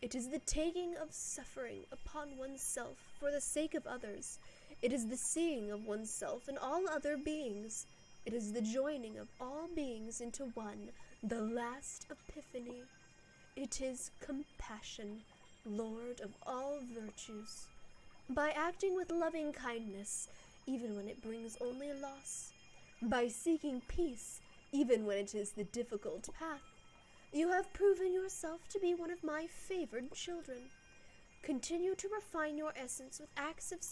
It is the taking of suffering upon oneself for the sake of others. It is the seeing of oneself and all other beings. It is the joining of all beings into one, the last epiphany. It is compassion, Lord of all virtues. By acting with loving kindness, even when it brings only loss. By seeking peace, even when it is the difficult path. You have proven yourself to be one of my favored children. Continue to refine your essence with acts of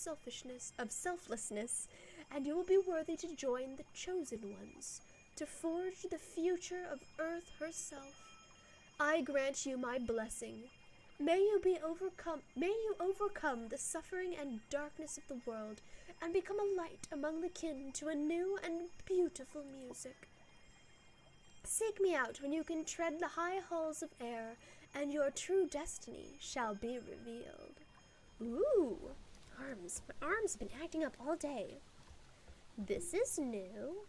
selflessness, and you will be worthy to join the chosen ones, to forge the future of Earth herself. I grant you my blessing. May you overcome the suffering and darkness of the world, and become a light among the kin to a new and beautiful music. Seek me out when you can tread the high halls of air, and your true destiny shall be revealed. Ooh, arms. My arms have been acting up all day. This is new.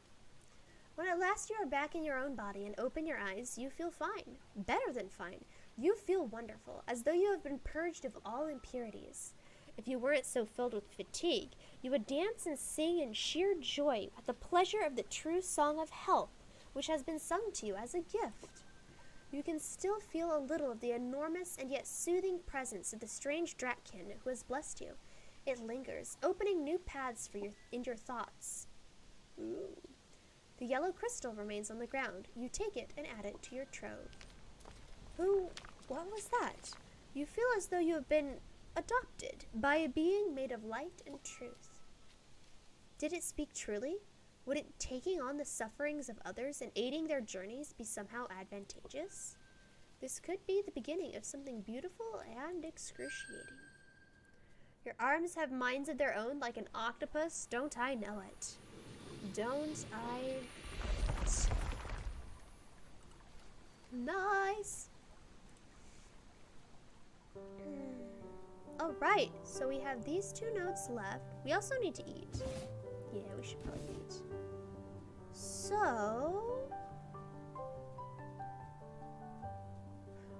When at last you are back in your own body and open your eyes, you feel fine. Better than fine. You feel wonderful, as though you have been purged of all impurities. If you weren't so filled with fatigue, you would dance and sing in sheer joy at the pleasure of the true song of health, which has been sung to you as a gift. You can still feel a little of the enormous and yet soothing presence of the strange Dratkin who has blessed you. It lingers, opening new paths for you in your thoughts. Ooh. The yellow crystal remains on the ground. You take it and add it to your trove. What was that? You feel as though you have been adopted by a being made of light and truth. Did it speak truly? Would it taking on the sufferings of others and aiding their journeys be somehow advantageous? This could be the beginning of something beautiful and excruciating. Your arms have minds of their own like an octopus, don't I know it? Don't I know it? Nice! Alright, so we have these 2 notes left. We also need to eat. Yeah, we should probably eat. So...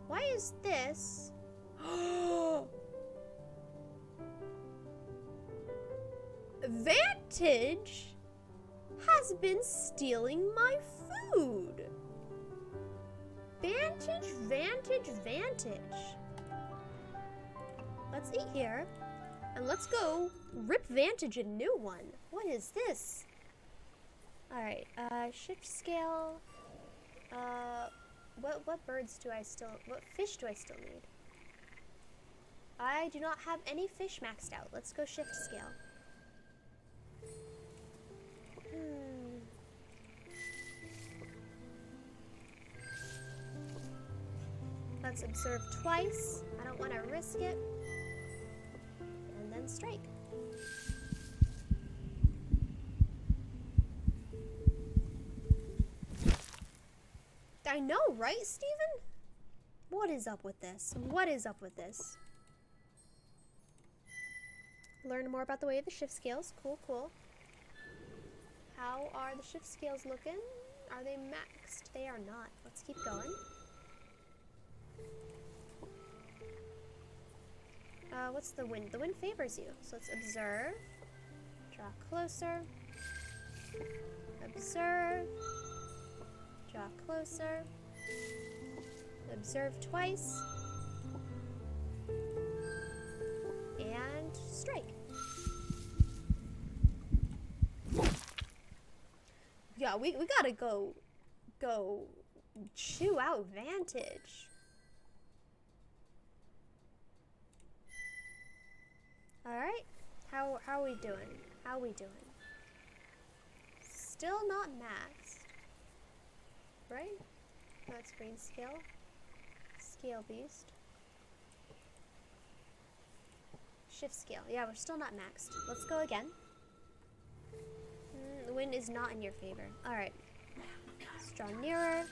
why is this? Vantage has been stealing my food. Vantage, Vantage, Vantage. Let's eat here. And let's go rip Vantage a new one. What is this? Alright, shift scale. What birds do I still, what fish do I still need? I do not have any fish maxed out. Let's go shift scale. Let's observe twice. I don't want to risk it. And then strike. I know, right, Steven? What is up with this? What is up with this? Learn more about the way of the shift scales. Cool, cool. How are the shift scales looking? Are they maxed? They are not. Let's keep going. What's the wind? The wind favors you. So let's observe. Draw closer. Observe. Draw closer. Observe twice. And strike. Yeah, we gotta go chew out Vantage. Alright. How are we doing? How are we doing? Still not maxed. Right? That's green scale. Scale beast. Shift scale. Yeah, we're still not maxed. Let's go again. The wind is not in your favor. Alright. Let's draw nearer.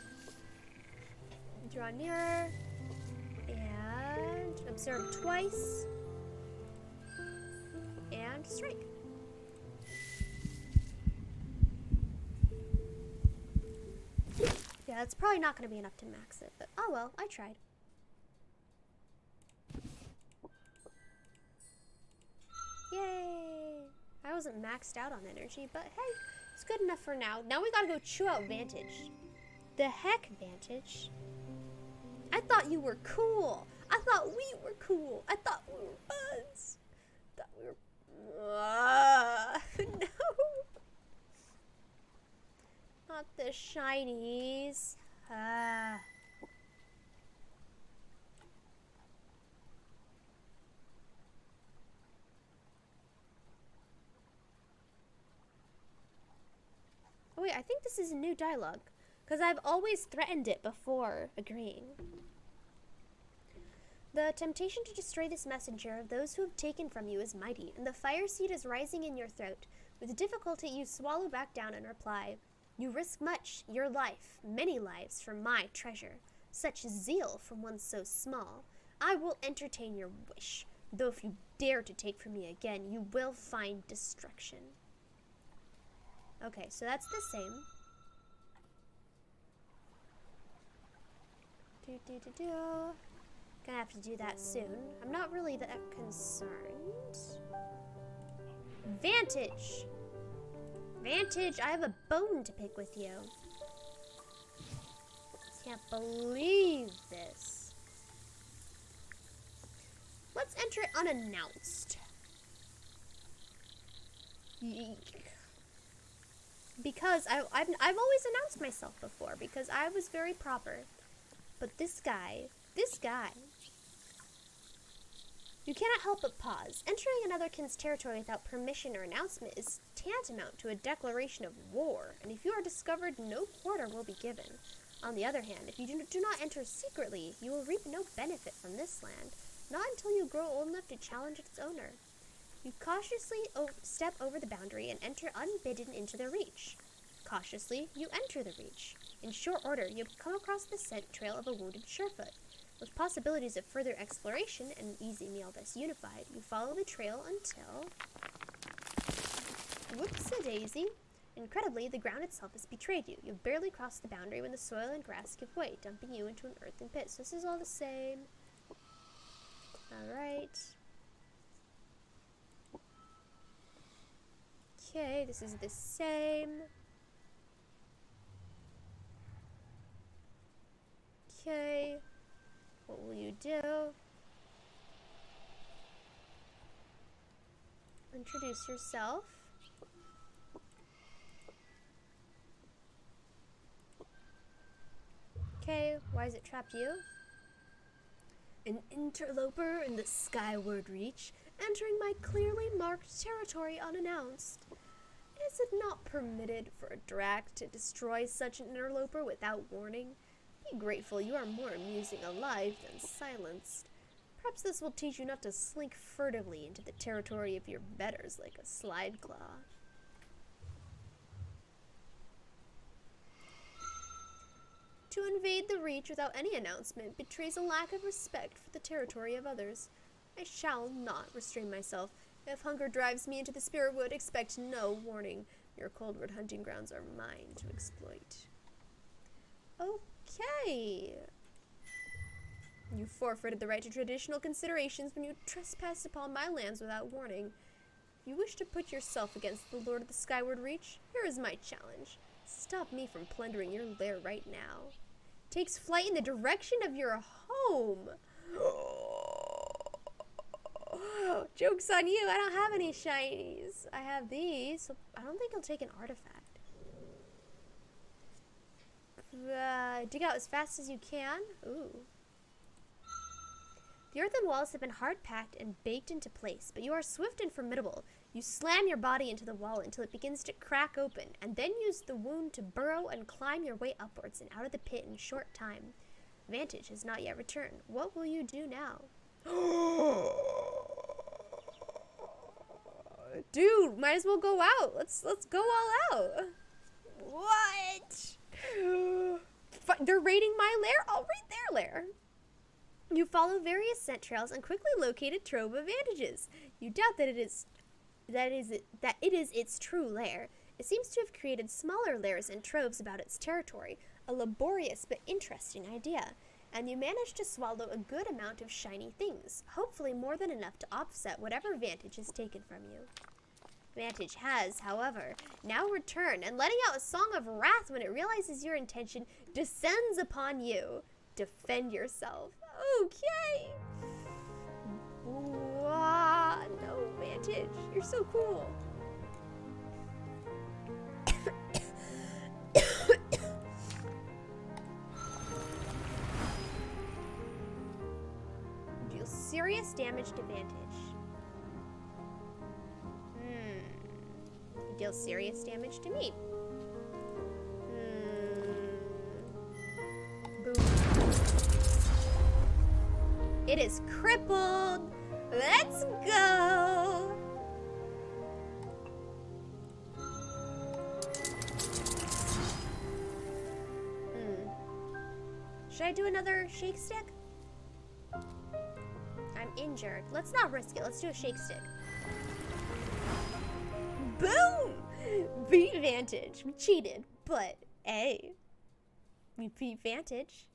Draw nearer. And observe twice. And strike. Yeah, that's probably not going to be enough to max it, but oh well, I tried. Yay! I wasn't maxed out on energy, but hey, it's good enough for now. Now we gotta go chew out Vantage. The heck, Vantage? I thought you were cool. I thought we were cool. I thought we were buds. I thought we were... no. Not the shinies. Oh wait, I think this is a new dialogue, because I've always threatened it before agreeing. The temptation to destroy this messenger of those who have taken from you is mighty, and the fire seed is rising in your throat. With difficulty you swallow back down and reply, "You risk much, your life, many lives, for my treasure. Such zeal from one so small. I will entertain your wish, though if you dare to take from me again, you will find destruction." Okay, so that's the same. Gonna have to do that soon. I'm not really that concerned. Vantage! Vantage, I have a bone to pick with you. Can't believe this. Let's enter it unannounced. Yeek. Because I've always announced myself before, because I was very proper. But this guy, you cannot help but pause. Entering another kin's territory without permission or announcement is tantamount to a declaration of war, and if you are discovered, no quarter will be given. On the other hand, if you do not enter secretly, you will reap no benefit from this land, not until you grow old enough to challenge its owner. You cautiously step over the boundary and enter unbidden into the reach. Cautiously, you enter the reach. In short order, you come across the scent trail of a wounded surefoot. With possibilities of further exploration and an easy meal thus unified, you follow the trail until... Whoops-a-daisy. Incredibly, the ground itself has betrayed you. You've barely crossed the boundary when the soil and grass give way, dumping you into an earthen pit. So this is all the same. Alright. Okay, this is the same. Okay. What will you do? Introduce yourself. Okay, why does it trap you? An interloper in the skyward reach, entering my clearly marked territory unannounced. Is it not permitted for a Drac to destroy such an interloper without warning? Be grateful you are more amusing alive than silenced. Perhaps this will teach you not to slink furtively into the territory of your betters like a slide claw. To invade the Reach without any announcement betrays a lack of respect for the territory of others. I shall not restrain myself. If hunger drives me into the spirit wood, expect no warning. Your coldwood hunting grounds are mine to exploit. Okay. You forfeited the right to traditional considerations when you trespassed upon my lands without warning. If you wish to put yourself against the Lord of the Skyward Reach, here is my challenge. Stop me from plundering your lair right now. Takes flight in the direction of your home. Joke's on you, I don't have any shinies. I have these, so I don't think he'll take an artifact. Dig out as fast as you can. Ooh. The earthen walls have been hard-packed and baked into place, but you are swift and formidable. You slam your body into the wall until it begins to crack open, and then use the wound to burrow and climb your way upwards and out of the pit in a short time. Vantage has not yet returned. What will you do now? Dude, might as well go out. Let's go all out. What? They're raiding my lair? I'll raid their lair. You follow various scent trails and quickly locate a trove of vantages. You doubt that it is its true lair. It seems to have created smaller lairs and troves about its territory, a laborious but interesting idea. And you manage to swallow a good amount of shiny things, hopefully more than enough to offset whatever Vantage is taken from you. Vantage has, however, now returned and letting out a song of wrath when it realizes your intention descends upon you. Defend yourself. Okay. No, Vantage, you're so cool. Deal serious damage to Vantage. Deal serious damage to me. Boom. It is crippled. Let's go. Should I do another shake stick? I'm injured. Let's not risk it. Let's do a shake stick. Boom! Beat Vantage. We cheated, but hey, we beat Vantage.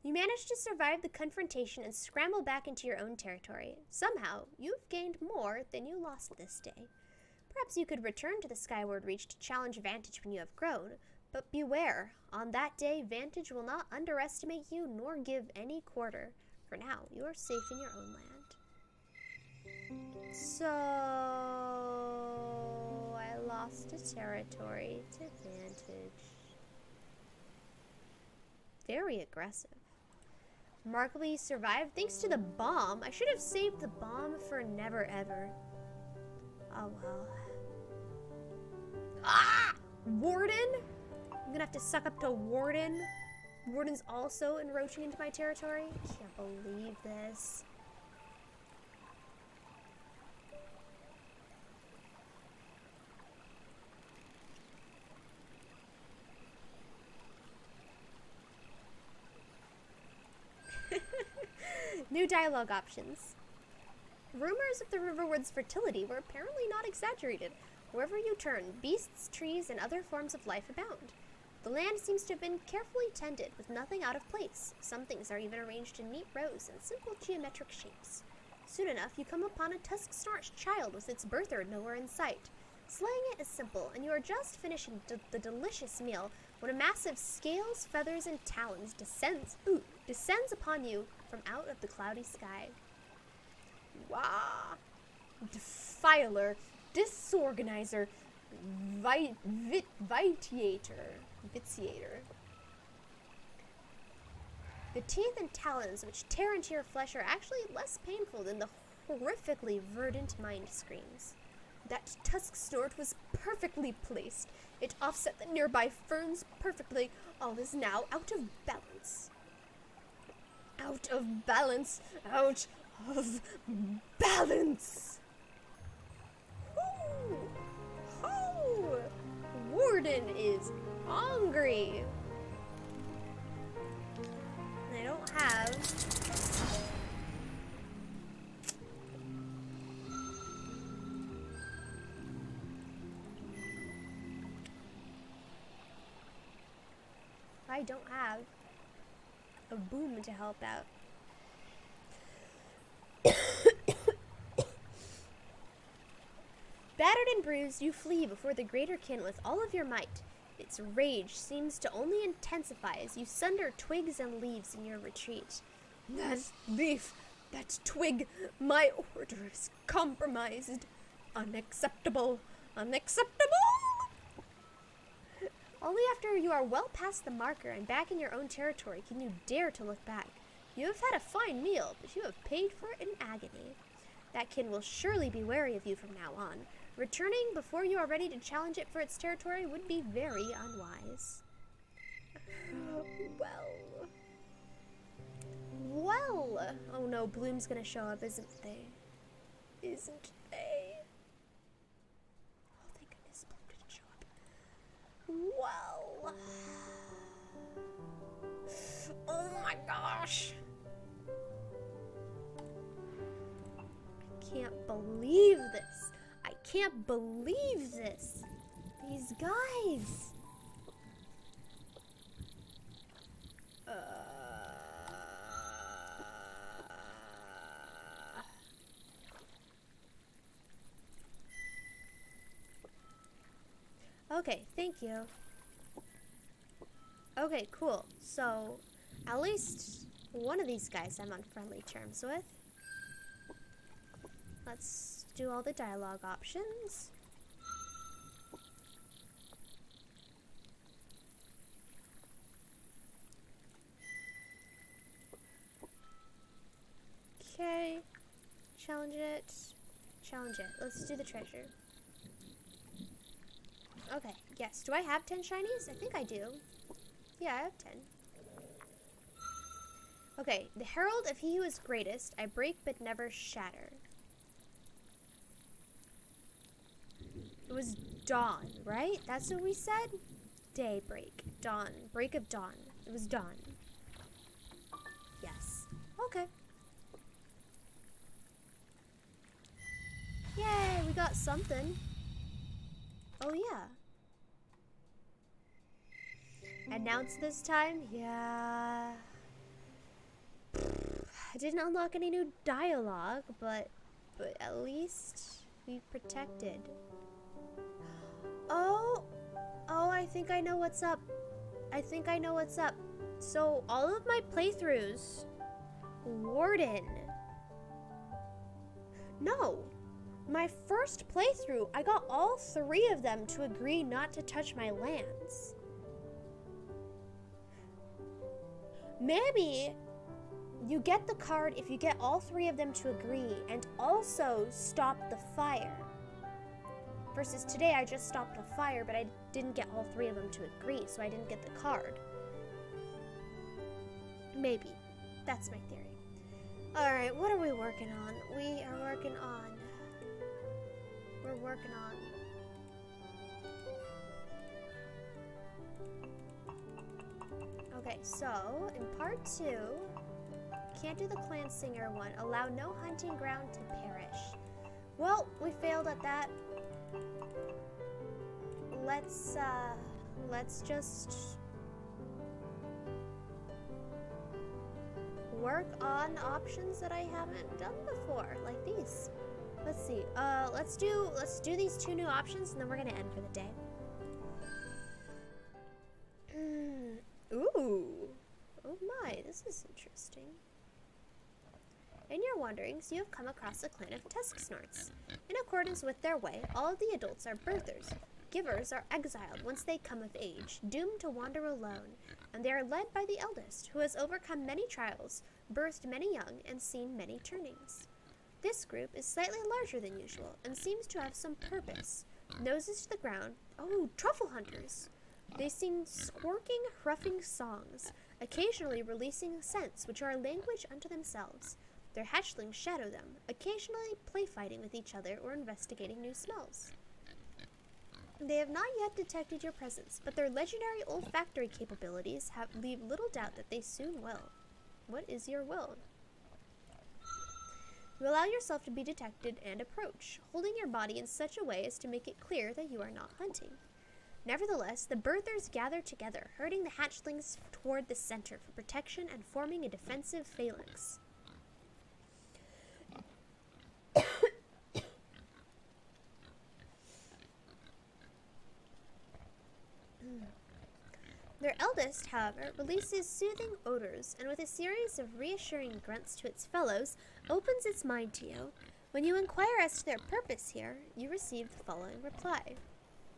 You managed to survive the confrontation and scramble back into your own territory. Somehow, you've gained more than you lost this day. Perhaps you could return to the Skyward Reach to challenge Vantage when you have grown, but beware, on that day, Vantage will not underestimate you nor give any quarter. For now, you are safe in your own land. So, I lost a territory to Vantage. Very aggressive. Remarkably survived thanks to the bomb. I should have saved the bomb for never ever. Oh well. Ah! Warden? I'm gonna have to suck up to Warden. Warden's also encroaching into my territory. Can't believe this. New dialogue options. Rumors of the Riverwood's fertility were apparently not exaggerated. Wherever you turn, beasts, trees, and other forms of life abound. The land seems to have been carefully tended, with nothing out of place. Some things are even arranged in neat rows and simple geometric shapes. Soon enough, you come upon a tusk-snarched child with its birther nowhere in sight. Slaying it is simple, and you are just finishing the delicious meal when a mass of scales, feathers, and talons descends upon you from out of the cloudy sky. Wah! Defiler, disorganizer, vitiator. The teeth and talons which tear into your flesh are actually less painful than the horrifically verdant mind screams. That tusk snort was perfectly placed. It offset the nearby ferns perfectly. All is now out of balance. Out of balance. Out of balance. Oh, Warden is hungry. I don't have... a boom to help out. Battered and bruised, you flee before the greater kin with all of your might. Its rage seems to only intensify as you sunder twigs and leaves in your retreat. That leaf, that twig, my order is compromised. Unacceptable, unacceptable! Only after you are well past the marker and back in your own territory can you dare to look back. You have had a fine meal, but you have paid for it in agony. That kin will surely be wary of you from now on. Returning before you are ready to challenge it for its territory would be very unwise. Well. Oh no, Bloom's gonna show up, isn't they? Isn't they? Oh, thank goodness Bloom didn't show up. Well. Oh my gosh. I can't believe this. I can't believe this. These guys. Okay, thank you. Okay, cool. So, at least one of these guys I'm on friendly terms with. Let's do all the dialogue options. Okay. Challenge it. Challenge it. Let's do the treasure. Okay, yes. Do I have 10 shinies? I think I do. Yeah, I have 10. Okay, the herald of he who is greatest, I break but never shatter. It was dawn, right? That's what we said? Daybreak. Dawn. Break of dawn. It was dawn. Yes. Okay. Yay, we got something. Oh, yeah. Announce this time? Yeah. I didn't unlock any new dialogue, but at least we protected. Oh, I think I know what's up. So, all of my playthroughs, Warden. No. My first playthrough, I got all 3 of them to agree not to touch my lands. Maybe you get the card if you get all 3 of them to agree and also stop the fire. Versus today, I just stopped the fire, but I didn't get all 3 of them to agree, so I didn't get the card. Maybe. That's my theory. Alright, what are we working on? We're working on... Okay, so, in part 2, can't do the clan singer one. Allow no hunting ground to perish. Well, we failed at that. Let's just work on options that I haven't done before, like these. Let's see. Let's do these 2 new options, and then we're gonna end for the day. Ooh. Oh my, this is interesting. In your wanderings, you have come across a clan of tusk snorts. In accordance with their way, all of the adults are birthers. Givers are exiled once they come of age, doomed to wander alone, and they are led by the eldest, who has overcome many trials, birthed many young, and seen many turnings. This group is slightly larger than usual, and seems to have some purpose. Noses to the ground. Oh, truffle hunters! They sing squawking, hruffing songs, occasionally releasing scents which are a language unto themselves. Their hatchlings shadow them, occasionally play fighting with each other or investigating new smells. They have not yet detected your presence, but their legendary olfactory capabilities leave little doubt that they soon will. What is your will? You allow yourself to be detected and approach, holding your body in such a way as to make it clear that you are not hunting. Nevertheless, the birthers gather together, herding the hatchlings toward the center for protection and forming a defensive phalanx. Their eldest, however, releases soothing odors, and with a series of reassuring grunts to its fellows, opens its mind to you. When you inquire as to their purpose here, you receive the following reply.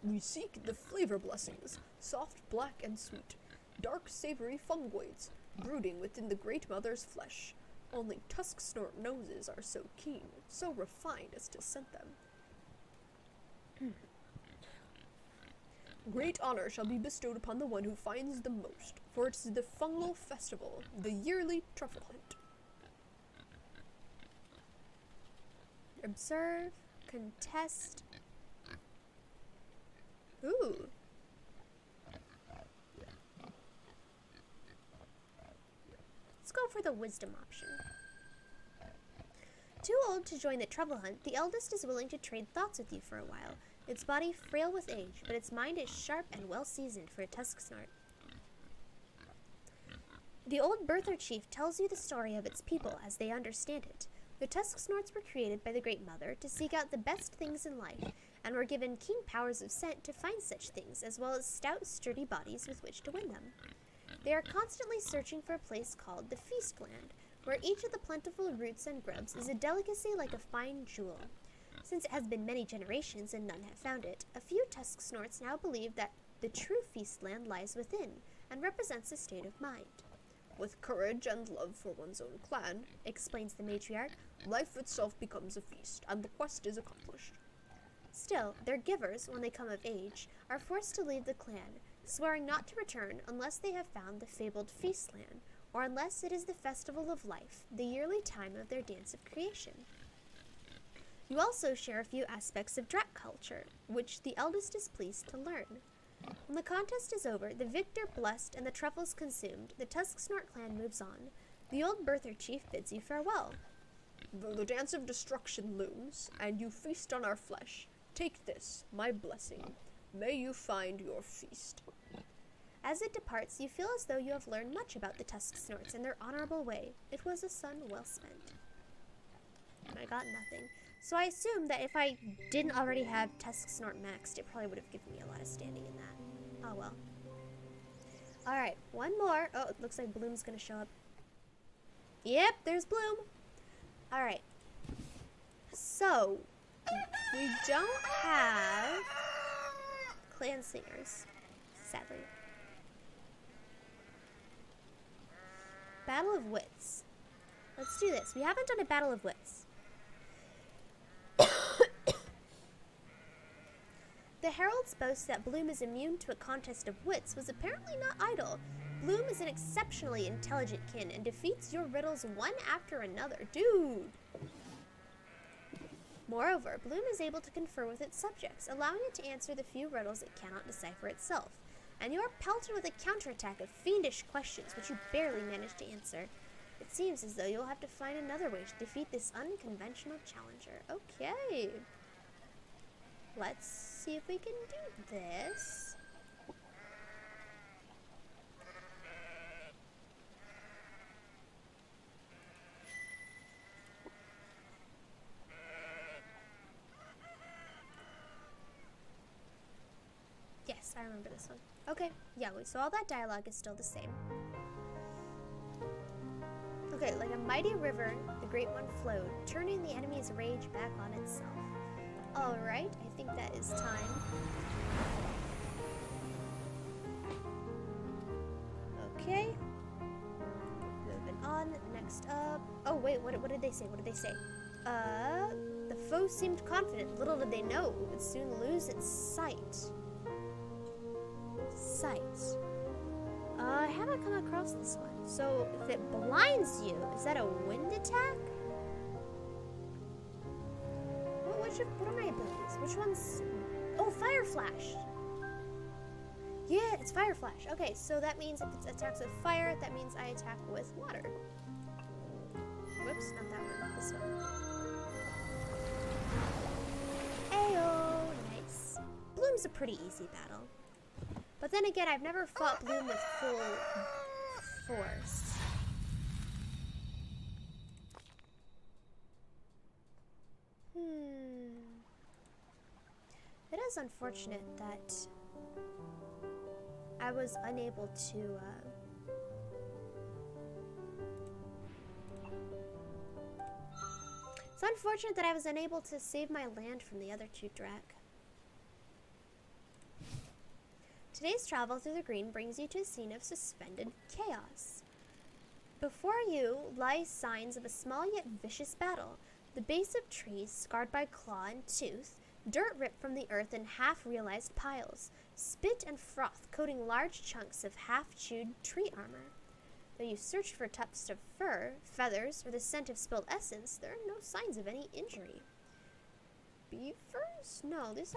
We seek the flavor blessings, soft, black, and sweet, dark, savory fungoids, brooding within the Great Mother's flesh. Only tusk snort noses are so keen, so refined as to scent them. Great honor shall be bestowed upon the one who finds the most, for it is the fungal festival, the yearly truffle hunt. Observe, contest. Ooh. Let's go for the wisdom option. Too old to join the trouble hunt, the eldest is willing to trade thoughts with you for a while. Its body frail with age, but its mind is sharp and well seasoned for a tusk snort. The old birther chief tells you the story of its people as they understand it. The tusk snorts were created by the Great Mother to seek out the best things in life, and were given keen powers of scent to find such things, as well as stout, sturdy bodies with which to win them. They are constantly searching for a place called the Feastland, where each of the plentiful roots and grubs is a delicacy like a fine jewel. Since it has been many generations and none have found it, a few tusk snorts now believe that the true Feastland lies within, and represents a state of mind. With courage and love for one's own clan, explains the matriarch, life itself becomes a feast, and the quest is accomplished. Still, their givers, when they come of age, are forced to leave the clan, swearing not to return unless they have found the fabled Feastland, or unless it is the festival of life, the yearly time of their dance of creation. You also share a few aspects of Drak culture, which the eldest is pleased to learn. When the contest is over, the victor blessed and the truffles consumed, the Tusk Snort clan moves on. The old birther chief bids you farewell. Though the dance of destruction looms, and you feast on our flesh, take this, my blessing. May you find your feast. As it departs, you feel as though you have learned much about the Tusk Snorts and their honorable way. It was a sun well spent. And I got nothing. So I assume that if I didn't already have Tusk Snort maxed, it probably would have given me a lot of standing in that. Oh well. Alright, one more. Oh, it looks like Bloom's gonna show up. Yep, there's Bloom. Alright. So, we don't have clan singers, sadly. Battle of Wits. Let's do this. We haven't done a Battle of Wits. The heralds boast that Bloom is immune to a contest of wits was apparently not idle. Bloom is an exceptionally intelligent kin and defeats your riddles one after another. Dude! Moreover, Bloom is able to confer with its subjects, allowing it to answer the few riddles it cannot decipher itself. And you are pelted with a counterattack of fiendish questions which you barely manage to answer. It seems as though you'll have to find another way to defeat this unconventional challenger. Okay. Let's see if we can do this. Yes, I remember this one. Okay, yeah, so all that dialogue is still the same. Okay, like a mighty river, the great one flowed, turning the enemy's rage back on itself. Alright, I think that is time. Okay. Moving on, next up. Oh wait, what did they say? What did they say? The foe seemed confident. Little did they know it would soon lose its sight. I haven't come across this one. So if it blinds you, is that a wind attack? What are my abilities? Which one's... Oh, Fire Flash. Yeah, it's Fire Flash. Okay, so that means if it attacks with fire, that means I attack with water. Whoops, not that one. This one. Ayo, nice. Bloom's a pretty easy battle. But then again, I've never fought Bloom with full force. It is unfortunate that I was unable to, It's unfortunate that I was unable to save my land from the other two Drak. Today's travel through the green brings you to a scene of suspended chaos. Before you lie signs of a small yet vicious battle. The base of trees scarred by claw and tooth, dirt ripped from the earth in half-realized piles, spit and froth coating large chunks of half-chewed tree armor. Though you search for tufts of fur, feathers, or the scent of spilled essence, there are no signs of any injury. Beavers? No, this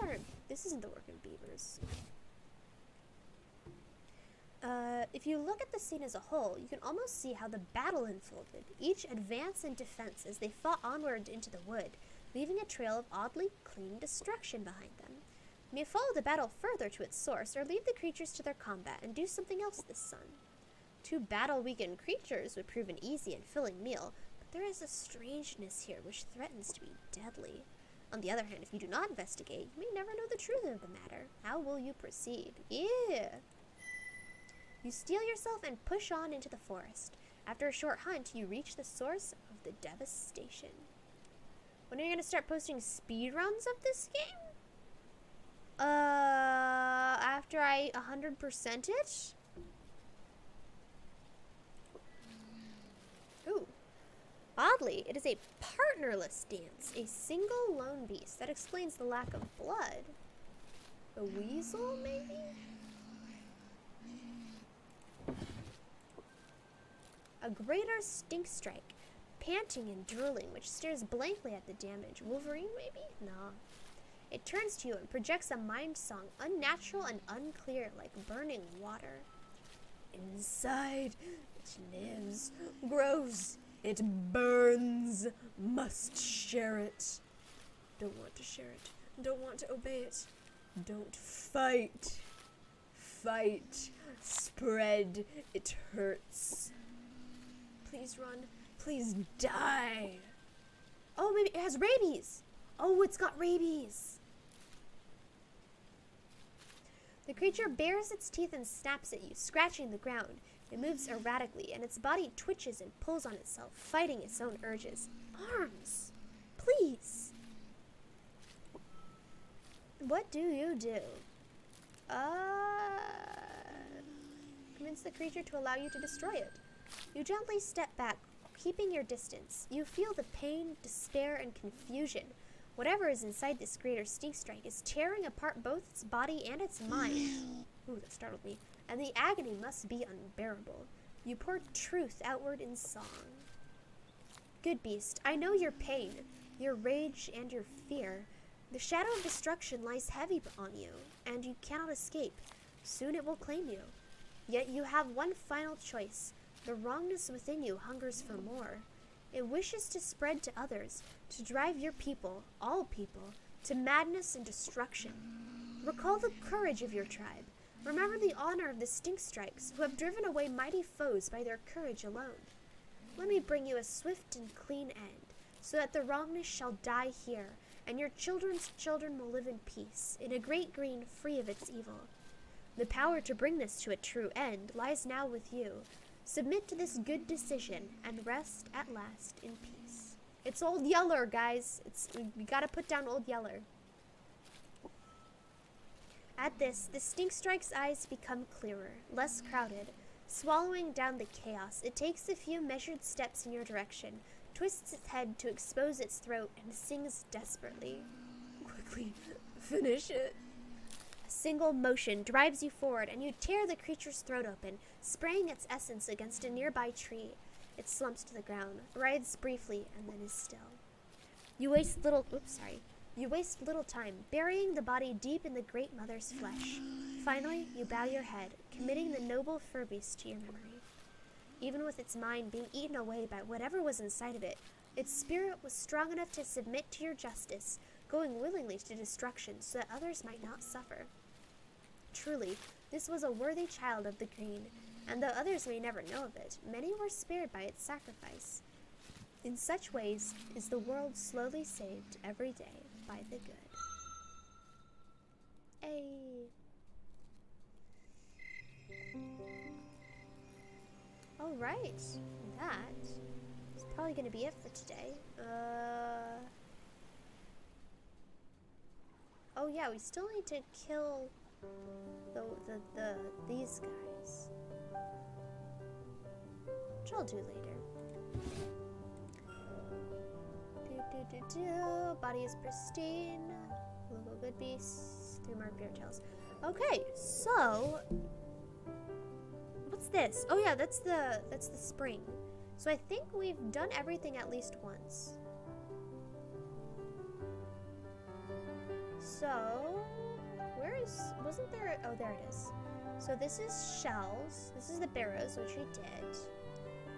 isn't the work of beavers. If you look at the scene as a whole, you can almost see how the battle unfolded, each advance and defense as they fought onward into the wood, leaving a trail of oddly clean destruction behind them. You may follow the battle further to its source, or leave the creatures to their combat and do something else this sun. 2 battle-weakened creatures would prove an easy and filling meal, but there is a strangeness here which threatens to be deadly. On the other hand, if you do not investigate, you may never know the truth of the matter. How will you proceed? Yeah. You steel yourself and push on into the forest. After a short hunt, you reach the source of the devastation. When are you going to start posting speedruns of this game? After I 100% it? Ooh. Oddly, it is a partnerless dance, a single lone beast. That explains the lack of blood. A weasel, maybe? A greater stink strike, panting and drooling, which stares blankly at the damage. Wolverine, maybe? Nah. It turns to you and projects a mind song, unnatural and unclear, like burning water. Inside, it lives, grows, it burns, must share it. Don't want to share it, don't want to obey it. Don't fight. Fight, spread, it hurts. Please run. Please die. Oh, maybe it has rabies. Oh, it's got rabies. The creature bares its teeth and snaps at you, scratching the ground. It moves erratically, and its body twitches and pulls on itself, fighting its own urges. Arms! Please! What do you do? Convince the creature to allow you to destroy it. You gently step back, keeping your distance. You feel the pain, despair, and confusion. Whatever is inside this greater stink strike is tearing apart both its body and its mind. Ooh, that startled me. And the agony must be unbearable. You pour truth outward in song. Good beast, I know your pain, your rage, and your fear. The shadow of destruction lies heavy on you, and you cannot escape. Soon it will claim you. Yet you have one final choice. The wrongness within you hungers for more. It wishes to spread to others, to drive your people, all people, to madness and destruction. Recall the courage of your tribe. Remember the honor of the stink strikes, who have driven away mighty foes by their courage alone. Let me bring you a swift and clean end, so that the wrongness shall die here, and your children's children will live in peace, in a great green free of its evil. The power to bring this to a true end lies now with you. Submit to this good decision, and rest at last in peace. It's Old Yeller, guys. We gotta put down Old Yeller. At this, the stink strike's eyes become clearer, less crowded. Swallowing down the chaos, it takes a few measured steps in your direction, twists its head to expose its throat, and sings desperately. Quickly, finish it. A single motion drives you forward, and you tear the creature's throat open, spraying its essence against a nearby tree. It slumps to the ground, writhes briefly, and then is still. You waste little time, burying the body deep in the Great Mother's flesh. Finally, you bow your head, committing the noble fur beast to your memory. Even with its mind being eaten away by whatever was inside of it, its spirit was strong enough to submit to your justice, going willingly to destruction so that others might not suffer. Truly, this was a worthy child of the green, and though others may never know of it, many were spared by its sacrifice. In such ways is the world slowly saved every day by the good. Hey. Alright, that is probably going to be it for today. Oh yeah, we still need to kill these guys, which I'll do later. Body is pristine. Little good beasts. 3 more bear tails. Okay, so what's this? Oh yeah, that's the spring. So I think we've done everything at least once. So wasn't there? Oh, there it is. So this is shells. This is the barrows, which we did.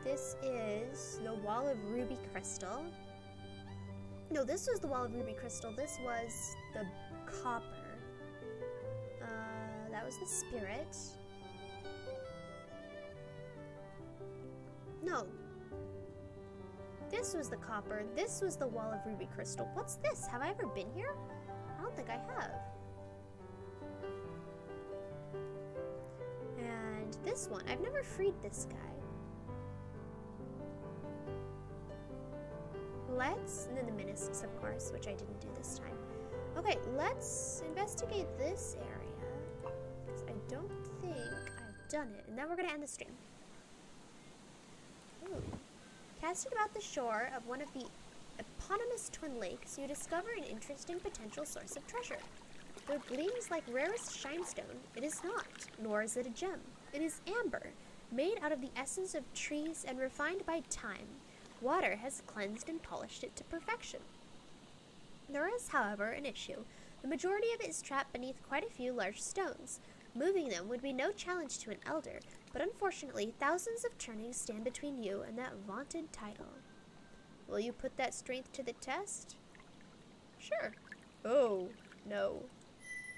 This is the wall of ruby crystal. No, this was the wall of ruby crystal. This was the copper. That was the spirit. No. This was the copper. This was the wall of ruby crystal. What's this? Have I ever been here? I don't think I have. And this one. I've never freed this guy. And then the menaces, of course, which I didn't do this time. Okay, let's investigate this area, because I don't think I've done it. And then we're going to end the stream. Ooh. Casting about the shore of one of the eponymous twin lakes, you discover an interesting potential source of treasure. Though it gleams like rarest shinestone, it is not, nor is it a gem. It is amber, made out of the essence of trees and refined by time. Water has cleansed and polished it to perfection. There is, however, an issue. The majority of it is trapped beneath quite a few large stones. Moving them would be no challenge to an elder, but unfortunately, thousands of turnings stand between you and that vaunted title. Will you put that strength to the test? Sure. Oh, no.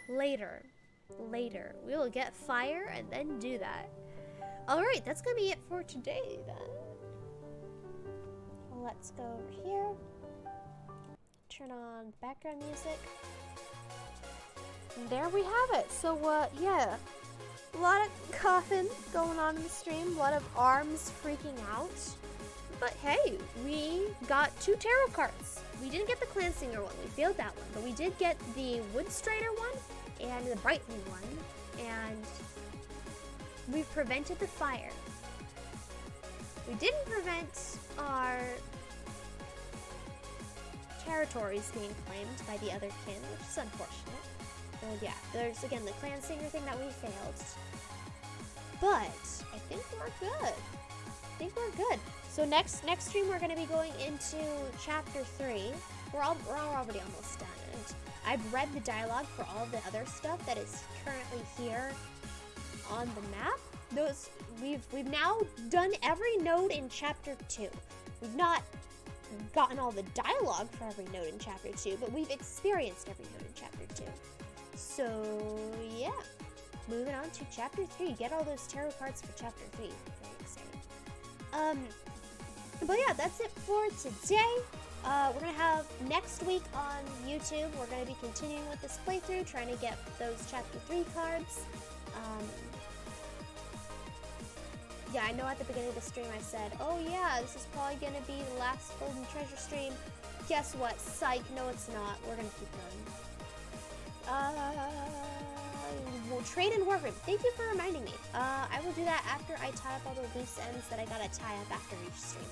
Later. Later. We will get fire and then do that. Alright, that's gonna be it for today, then. Let's go over here, turn on background music, and there we have it. So, yeah, a lot of coughing going on in the stream, a lot of arms freaking out, but hey, we got 2 tarot cards. We didn't get the Clansinger one, we failed that one, but we did get the Woodstrider one and the Brightling one, and we've prevented the fire. We didn't prevent our territories being claimed by the other kin, which is unfortunate. And yeah, there's again the Clansinger thing that we failed. But I think we're good. So next stream we're gonna be going into chapter 3. We're already almost done, and I've read the dialogue for all of the other stuff that is currently here on the map. We've now done every node in chapter 2. We've not gotten all the dialogue for every note in Chapter 2, but we've experienced every note in Chapter 2. So, yeah. Moving on to Chapter 3. Get all those tarot cards for Chapter 3. Very exciting. But yeah, that's it for today. We're going to have next week on YouTube, we're going to be continuing with this playthrough, trying to get those Chapter 3 cards. Yeah, I know at the beginning of the stream I said, oh yeah, this is probably going to be the last Golden Treasure stream. Guess what? Psych, no it's not. We're going to keep going. We'll trade in Warframe. Thank you for reminding me. I will do that after I tie up all the loose ends that I gotta tie up after each stream.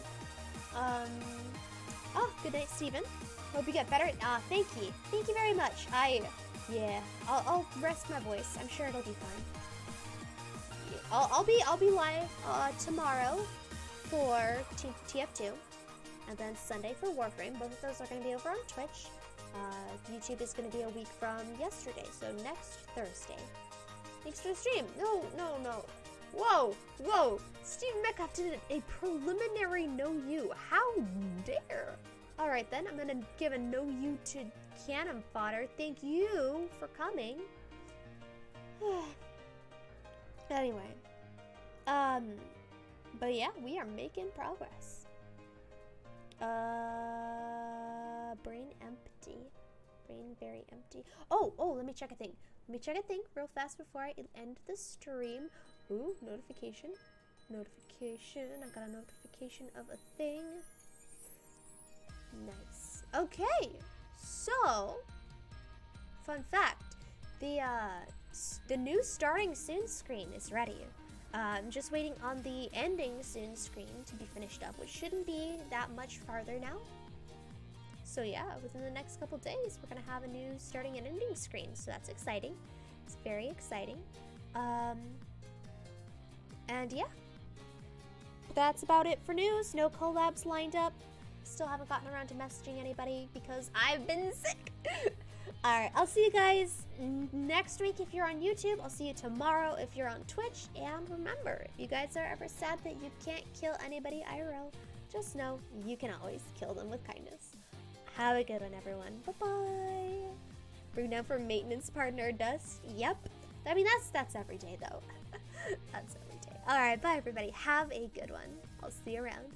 Oh, good night, Steven. Hope you get better. Thank you. Thank you very much. I'll rest my voice. I'm sure it'll be fine. I'll be live tomorrow for TF2, and then Sunday for Warframe. Both of those are going to be over on Twitch. YouTube is going to be a week from yesterday, so next Thursday. Thanks for the stream. No. Whoa. Steve Metcalf did a preliminary no you. How dare? All right, then. I'm going to give a no you to Cannon Fodder. Thank you for coming. Anyway. But yeah, we are making progress. Brain empty. Brain very empty. Oh, let me check a thing. Real fast before I end the stream. Ooh, notification. I got a notification of a thing. Nice. Okay. So, fun fact. The new starting soon screen is ready. I'm just waiting on the ending soon screen to be finished up, which shouldn't be that much farther now. So yeah, within the next couple days, we're gonna have a new starting and ending screen. So that's exciting. It's very exciting. And yeah, that's about it for news. No collabs lined up. Still haven't gotten around to messaging anybody because I've been sick. All right, I'll see you guys next week if you're on YouTube. I'll see you tomorrow if you're on Twitch. And remember, if you guys are ever sad that you can't kill anybody IRL, just know you can always kill them with kindness. Have a good one, everyone. Bye-bye. Bring down for maintenance partner Dust. Yep. I mean, that's every day, though. That's every day. All right, bye, everybody. Have a good one. I'll see you around.